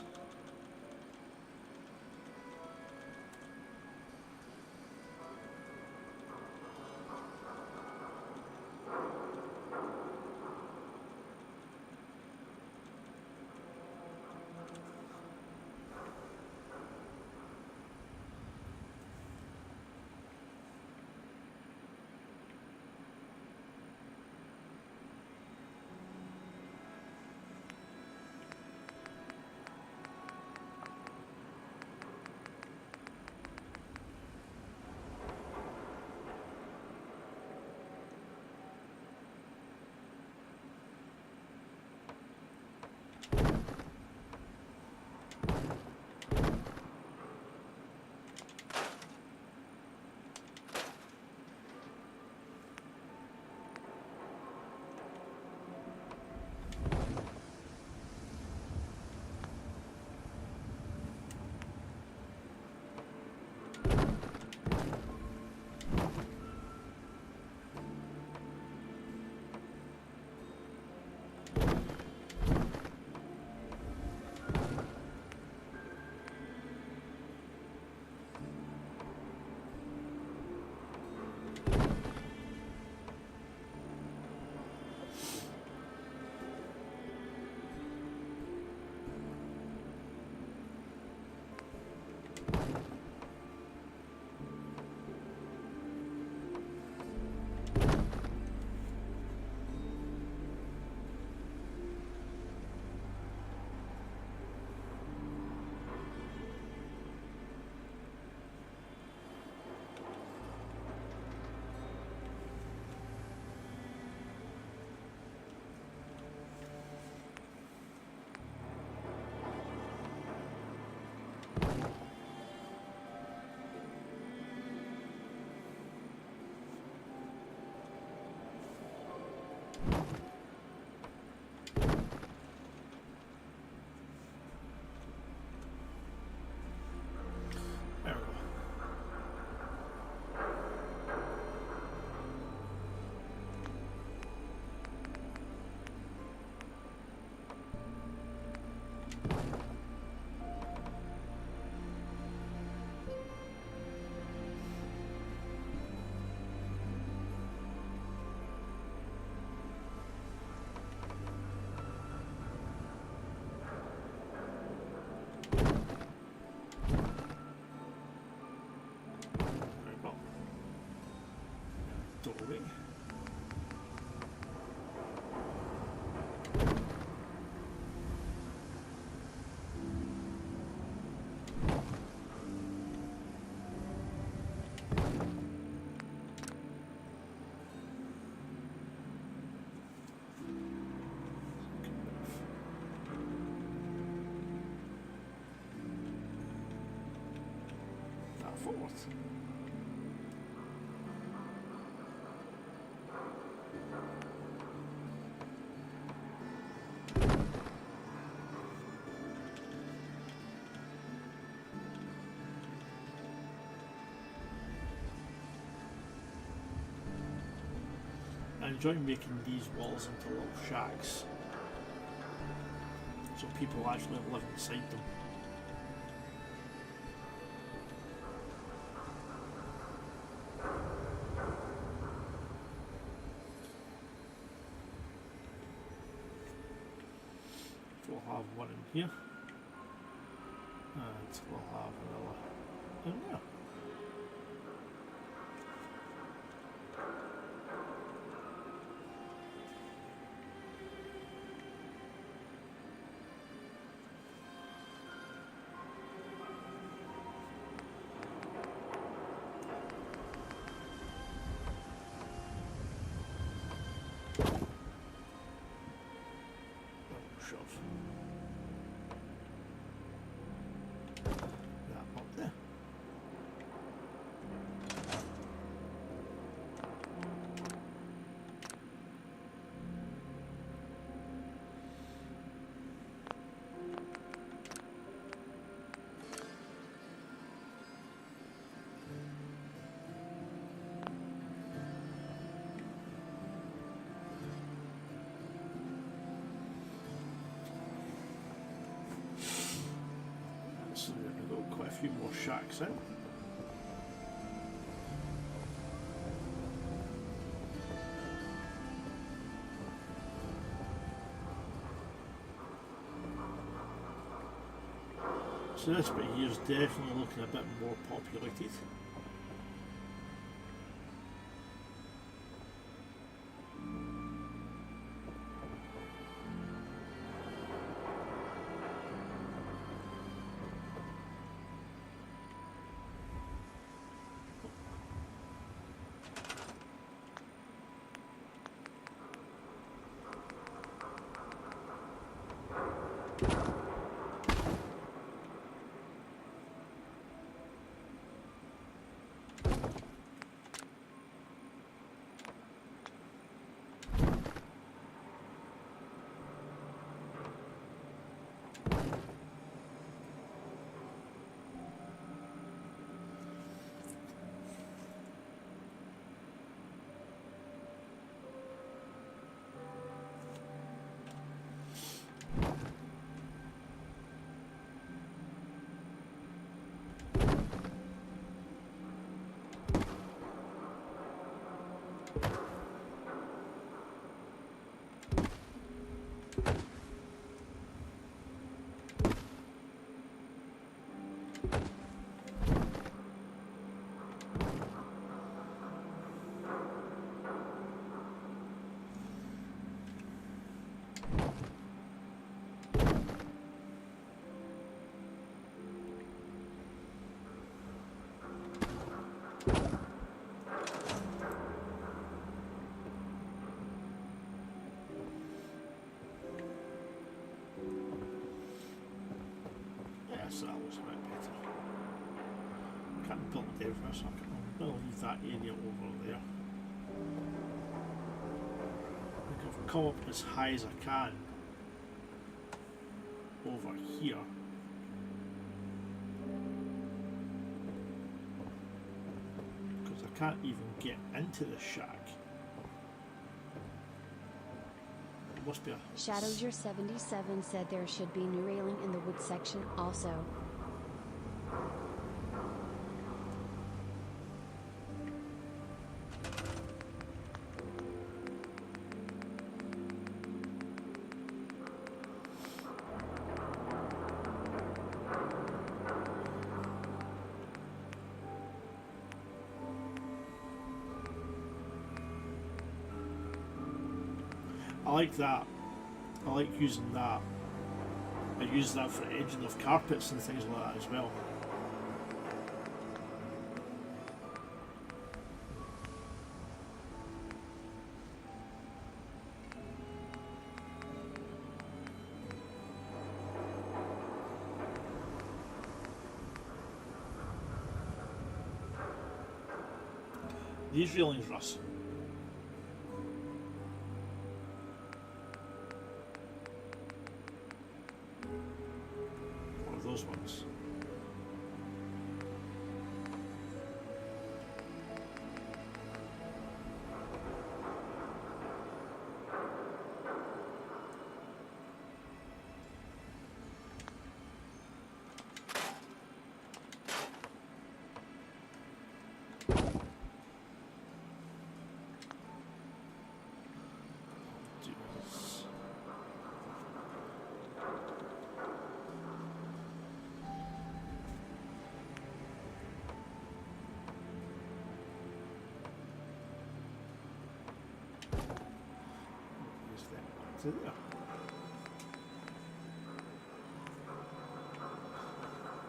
away. That forward. I enjoy making these walls into little shacks so people actually live inside them. We'll have one in here, and we'll have another in there. Shove that up there. So we've got quite a few more shacks in. So this bit here is definitely looking a bit more populated. So that looks a bit better. Can't build there for a second. I'll leave that area over there. I think I've come up as high as I can over here. Because I can't even get into the shack. Must be a Shadowger77 said there should be new railing in the wood section also. I like that. I like using that. I use that for edging of carpets and things like that as well. These railings, Russ. One of those ones. There.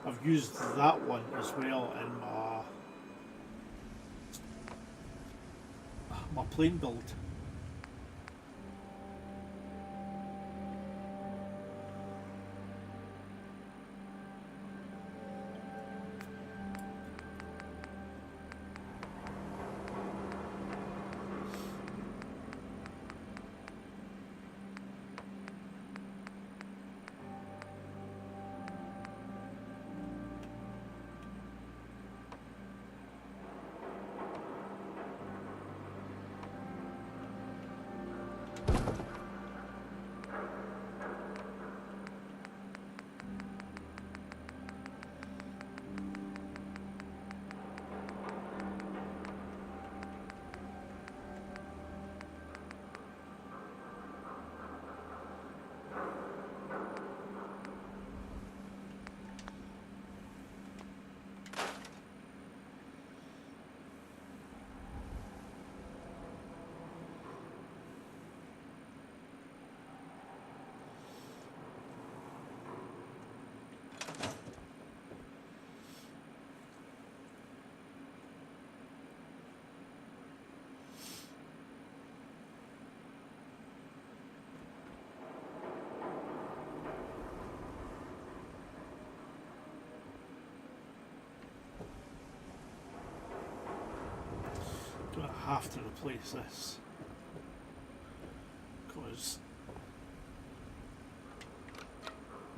I've used that one as well in my plane build. I have to replace this because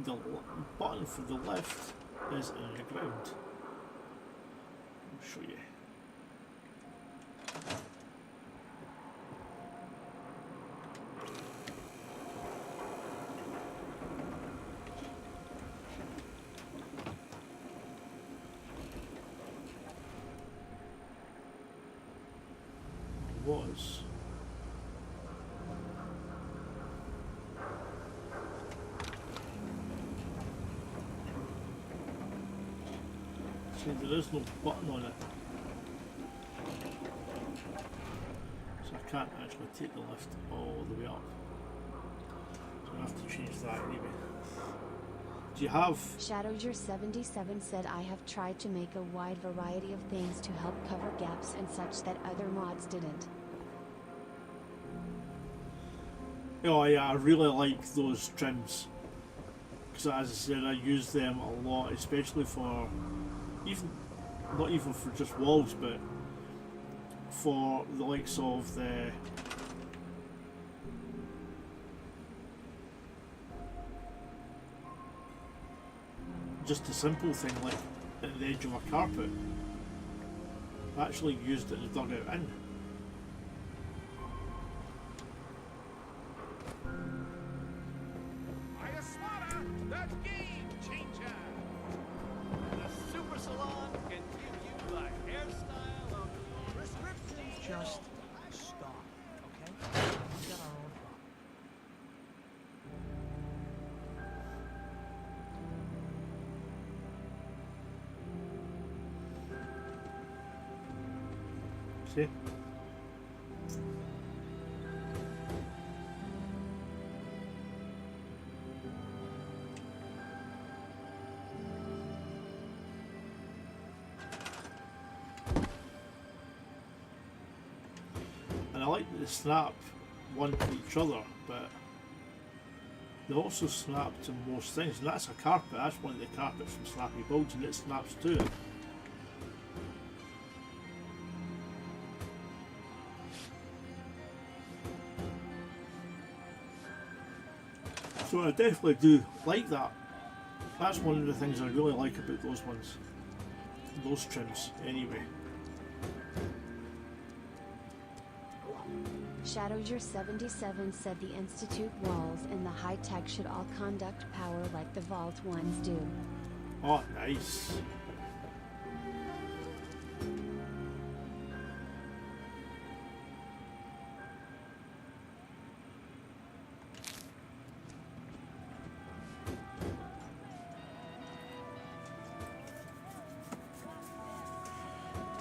the button for the lift is in the ground. I'll show you. Was see, there is no button on it, so I can't actually take the lift all the way up, so I have to change that anyway. Do you have Shadowger77 said I have tried to make a wide variety of things to help cover gaps and such that other mods didn't. Oh yeah, I really like those trims because, as I said, I use them a lot, especially for not even for just walls, but for the likes of the just a simple thing like at the edge of a carpet. I actually used it as a dugout in. Just stop, okay? We got our own problem. See? like that they snap one to each other, but they also snap to most things, and that's a carpet. That's one of the carpets from Snappy Builds, and it snaps to it. So I definitely do like that. That's one of the things I really like about those ones. Those trims, anyway. Shadowger77 said the Institute walls in the high tech should all conduct power like the vault ones do. Oh, nice.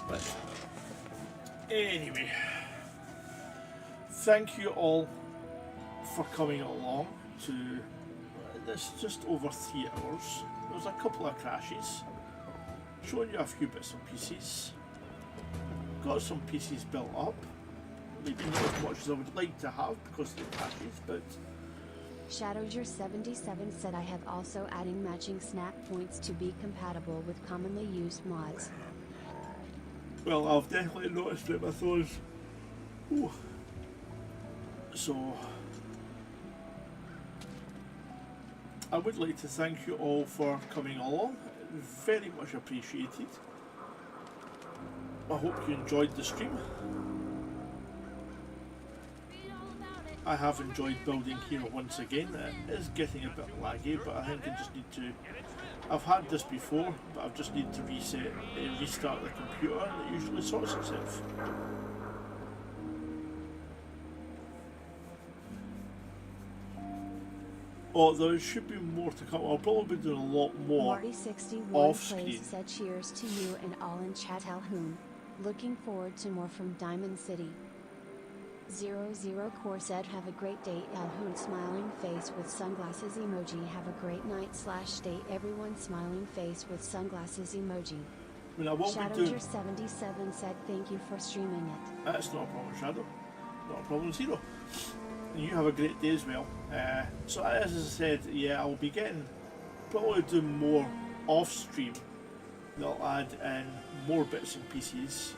But anyway, thank you all for coming along to this just over 3 hours. There was a couple of crashes, showing you a few bits and pieces. Got some pieces built up, maybe not as much as I would like to have because of the crashes, but Shadowger77 said I have also adding matching snap points to be compatible with commonly used mods. well, I've definitely noticed it with those. Ooh. So I would like to thank you all for coming along. Very much appreciated. I hope you enjoyed the stream. I have enjoyed building here once again. It is getting a bit laggy, but I think I just need to... I've had this before, but I just need to restart the computer, and it usually sorts itself. Oh, there should be more to come. I'll probably be doing a lot more Marty61 off plays screen. said cheers to you and all in chat Alhoon. Looking forward to more from Diamond City. 00 Core said have a great day Alhoon smiling face with sunglasses emoji. Have a great night / day everyone smiling face with sunglasses emoji. I mean, I won't be doing... Shadowger77 said thank you for streaming it. That's not a problem, Shadow. Not a problem, zero. And you have a great day as well. So as I said, yeah, I'll be getting... probably doing more off stream. They'll add in more bits and pieces.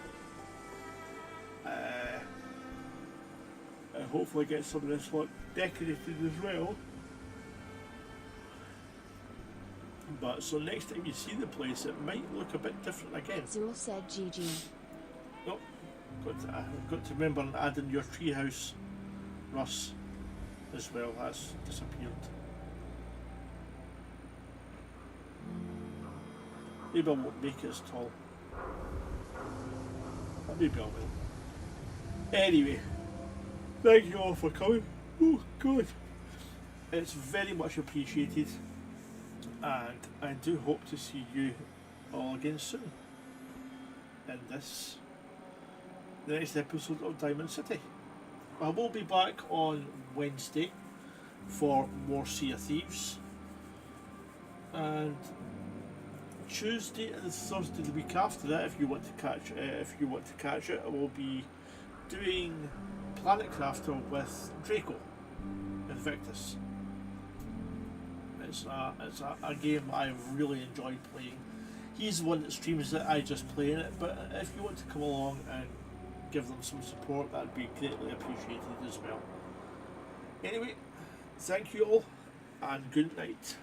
And hopefully get some of this lot decorated as well. But so next time you see the place, it might look a bit different again. Zool said GG. Oh, I've got to remember and add in your treehouse, Russ, as well. That's disappeared. Maybe I won't make it as tall. Maybe I will. Anyway, thank you all for coming. Oh God, it's very much appreciated, and I do hope to see you all again soon in the next episode of Diamond City. I will be back on Wednesday for more Sea of Thieves, and Tuesday and Thursday the week after that, if you want to catch it, I will be doing Planet Crafter with Draco Invictus. It's a game I've really enjoyed playing. He's the one that streams it, I just play in it, but if you want to come along and give them some support, that'd be greatly appreciated as well. Anyway, thank you all, and good night.